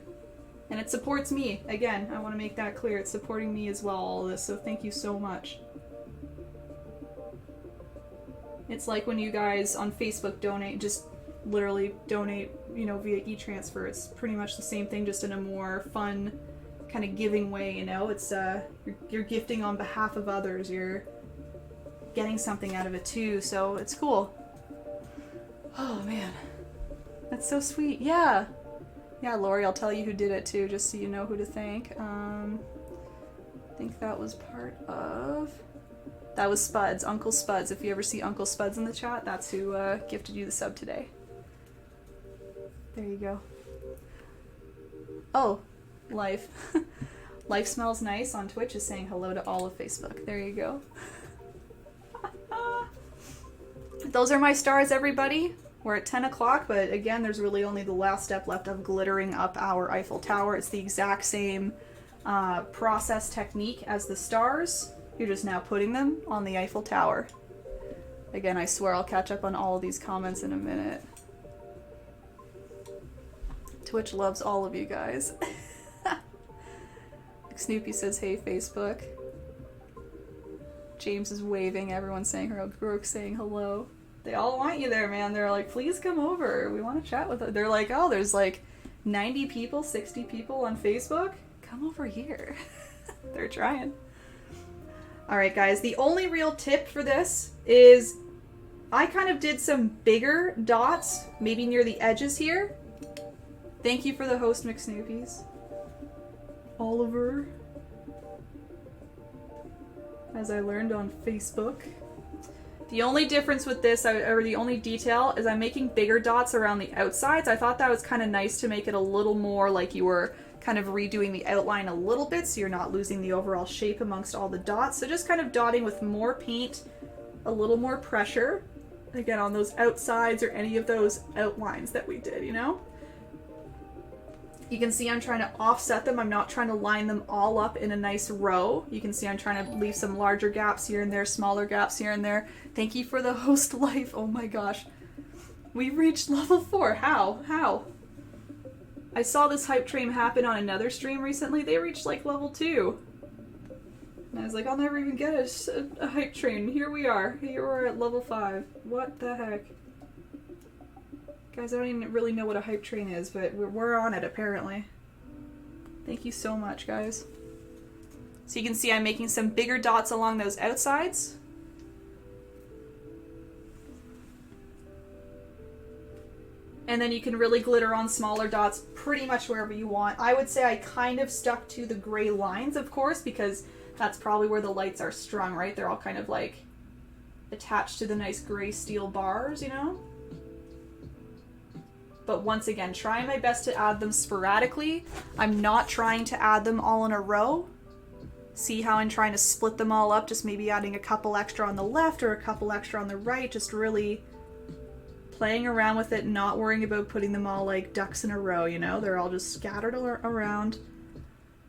And it supports me. Again, I want to make that clear. It's supporting me as well, all this, so thank you so much. It's like when you guys on Facebook donate, just literally donate, you know, via e-transfer. It's pretty much the same thing, just in a more fun, kind of giving way, you know? It's, you're gifting on behalf of others. You're getting something out of it too, so it's cool. Oh, man. That's so sweet. Yeah. Yeah, Lori, I'll tell you who did it too, just so you know who to thank. I think that was part of... That was Spuds, Uncle Spuds. If you ever see Uncle Spuds in the chat, that's who gifted you the sub today. There you go. Oh, Life. Life Smells Nice on Twitch is saying hello to all of Facebook. There you go. Those are my stars, everybody. We're at 10 o'clock, but again, there's really only the last step left of glittering up our Eiffel Tower. It's the exact same process technique as the stars. You're just now putting them on the Eiffel Tower. Again, I swear I'll catch up on all of these comments in a minute. Twitch loves all of you guys. Snoopy says, hey, Facebook. James is waving. Everyone's saying hello. Brooke's saying hello. They all want you there, man. They're like, please come over. We want to chat with us. They're like, oh, there's like 90 people, 60 people on Facebook. Come over here. They're trying. All right, guys. The only real tip for this is I kind of did some bigger dots, maybe near the edges here. Thank you for the host, McSnoopies. Oliver. As I learned on Facebook. The only difference with this, or the only detail, is I'm making bigger dots around the outsides. I thought that was kind of nice to make it a little more like you were kind of redoing the outline a little bit, so you're not losing the overall shape amongst all the dots. So just kind of dotting with more paint, a little more pressure, again, on those outsides or any of those outlines that we did, you know? You can see I'm trying to offset them. I'm not trying to line them all up in a nice row. You can see I'm trying to leave some larger gaps here and there, smaller gaps here and there. Thank you for the host life. Oh my gosh. We reached level 4. How? How? I saw this hype train happen on another stream recently. They reached like level 2. And I was like, I'll never even get a hype train. Here we are. Here we're at level 5. What the heck? Guys, I don't even really know what a hype train is, but we're on it apparently. Thank you so much, guys. So you can see I'm making some bigger dots along those outsides. And then you can really glitter on smaller dots pretty much wherever you want. I would say I kind of stuck to the gray lines, of course, because that's probably where the lights are strung, right? They're all kind of like attached to the nice gray steel bars, you know? But once again, trying my best to add them sporadically. I'm not trying to add them all in a row. See how I'm trying to split them all up, just maybe adding a couple extra on the left or a couple extra on the right, just really playing around with it, not worrying about putting them all like ducks in a row, you know? They're all just scattered around.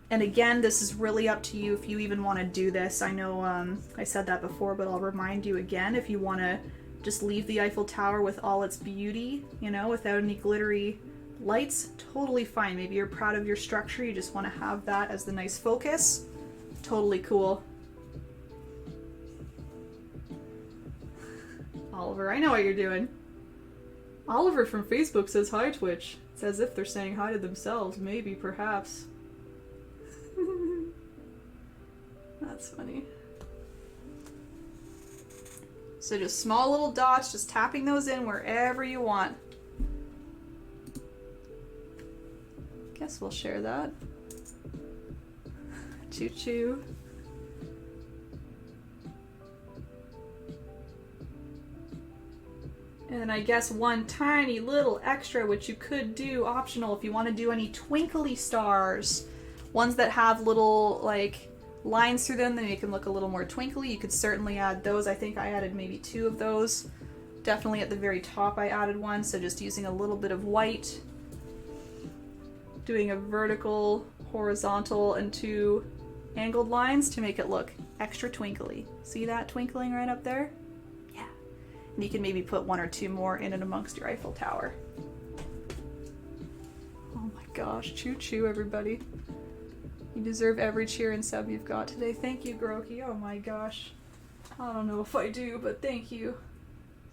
And again, this is really up to you if you even want to do this. I know I said that before, but I'll remind you again, if you want to just leave the Eiffel Tower with all its beauty, you know, without any glittery lights, totally fine. Maybe you're proud of your structure, you just want to have that as the nice focus. Totally cool. Oliver, I know what you're doing. Oliver from Facebook says hi, Twitch. It's as if they're saying hi to themselves. Maybe, perhaps. That's funny. So just small little dots, just tapping those in wherever you want. Guess we'll share that. Choo choo. And then I guess one tiny little extra, which you could do optional if you want to do any twinkly stars. Ones that have little like lines through them that make them look a little more twinkly. You could certainly add those. I think I added maybe 2 of those. Definitely at the very top I added one, so just using a little bit of white. Doing a vertical, horizontal, and 2 angled lines to make it look extra twinkly. See that twinkling right up there? Yeah. And you can maybe put 1 or 2 more in and amongst your Eiffel Tower. Oh my gosh, choo choo everybody. You deserve every cheer and sub you've got today. Thank you, Groki. Oh my gosh. I don't know if I do, but thank you.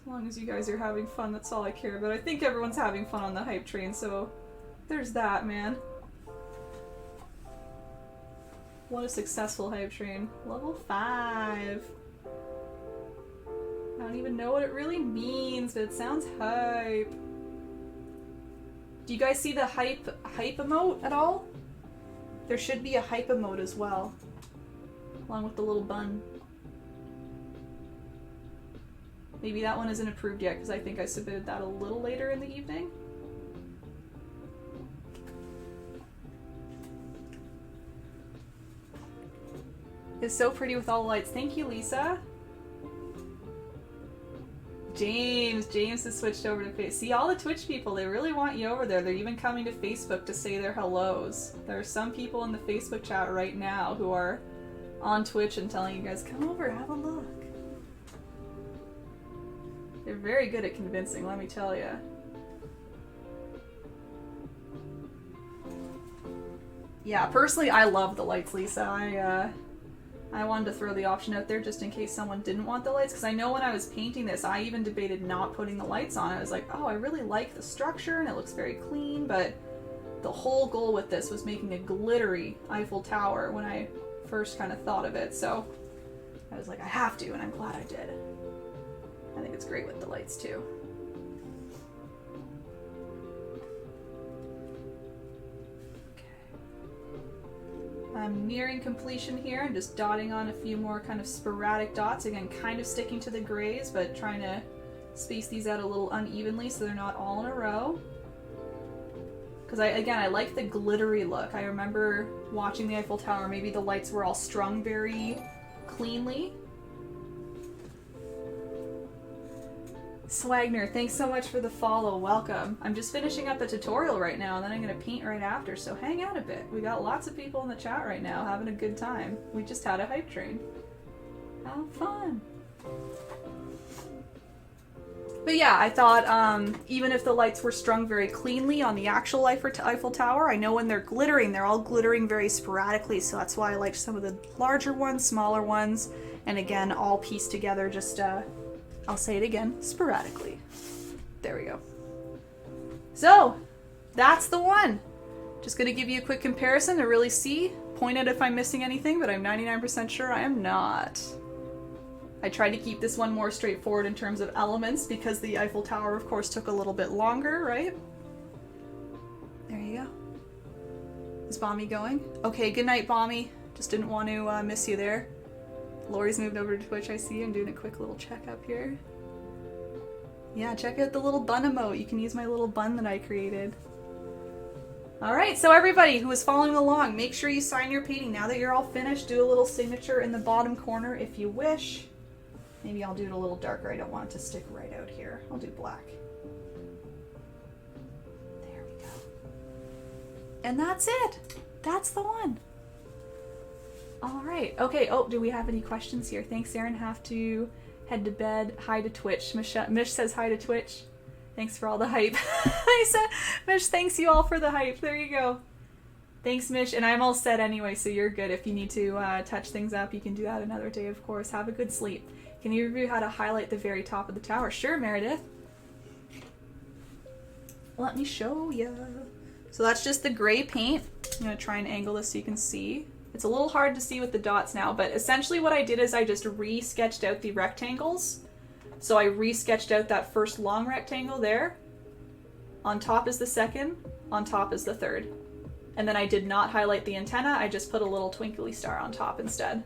As long as you guys are having fun, that's all I care about. I think everyone's having fun on the hype train, so there's that, man. What a successful hype train. Level 5. I don't even know what it really means, but it sounds hype. Do you guys see the hype emote at all? There should be a hype emote as well, along with the little bun. Maybe that one isn't approved yet because I think I submitted that a little later in the evening. It's so pretty with all the lights. Thank you, Lisa. James has switched over to Facebook. See, all the Twitch people, they really want you over there. They're even coming to Facebook to say their hellos. There are some people in the Facebook chat right now who are on Twitch and telling you guys, come over, have a look. They're very good at convincing, let me tell you. Yeah, personally, I love the lights, Lisa. I wanted to throw the option out there just in case someone didn't want the lights, because I know when I was painting this, I even debated not putting the lights on. I was like, oh, I really like the structure and it looks very clean, but the whole goal with this was making a glittery Eiffel Tower when I first kind of thought of it, so I was like, I have to, and I'm glad I did. I think it's great with the lights too. I'm nearing completion here. I'm just dotting on a few more kind of sporadic dots. Again, kind of sticking to the grays, but trying to space these out a little unevenly so they're not all in a row. Because I like the glittery look. I remember watching the Eiffel Tower, maybe the lights were all strung very cleanly. Swagner, thanks so much for the follow. Welcome. I'm just finishing up a tutorial right now, and then I'm going to paint right after, so hang out a bit. We got lots of people in the chat right now having a good time. We just had a hype train. How fun. But yeah, I thought even if the lights were strung very cleanly on the actual Eiffel Tower, I know when they're glittering, they're all glittering very sporadically, so that's why I liked some of the larger ones, smaller ones, and again, all pieced together just I'll say it again, sporadically. There we go. So, that's the one. Just gonna give you a quick comparison to really see. Point out if I'm missing anything, but I'm 99% sure I am not. I tried to keep this one more straightforward in terms of elements because the Eiffel Tower, of course, took a little bit longer, right? There you go. Is Bommy going? Okay, good night, Bommy. Just didn't want to miss you there. Lori's moved over to Twitch, I see. I'm doing a quick little checkup here. Yeah, check out the little bun emote. You can use my little bun that I created. Alright, so everybody who is following along, make sure you sign your painting. Now that you're all finished, do a little signature in the bottom corner if you wish. Maybe I'll do it a little darker. I don't want it to stick right out here. I'll do black. There we go. And that's it. That's the one. Alright, okay, oh, do we have any questions here? Thanks, Erin. Have to head to bed. Hi to Twitch. Mish says hi to Twitch. Thanks for all the hype. Mish, thanks you all for the hype. There you go. Thanks, Mish. And I'm all set anyway, so you're good. If you need to touch things up, you can do that another day, of course. Have a good sleep. Can you review how to highlight the very top of the tower? Sure, Meredith. Let me show you. So that's just the gray paint. I'm going to try and angle this so you can see. It's a little hard to see with the dots now, but essentially what I did is I just re-sketched out the rectangles. So I re-sketched out that first long rectangle there. On top is the second, on top is the third. And then I did not highlight the antenna, I just put a little twinkly star on top instead.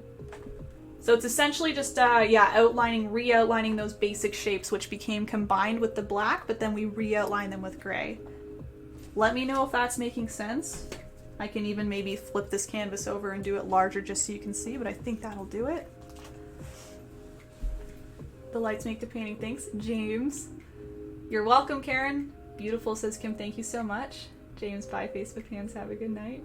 So it's essentially just, outlining, re-outlining those basic shapes, which became combined with the black, but then we re-outline them with gray. Let me know if that's making sense. I can even maybe flip this canvas over and do it larger just so you can see, but I think that'll do it. The lights make the painting. Thanks, James. You're welcome, Karen. Beautiful, says Kim. Thank you so much. James, bye, Facebook fans. Have a good night.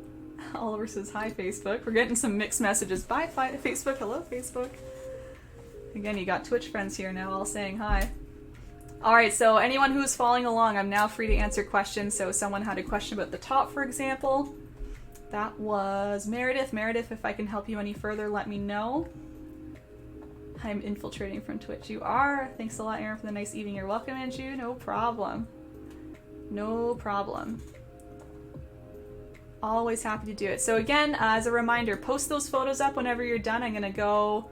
Oliver says, hi, Facebook. We're getting some mixed messages. Bye, Facebook. Hello, Facebook. Again, you got Twitch friends here now all saying hi. All right, so anyone who's following along, I'm now free to answer questions. So someone had a question about the top, for example. That was Meredith. Meredith, if I can help you any further, let me know. I'm infiltrating from Twitch. You are. Thanks a lot, Erin, for the nice evening. You're welcome, Andrew. No problem. No problem. Always happy to do it. So again, as a reminder, post those photos up whenever you're done. I'm going to go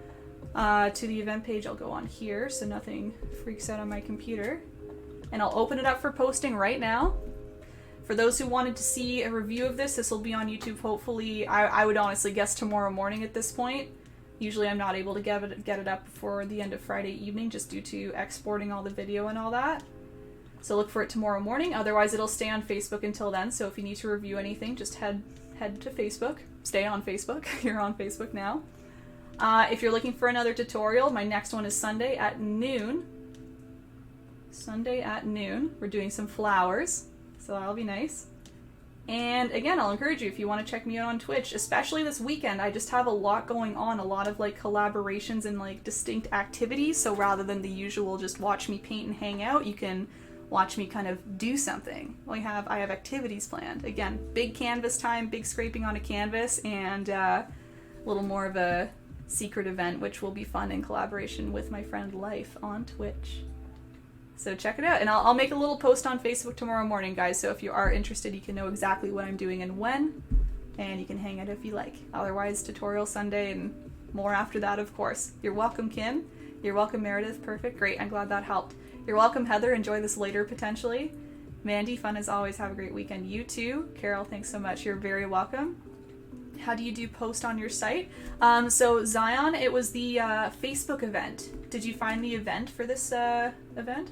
to the event page. I'll go on here so nothing freaks out on my computer. And I'll open it up for posting right now. For those who wanted to see a review of this, this will be on YouTube hopefully, I would honestly guess tomorrow morning at this point. Usually I'm not able to get it up before the end of Friday evening just due to exporting all the video and all that. So look for it tomorrow morning. Otherwise it'll stay on Facebook until then. So if you need to review anything, just head to Facebook. Stay on Facebook. You're on Facebook now. If you're looking for another tutorial, my next one is Sunday at noon. Sunday at noon. We're doing some flowers. So that'll be nice. And again, I'll encourage you if you want to check me out on Twitch, especially this weekend. I just have a lot going on, a lot of like collaborations and like distinct activities. So rather than the usual just watch me paint and hang out, you can watch me kind of do something. I have activities planned. Again, big canvas time, big scraping on a canvas, and a little more of a secret event, which will be fun in collaboration with my friend Life on Twitch. So check it out, and I'll make a little post on Facebook tomorrow morning, guys, so if you are interested, you can know exactly what I'm doing and when, and you can hang out if you like. Otherwise, tutorial Sunday and more after that, of course. You're welcome, Kim. You're welcome, Meredith. Perfect. Great. I'm glad that helped. You're welcome, Heather. Enjoy this later, potentially. Mandy, fun as always. Have a great weekend. You too. Carol, thanks so much. You're very welcome. How do you do post on your site? So Zion, it was the Facebook event. Did you find the event for this event?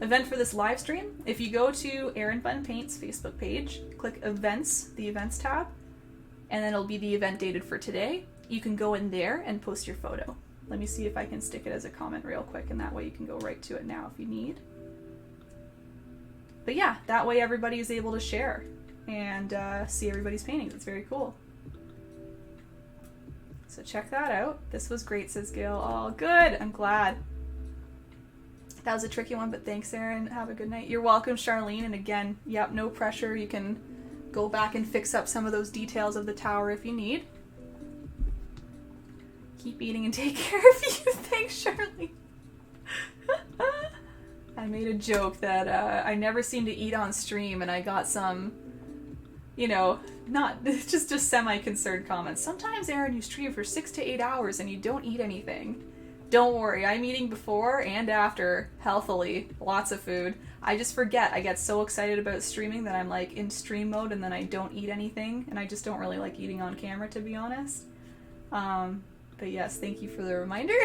Event for this live stream? If you go to erinbunpaints Facebook page, click events, the events tab, and then it'll be the event dated for today. You can go in there and post your photo. Let me see if I can stick it as a comment real quick, and that way you can go right to it now if you need. But yeah, that way everybody is able to share and see everybody's paintings. It's very cool. So check that out. This was great, says Gail. Oh, good. I'm glad. That was a tricky one, but thanks, Erin. Have a good night. You're welcome, Charlene. And again, yep, no pressure. You can go back and fix up some of those details of the tower if you need. Keep eating and take care of you. Thanks, Charlene. I made a joke that I never seem to eat on stream, and I got some, you know, not just semi-concerned comments. Sometimes, Erin, you stream for 6 to 8 hours and you don't eat anything. Don't worry, I'm eating before and after, healthily, lots of food. I just forget. I get so excited about streaming that I'm like in stream mode and then I don't eat anything, and I just don't really like eating on camera, to be honest. But yes, thank you for the reminder.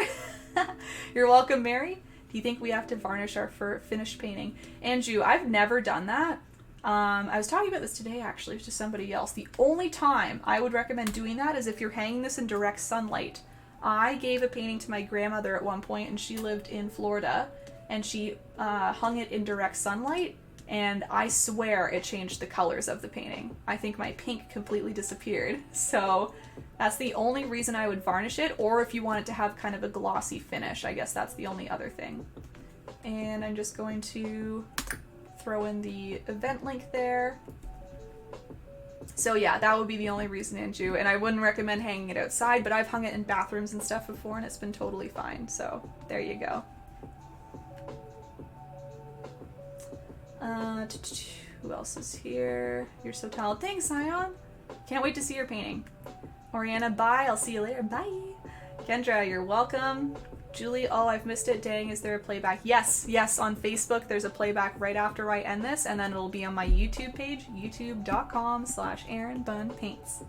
You're welcome, Mary. Do you think we have to varnish our finished painting? Andrew, I've never done that. I was talking about this today, actually, to somebody else. The only time I would recommend doing that is if you're hanging this in direct sunlight. I gave a painting to my grandmother at one point, and she lived in Florida, and she hung it in direct sunlight, and I swear it changed the colors of the painting. I think my pink completely disappeared. So that's the only reason I would varnish it, or if you want it to have kind of a glossy finish, I guess that's the only other thing. And I'm just going to throw in the event link there. So yeah, that would be the only reason, Andrew, and I wouldn't recommend hanging it outside, but I've hung it in bathrooms and stuff before and it's been totally fine, so there you go. Who else is here? You're so talented. Thanks, Zion. Can't wait to see your painting. Oriana, bye. I'll see you later. Bye. Kendra, you're welcome. Julie, oh, I've missed it. Dang, is there a playback? Yes, on Facebook, there's a playback right after I end this, and then it'll be on my YouTube page, youtube.com/erinbunpaints.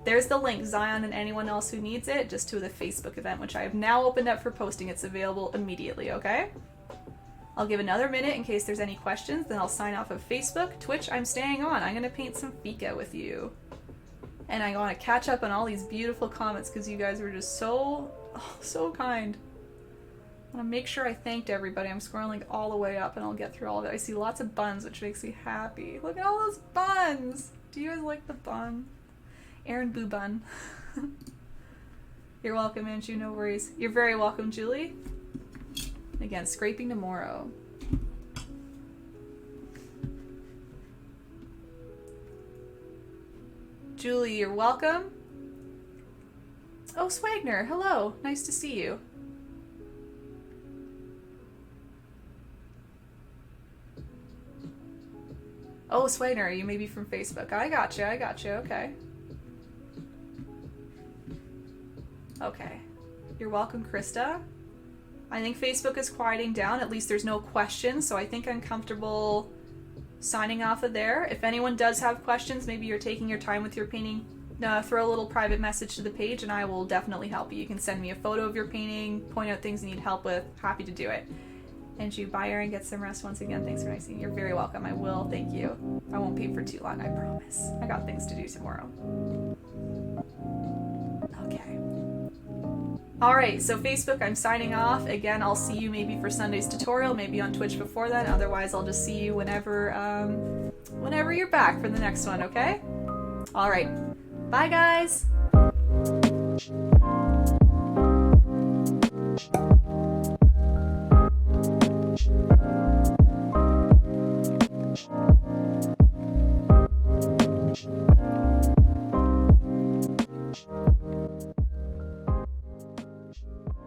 there's the link, Zion and anyone else who needs it, just to the Facebook event, which I have now opened up for posting. It's available immediately, okay? I'll give another minute in case there's any questions, then I'll sign off of Facebook. Twitch, I'm staying on. I'm gonna paint some fika with you. And I want to catch up on all these beautiful comments because you guys were just so kind. I want to make sure I thanked everybody. I'm scrolling all the way up and I'll get through all of it. I see lots of buns, which makes me happy. Look at all those buns! Do you guys like the bun? Erin Boo Bun. You're welcome, Andrew. No worries. You're very welcome, Julie. Again, scraping tomorrow. Julie, you're welcome. Oh, Swagner, hello. Nice to see you. Oh, Swagner, you may be from Facebook. I got you, okay. Okay. You're welcome, Krista. I think Facebook is quieting down. At least there's no questions, so I think I'm comfortable signing off of there. If anyone does have questions, maybe you're taking your time with your painting, throw a little private message to the page and I will definitely help you. You can send me a photo of your painting, point out things you need help with. Happy to do it. And you, bye Erin, get some rest once again. Thanks for nice seeing you. You're very welcome. I will. Thank you. I won't paint for too long, I promise. I got things to do tomorrow. Okay. Alright, so Facebook, I'm signing off. Again, I'll see you maybe for Sunday's tutorial, maybe on Twitch before then. Otherwise, I'll just see you whenever you're back for the next one, okay? Alright. Bye, guys!